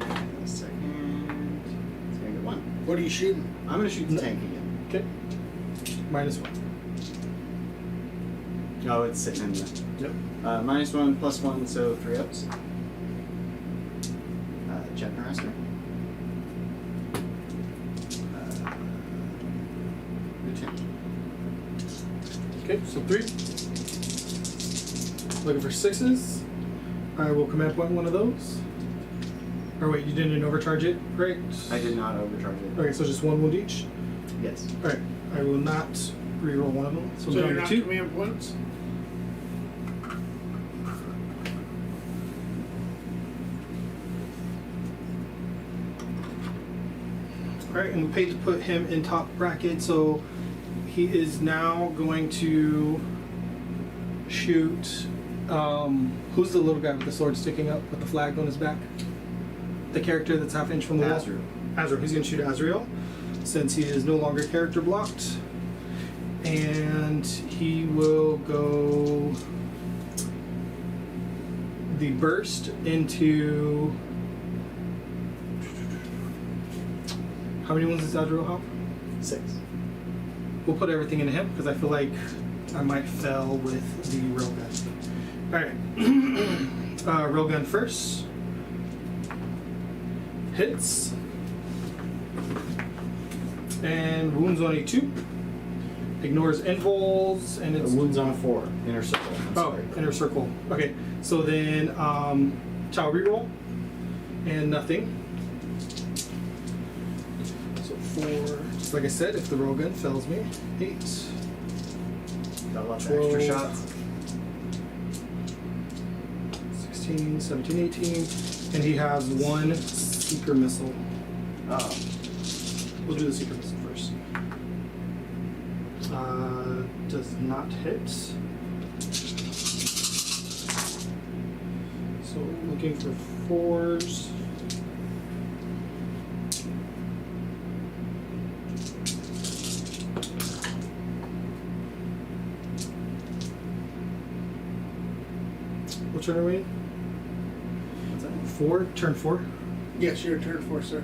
And the second is gonna get 1. What are you shooting? I'm gonna shoot the tank again. Okay. -1. Oh, it's sitting in the. Yep. -1, +1, so 3 ups. Jet harasser. Lieutenant. Okay, so 3. Looking for 6s. I will command point one of those. Or wait, you didn't overcharge it? Great. I did not overcharge it. Okay, so just 1 wound each. Yes. Alright, I will not reroll one of them. So, So I'm you're down not to 2. command points? Alright, and we paid to put him in top bracket, so he is now going to shoot. Who's the little guy with the sword sticking up with the flag on his back? The character that's half inch from the wall? Azrael. Azrael. He's going to shoot Azrael since he is no longer character blocked. And he will go the burst into. How many wounds does Azrael have? 6. We'll put everything into him because I feel like I might fail with the railgun. Alright. Railgun first. Hits. And wounds on a 2. Ignores invols and it's. Wounds on a 4. Inner circle. I'm Oh, sorry. inner circle. Okay. So then Chow reroll. And nothing. So 4. Just like I said, if the railgun fails me. 8. Got lots of extra 12. shots. 16, 17, 18, and he has 1 seeker missile. Oh. We'll do the seeker missile first. Does not hit. So looking for 4s. What turn are we in? What's that? 4? Turn 4? Yes, your turn 4, sir.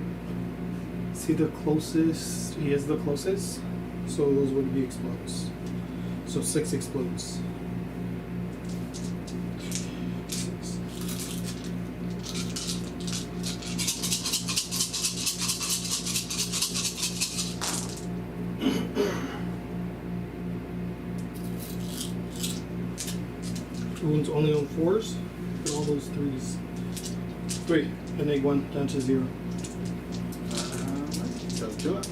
Is he the closest? He is the closest. So those would be explodes. So 6 explodes. Wounds only on 4s. Get all those 3s. 3. And egg 1 down to 0. So 2 up.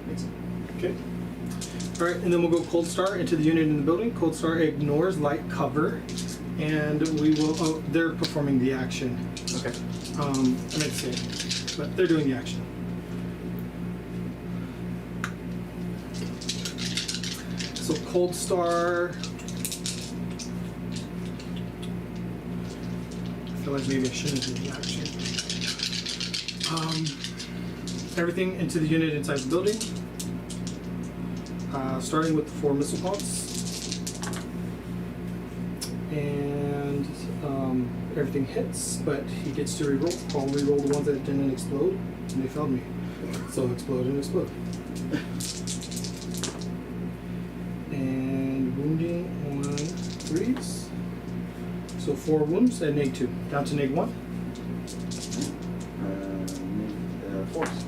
Makes it. Okay. Alright, and then we'll go Cold Star into the unit in the building. Cold Star ignores light cover. And we will. Oh, they're performing the action. Okay. I meant to say it, but they're doing the action. So Cold Star. I feel like maybe I shouldn't do the action. Everything into the unit inside the building. Starting with the 4 missile pods. And everything hits, but he gets to reroll. I'll reroll the ones that didn't explode, and they failed me. So explode and explode. And wounding on 3s. So 4 wounds and neg 2. Down to neg 1. Force.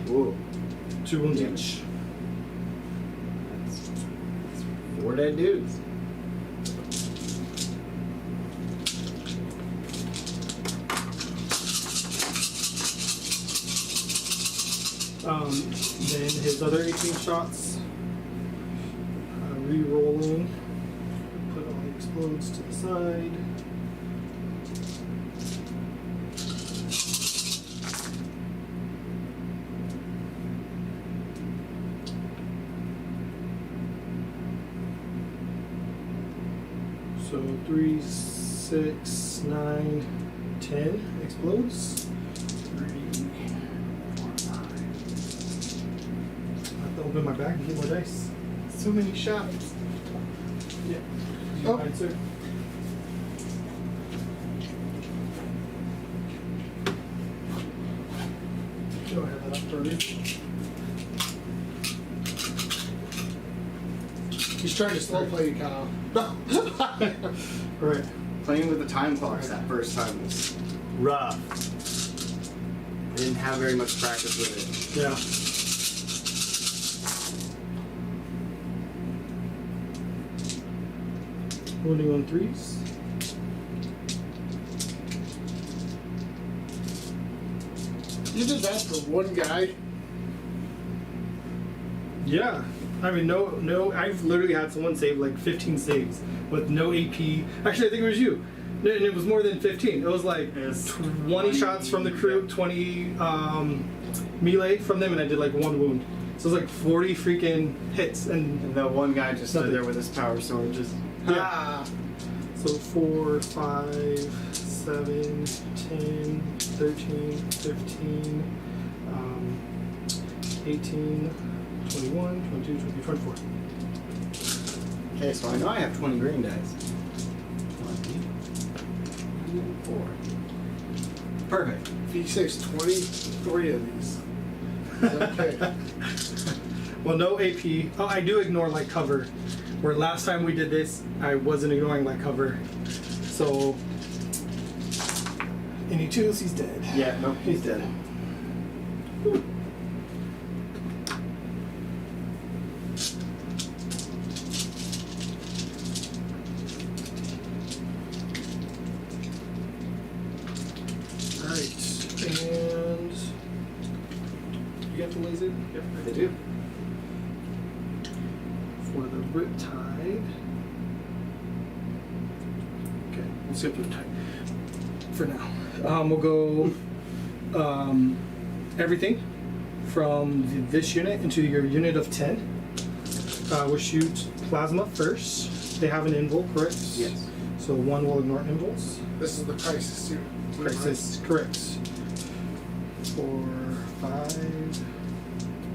Whoa. 2 wounds Yeah. each. That's 4 dead dudes. Then his other 18 shots. Re-rolling. Put all the explodes to the side. So 3, 6, 9, 10 explodes. 3, 4, 5. I have to open my bag and get more dice. So many shots. Yeah. Oh. Fine, sir. Go ahead, that up for me. He's trying to slow play you, Kyle. Right. Playing with the time clocks that first time was rough. I didn't have very much practice with it. Yeah. Loading on 3s. You did that for one guy. Yeah. I mean, no. I've literally had someone save like 15 saves with no AP. Actually, I think it was you. And it was more than 15. It was like Yes. 20 shots from the crew, 20 melee from them, and I did like 1 wound. So it was like 40 freaking hits. And And that one guy just stood Nothing. there with his power sword, just yeah. So 4, 5, 7, 10, 13, 15, 18, 21, 22, 23, 24. Okay, so I know I have 20 green dice. 4. Perfect. He saves 23 of these. Okay. Well, no AP. Oh, I do ignore light cover. Where last time we did this, I wasn't ignoring light cover. So, any 2s, he's dead. Yeah, no, he's dead. Alright, and you got the laser? Yep, they do. For the Riptide. Okay, we'll skip the Riptide for now. We'll go everything from this unit into your unit of 10. We'll shoot plasma first. They have an invul, correct? Yes. So 1 will ignore invuls. This is the crisis suit. Crisis, correct. 4, 5.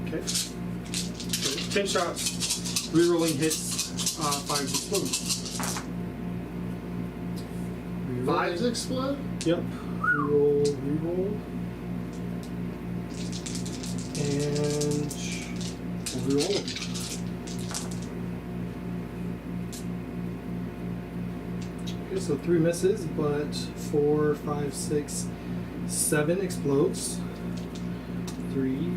Okay. So 10 shots, rerolling hits, 5 explode. Reroll. 5s explode? Yep. Reroll. And reroll. Okay, so 3 misses, but 4, 5, 6, 7 explodes. 3,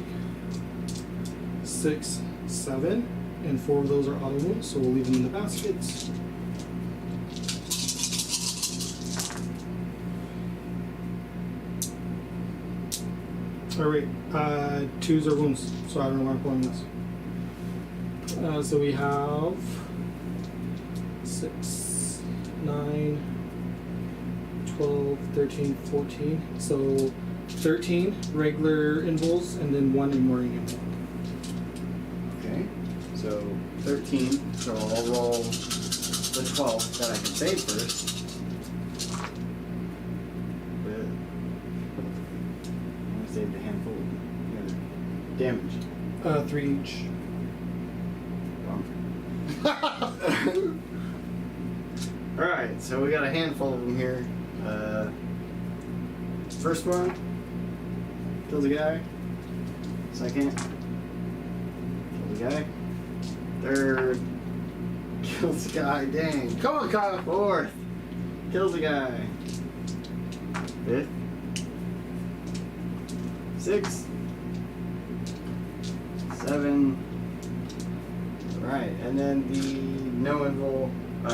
6, 7, and 4 of those are auto wounds, so we'll leave them in the baskets. Alright, 2s are wounds, so I don't know why I'm pulling this. So we have 6, 9, 12, 13, 14. So 13 regular invuls and then 1 ignoring invul. Okay, so 13. So I'll roll the 12 that I can save first. But I saved a handful of damage. 3 each. Alright, so we got a handful of them here. First one kills a guy. Second kills a guy. Third kills a guy. Dang. Come on, Kyle. Fourth kills a guy. Fifth. Sixth. 7. Right, and then the no invul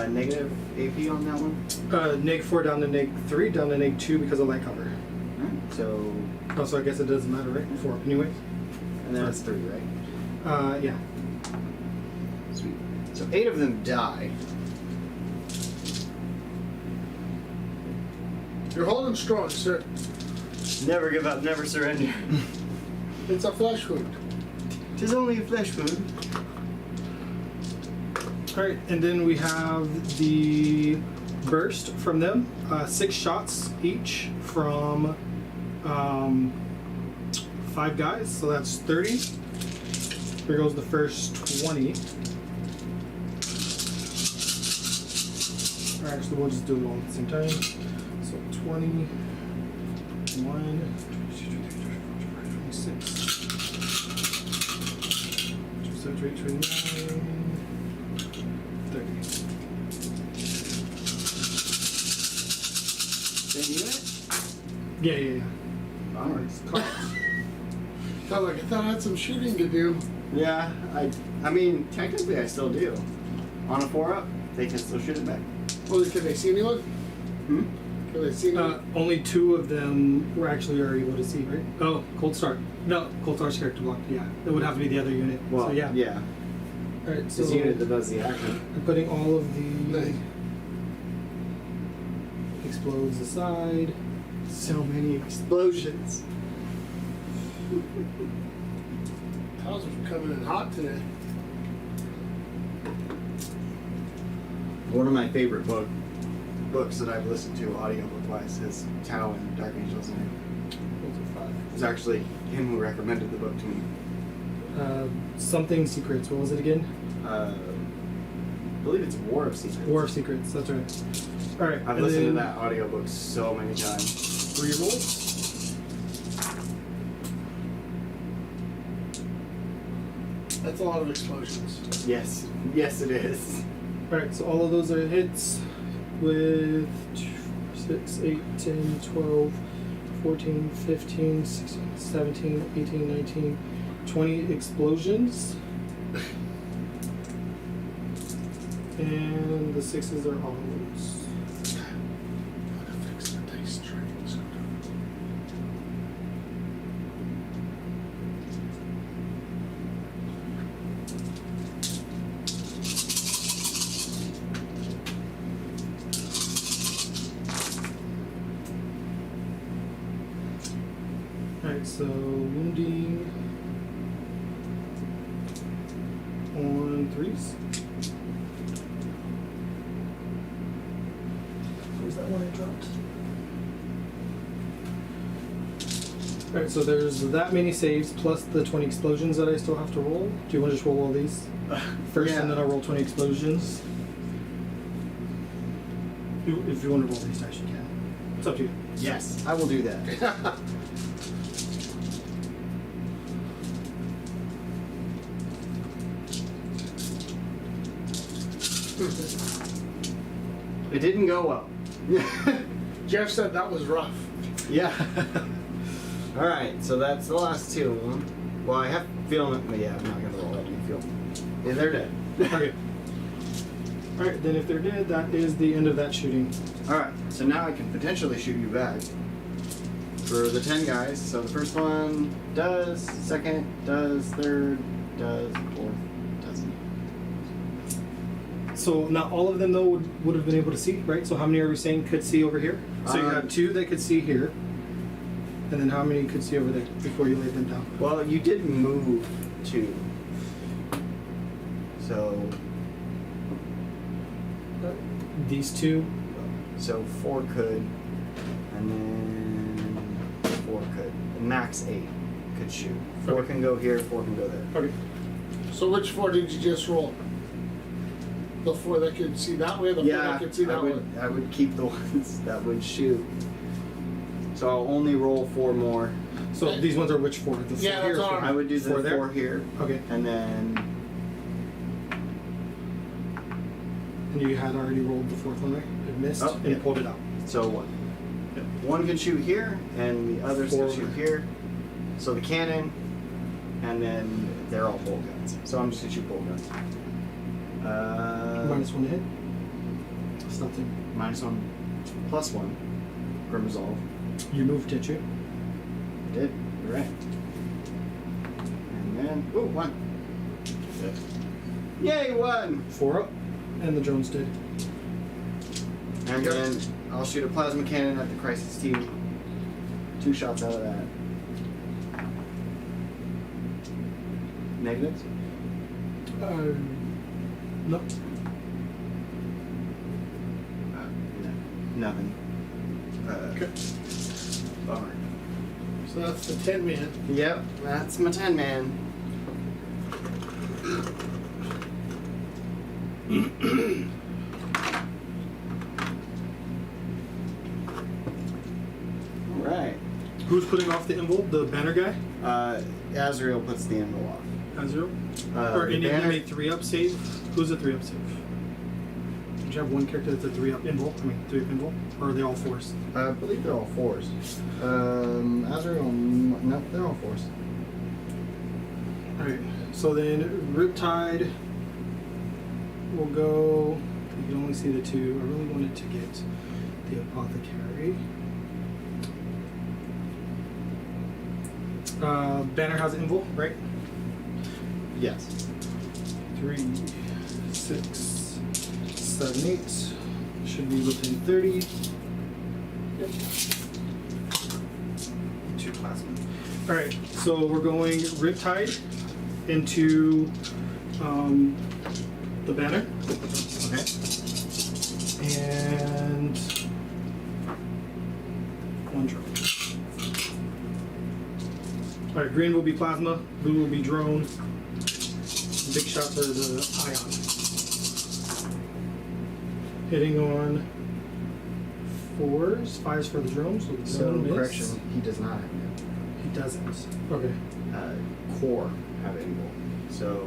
negative AP on that one. -4 down to -3 down to -2 because of light cover. Alright, so Also, I guess it doesn't matter, right? 4 anyways. and then it's 3, right? Yeah. Sweet. So 8 of them die. You're holding strong, sir. Never give up, never surrender. It's a flesh wound. 'Tis only a flesh wound. Alright, and then we have the burst from them. 6 shots each from 5 guys, so that's 30. Here goes the first 20. Or actually, we'll just do it all at the same time. So 20, 1, 22, 23, 24, 26, 27, 28, 29, 30. Same unit? Yeah. Onwards. Felt like I thought I had some shooting to do. Yeah, I mean, technically I still do. On a 4-up, they can still shoot it back. Well, can they see anyone? Hmm? Can they see anyone? Only 2 of them were actually able to see, right? Oh, Cold Start. No, Cold Start's character blocked. Yeah, it would have to be the other unit. Well, so yeah. yeah. All right, so This unit that does the action. I'm putting all of the Nice. explodes aside. So many explosions. Towels are coming in hot today. One of my favorite books that I've listened to audiobook wise is Tao and Dark Angel's Name. Those are 5. It was actually him who recommended the book to me. Something Secrets. What was it again? I believe it's War of Secrets. War of Secrets. That's right. All right. I've and listened to then that audiobook so many times. Rerolls. That's a lot of explosions. Yes. Yes, it is. All right. So all of those are hits with 2, 4, 6, 8, 10, 12, 14, 15, 16, 17, 18, 19, 20 explosions. And the 6s are all loose. Gotta fix the dice trays. Alright, so wounding on 3s. Where's that one I dropped? Alright, so there's that many saves plus the 20 explosions that I still have to roll. Do you want to just roll all these first Yeah. and then I'll roll 20 explosions? If you want to roll these dice, you can. It's up to you. Yes, I will do that. It didn't go well. Jeff said that was rough. Yeah. All right, so that's the last 2 of them. Well, I have feeling. Yeah, I'm not gonna roll that. Do you feel? Yeah, they're dead. Okay. Alright, then if they're dead, that is the end of that shooting. All right, so now I can potentially shoot you back for the 10 guys. So the first one does, second does, third does, fourth doesn't. So not all of them though would have been able to see, right? So how many are we saying could see over here? So you have 2 that could see here. And then how many could see over there before you laid them down? Well, you did move 2. So These 2. so 4 could, and then 4 could. Max 8 could shoot. 4 Okay. can go here, 4 can go there. Okay. So which 4 did you just roll? The 4 that could see that way, the 4 Yeah, that could see that way? I would keep the ones that would shoot. So I'll only roll 4 more. So these ones are which 4? The 4 Yeah, here, that's all 4 right. I would do the 4 there? 4 here, Okay. and then And you had already rolled the 4th one, right? It missed Oh, and yeah. pulled it out. so one. One can shoot here, and the others can Four. shoot here. So the cannon, and then they're all bolt guns. So I'm just gonna shoot bolt guns. -1 to hit. It's nothing. -1, +1 from resolve. You moved, did you? Did, you're right. And then, ooh, 1. Yay, 1! 4 up. And the drone's dead. And then I'll shoot a plasma cannon at the crisis team. 2 shots out of that. Negatives? No. Nothing. Okay. Bummer. So that's the 10 man. Yep, that's my 10 man. Alright. Who's putting off the envelope? The banner guy? Azrael puts the envelope off. Azrael? the Or any of them banner- a 3-up save? Who's a 3-up save? Did you have one character that's a 3-up envelope? I mean, 3-up envelope? Or are they all 4s? I believe they're all 4s. Azrael, no, they're all 4s. Alright, so then Riptide will go. You can only see the 2. I really wanted to get the Apothecary. Banner has Invul, right? Yes. 3, 6, 7, 8. Should be within 30. Yep. 2 plasma. Alright, so we're going Riptide into the banner. Okay. And 1 drone. Alright, green will be plasma, blue will be drone. Big shot for the ion. Hitting on 4s, 5s for the drone, so So, no miss. correction, he does not have it. He doesn't. Okay. Core have Invul. So,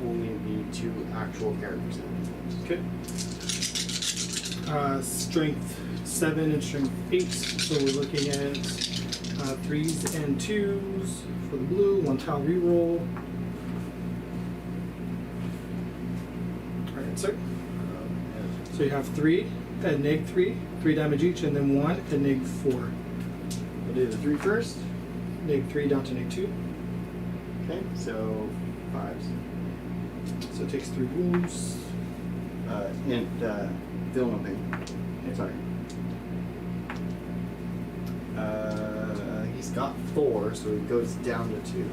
only the 2 actual characters have Invul. Okay. Strength 7 and strength 8, so we're looking at 3s and 2s for the blue, 1 tile reroll. Alright, so you have 3 at neg 3 damage each, and then 1 at neg 4. We'll do the 3 first. Neg 3 down to neg 2. Okay, so 5s. So it takes 3 wounds. And feel no pain. Sorry. He's got 4, so it goes down to 2.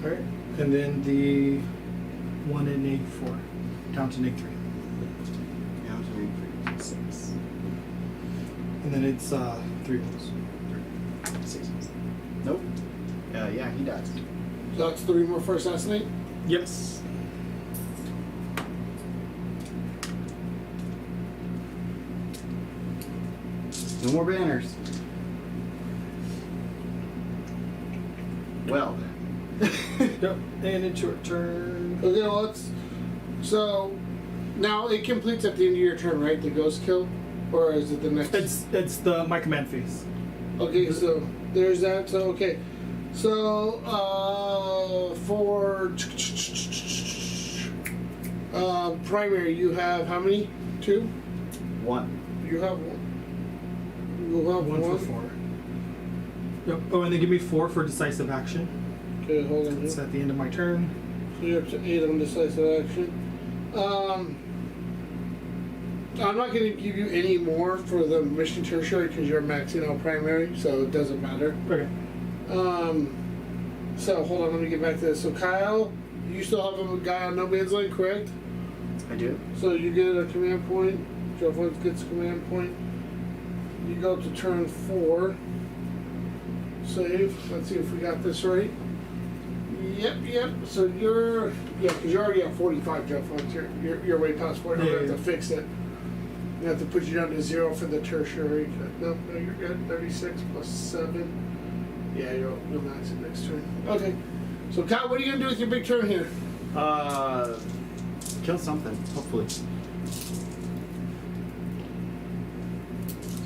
Alright. And then the 1 at neg 4 down to neg 3. Down to 3, 6. And then it's 3 wounds. 6. Nope. Yeah, he dies. So that's 3 more for assassinate? Yes. No more banners. Well then. Yep. And it's your turn. Okay, well, so now it completes at the end of your turn, right? The ghost kill? Or is it the next? It's my command phase. Okay, so there's that. So, okay. So, for primary, you have how many? 2? 1. You have 1. You have 1 for 4. Yep. Oh, and they give me 4 for decisive action. Okay, hold on. It's at the end of my turn. So you're up to 8 on decisive action. I'm not going to give you any more for the mission tertiary because you're maxing out primary, so it doesn't matter. Okay. So hold on, let me get back to this. So Kyle, you still have a guy on no man's land, correct? I do. So you get a command point. Joe Flint gets a command point. You go to turn 4. Save. Let's see if we got this right. Yep. So because you're already at 45, Joe Flint. You're way past 40. You have to fix it. You have to put you down to 0 for the tertiary. No, you're good. 36 plus 7. Yeah, you'll max it next turn. Okay. So Kyle, what are you gonna do with your big turn here? Kill something, hopefully.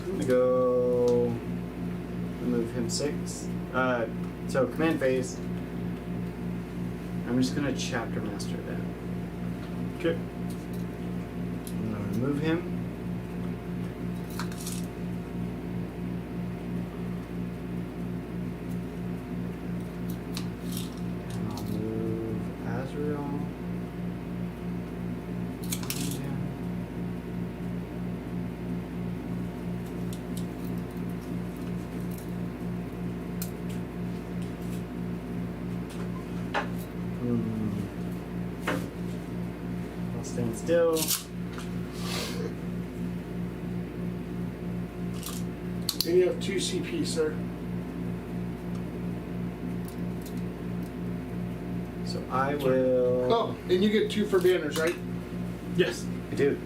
I'm gonna go move him 6. So command phase. I'm just gonna chapter master that. Okay. I'm gonna remove him. And I'll move Azrael. I'll stand still. You have 2 CP, sir. So I will. Oh, and you get 2 for banners, right? Yes. I do.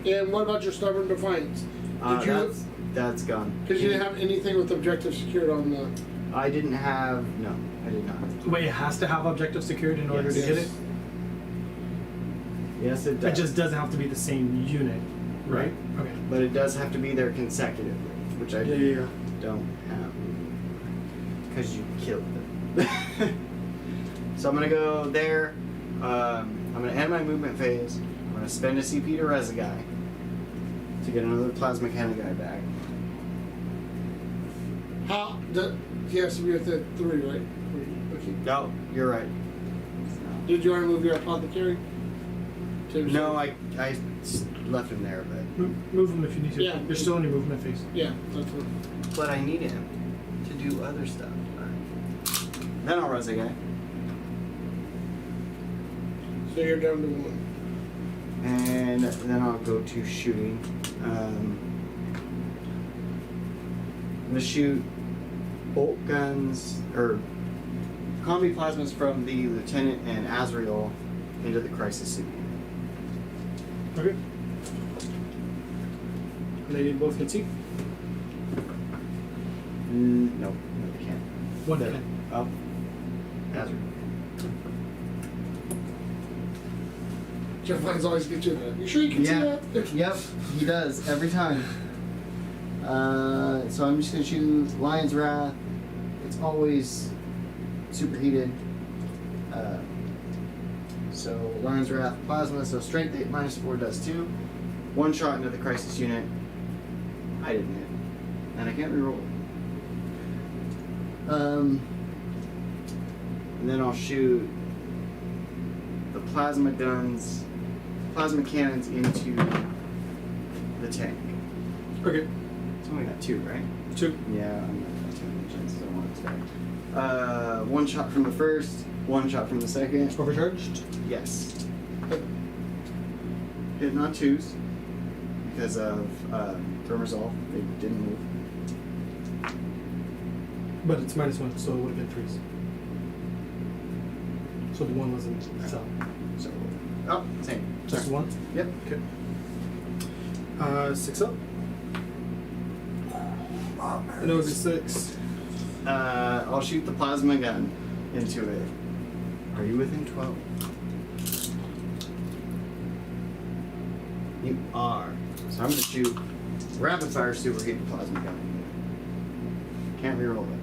And what about your Stubborn Defiance? Did you? That's gone. Because you didn't have anything with objective secured on the. I didn't have. No, I did not. Wait, it has to have objective secured in order to Yes. get it? Yes, it does. It just doesn't have to be the same unit, right? Okay. But it does have to be there consecutively, which I Yeah. don't have. Because you killed them. So I'm gonna go there. I'm gonna end my movement phase. I'm gonna spend a CP to res a guy to get another plasma cannon guy back. How? He has to be with the 3, right? Okay. No, you're right. Did you want to move your apothecary? No, I left him there, but Move him if you need to. Yeah. You're still in your movement phase. Yeah, that's what. but I need him to do other stuff. Alright. Then I'll res a guy. So you're down to 1. And then I'll go to shooting. I'm gonna shoot bolt guns or combi plasmas from the lieutenant and Azrael into the crisis suit. Okay. They both can see? No, they can't. One can. Oh, Azrael. Jeff Lines always get you that. You sure you can see that? Yep, he does every time. So I'm just gonna shoot Lion's Wrath. It's always superheated. So Lion's Wrath plasma. So strength 8 -4 does 2. 1 shot into the crisis unit. I didn't hit, and I can't reroll. And then I'll shoot the plasma guns, plasma cannons into the tank. Okay. It's only got 2, right? 2. Yeah, I'm not got too many chances I want to stay. 1 shot from the first, 1 shot from the second. Overcharged? Yes. Hitting on 2s because of turn resolve. They didn't move. But it's -1, so it would have been 3s. So the 1 wasn't so. So, oh, same. Just 1? Yep. Okay. 6 up. And it was a 6. I'll shoot the plasma gun into it. Are you within 12? You are. So I'm gonna shoot rapid fire superheated plasma gun. Can't reroll it.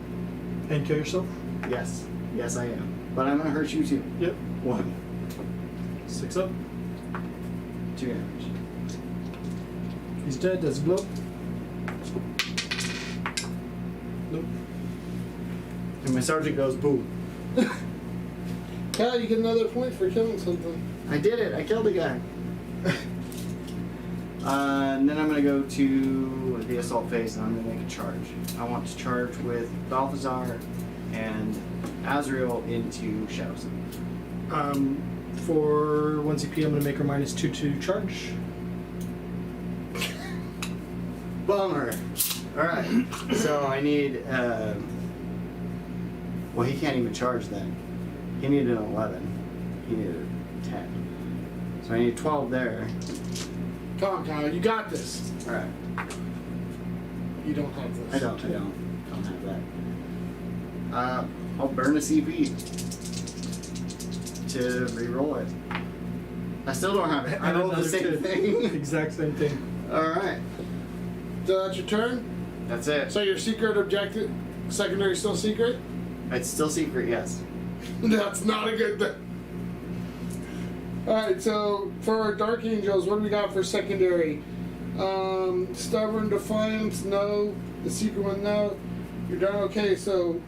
And kill yourself? Yes. Yes, I am. But I'm gonna hurt you too. Yep. 1. 6 up. 2 damage. He's dead. Does it blow? Nope. And my sergeant goes boom. Cal, you get another point for killing something. I did it. I killed the guy. And then I'm going to go to the assault phase and I'm going to make a charge. I want to charge with Balthazar and Azrael into Shadow Sun. For 1 CP, I'm going to make her -2 to charge. Bummer. Alright. So I need... well, he can't even charge then. He needed an 11. He needed a 10. So I need 12 there. Come on, Kyle, you got this. Alright. You don't have this. I don't have that. I'll burn a CP to re-roll it. I still don't have it. I rolled the Another same 2. thing. Exact same thing. Alright. So that's your turn? That's it. So your secret objective, secondary still secret? It's still secret, yes. That's not a good thing. Alright, so for our Dark Angels, what do we got for secondary? Stubborn Defiance, no. The secret one, no. You're done okay, so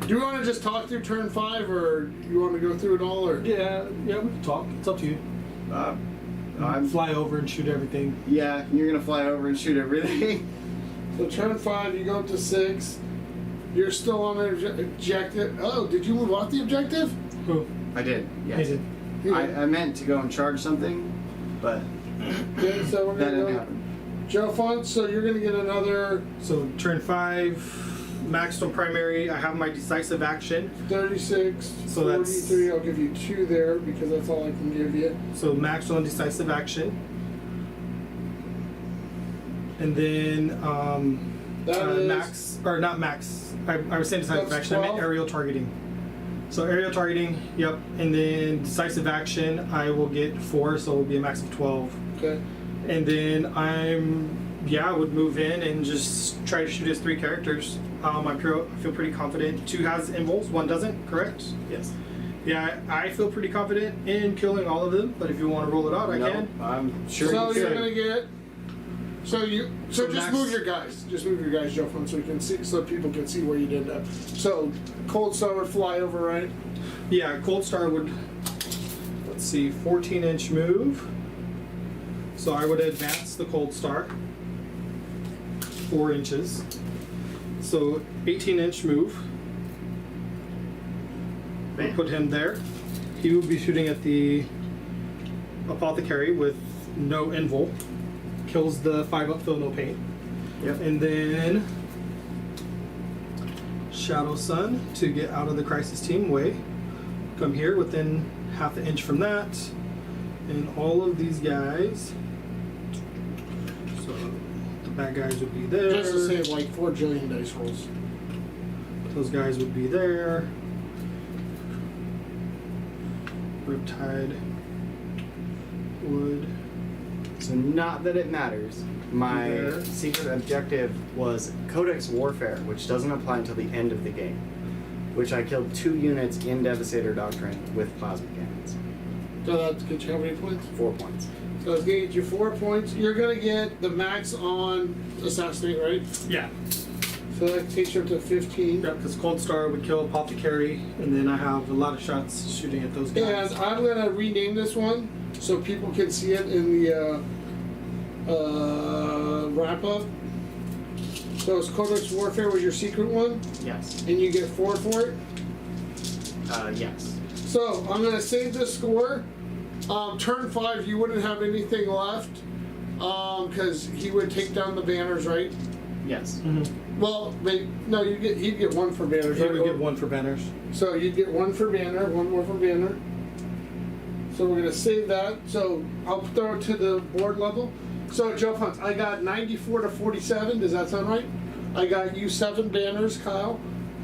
do you want to just talk through turn 5 or you want to go through it all or? Yeah, we can talk. It's up to you. I'm Fly over and shoot everything. Yeah, you're gonna fly over and shoot everything. So turn 5, you go up to 6. You're still on an objective. Oh, did you move off the objective? Who? I did, yes. He did. I meant to go and charge something, but Okay, so we're that gonna didn't go. happen. Joe Font, so you're going to get another So turn 5, maxed on primary. I have my decisive action. 36, So that's- 43. I'll give you 2 there because that's all I can give you. So maxed on decisive action. And then That is max, or not max. I was saying decisive That's action. I meant 12. aerial targeting. So aerial targeting, yep. And then decisive action, I will get 4, so it will be a max of 12. okay. And then I would move in and just try to shoot as 3 characters. I feel pretty confident. 2 has invols, 1 doesn't, correct? Yes. Yeah, I feel pretty confident in killing all of them, but if you want to roll it out, I No, can. I'm sure So you you're could. going to get. So So just max- move your guys. Just move your guys, Joe Font, so we can see, so people can see where you did that. So Cold Star would fly over, right? Yeah, Cold Star would, let's see, 14-inch move. So I would advance the Cold Star 4 inches. So 18-inch move. Bam. Put him there. He would be shooting at the Apothecary with no invul. Kills the 5 upfill, no paint. Yep. And then Shadow Sun to get out of the Crisis Team way. Come here within half an inch from that. And all of these guys. So the bad guys would be there. Just to save like 4 jillion dice rolls. Those guys would be there. Riptide would. So not that it matters. My There. secret objective was Codex Warfare, which doesn't apply until the end of the game, which I killed 2 units in Devastator Doctrine with plasma cannons. So that gets you how many points? 4 points. So it's going to get you 4 points. You're going to get the max on Assassinate, right? Yeah. So that takes you up to 15. Yep, because Cold Star would kill Apothecary, and then I have a lot of shots shooting at those guys. And I'm going to rename this one so people can see it in the wrap up. So it's Codex Warfare was your secret one, Yes. and you get 4 for it. Yes. So I'm going to save this score. Turn 5, you wouldn't have anything left because he would take down the banners, right? Yes. Mm-hmm. Well, no, he'd get 1 for banners. He Right? would get 1 for banners. So you'd get 1 for banner, 1 more for banner. So we're gonna save that. So I'll throw it to the board level. So Joe Hunt, I got 94 to 47. Does that sound right? I got you 7 banners, Kyle,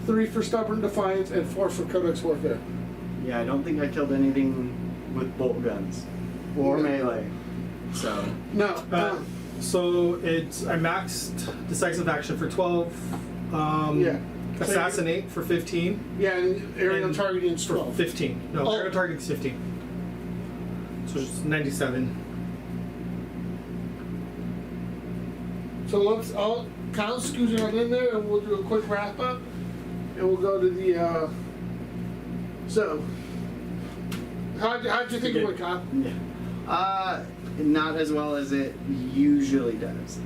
3 for Stubborn Defiance, and 4 for Codex Warfare. Yeah, I don't think I killed anything with bolt guns or melee. So No. So I maxed decisive action for 12. Yeah. Assassinate for 15. Yeah, and aerial And targeting is For 12. 15. No, Oh. aerial targeting is 15. So it's 97. So Kyle scoot on in there, and we'll do a quick wrap up, and we'll go to the. So, how'd you think it went, Kyle? yeah. Not as well as it usually does.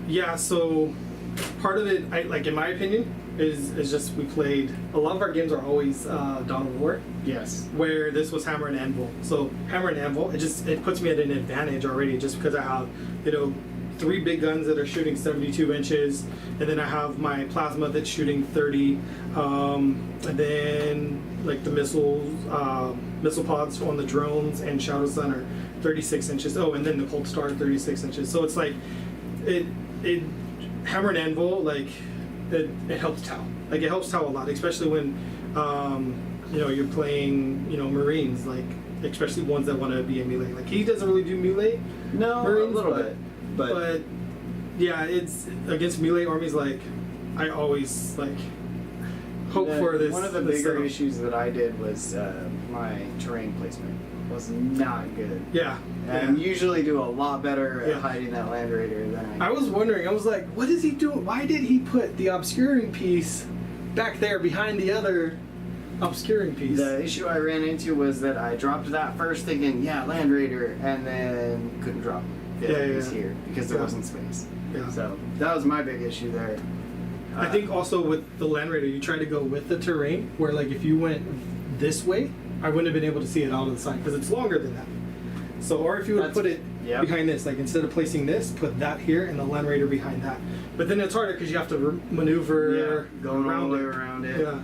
Yeah, so part of it, in my opinion, is just we played, a lot of our games are always Dawn of War, Yes. where this was Hammer and Anvil. So Hammer and Anvil, it puts me at an advantage already just because I have, 3 big guns that are shooting 72 inches, and then I have my plasma that's shooting 30, and then like the missiles, missile pods on the drones and Shadow Sun are 36 inches. Oh, and then the Cold Star 36 inches. So it's like it Hammer and Anvil, it helps Tau. It helps Tau a lot, especially when you're playing Marines, especially ones that want to be a melee. He doesn't really do melee. No, Marines, a little bit. But yeah, it's against melee armies. I always hope for this. One of the this bigger setup. issues that I did was my terrain placement was not good. Yeah. And yeah. usually do a lot better Yeah. at hiding that Land Raider than I was wondering. I was like, what is he doing? Why did he put the obscuring piece back there behind the other obscuring piece? The issue I ran into was that I dropped that first thinking, yeah, Land Raider, and then couldn't drop him. It was here because there Yeah. wasn't space. Yeah. So that was my big issue there. I think also with the Land Raider, you try to go with the terrain, where if you went this way, I wouldn't have been able to see it out of the side because it's longer than that. So, or if you would That's- put it yeah. behind this, like instead of placing this, put that here and the Land Raider behind that. But then it's harder because you have to maneuver going all the way it. around it. Yeah,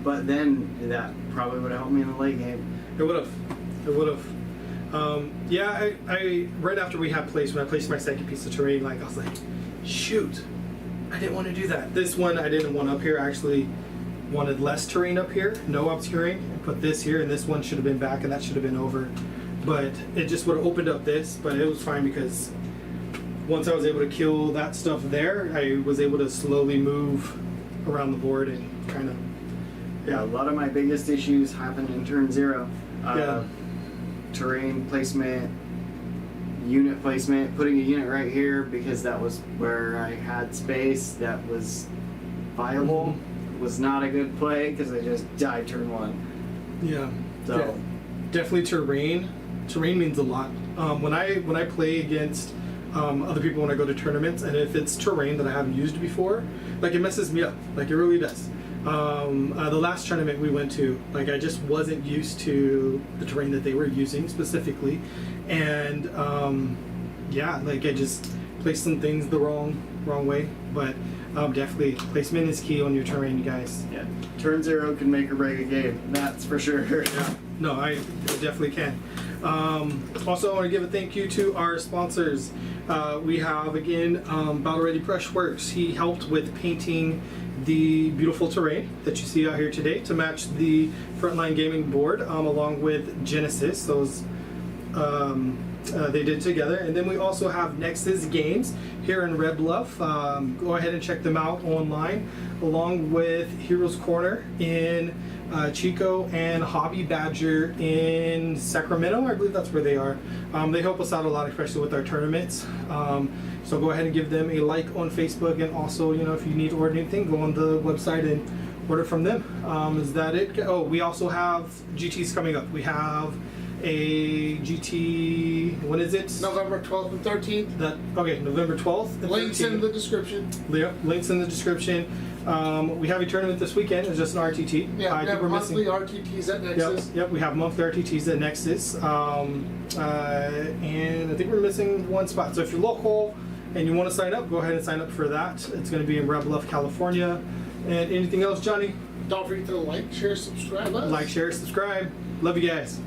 But then that probably would have helped me in the late game. it would have. It would have. Yeah, I right after we had placed, when I placed my second piece of terrain, like I was like, shoot, I didn't want to do that. This one I didn't want up here. I actually wanted less terrain up here, no obscuring, and put this here, and this one should have been back, and that should have been over. But it just would have opened up this, but it was fine because once I was able to kill that stuff there, I was able to slowly move around the board and kind of, Yeah, a lot of my biggest issues happened in turn 0. Yeah. Terrain placement, unit placement, putting a unit right here because that was where I had space that was viable was not a good play because I just died turn 1. yeah. So Yeah. Definitely terrain. Terrain means a lot. When I play against other people when I go to tournaments, and if it's terrain that I haven't used before, like it messes me up. Like it really does. The last tournament we went to, like I just wasn't used to the terrain that they were using specifically, and yeah, like I just placed some things the wrong way. But definitely placement is key on your terrain, you guys. yeah, turn 0 can make or break a game. That's for sure. Yeah, no, I definitely can. Also, I want to give a thank you to our sponsors. We have, again, Battle Ready Brushworks. He helped with painting the beautiful terrain that you see out here today to match the Frontline Gaming board, along with Genesis. Those they did together. And then we also have Nexus Games here in Red Bluff. Go ahead and check them out online, along with Heroes Corner in Chico and Hobby Badger in Sacramento. I believe that's where they are. They help us out a lot, especially with our tournaments. So go ahead and give them a like on Facebook, and also, you know, if you need to order anything, go on the website and order from them. Is that it? Oh, we also have GTs coming up. We have a GT. When is it? November 12th and 13th. November 12th. and Links in 13th. the description. Yeah, links in the description. We have a tournament this weekend. It's just an RTT. Yeah, I we think have we're monthly missing. RTTs at Nexus. Yep, we have monthly RTTs at Nexus, and I think we're missing one spot. So if you're local and you want to sign up, go ahead and sign up for that. It's going to be in Red Bluff, California. And anything else, Johnny? Don't forget to like, share, subscribe us. Like, share, subscribe. Love you guys.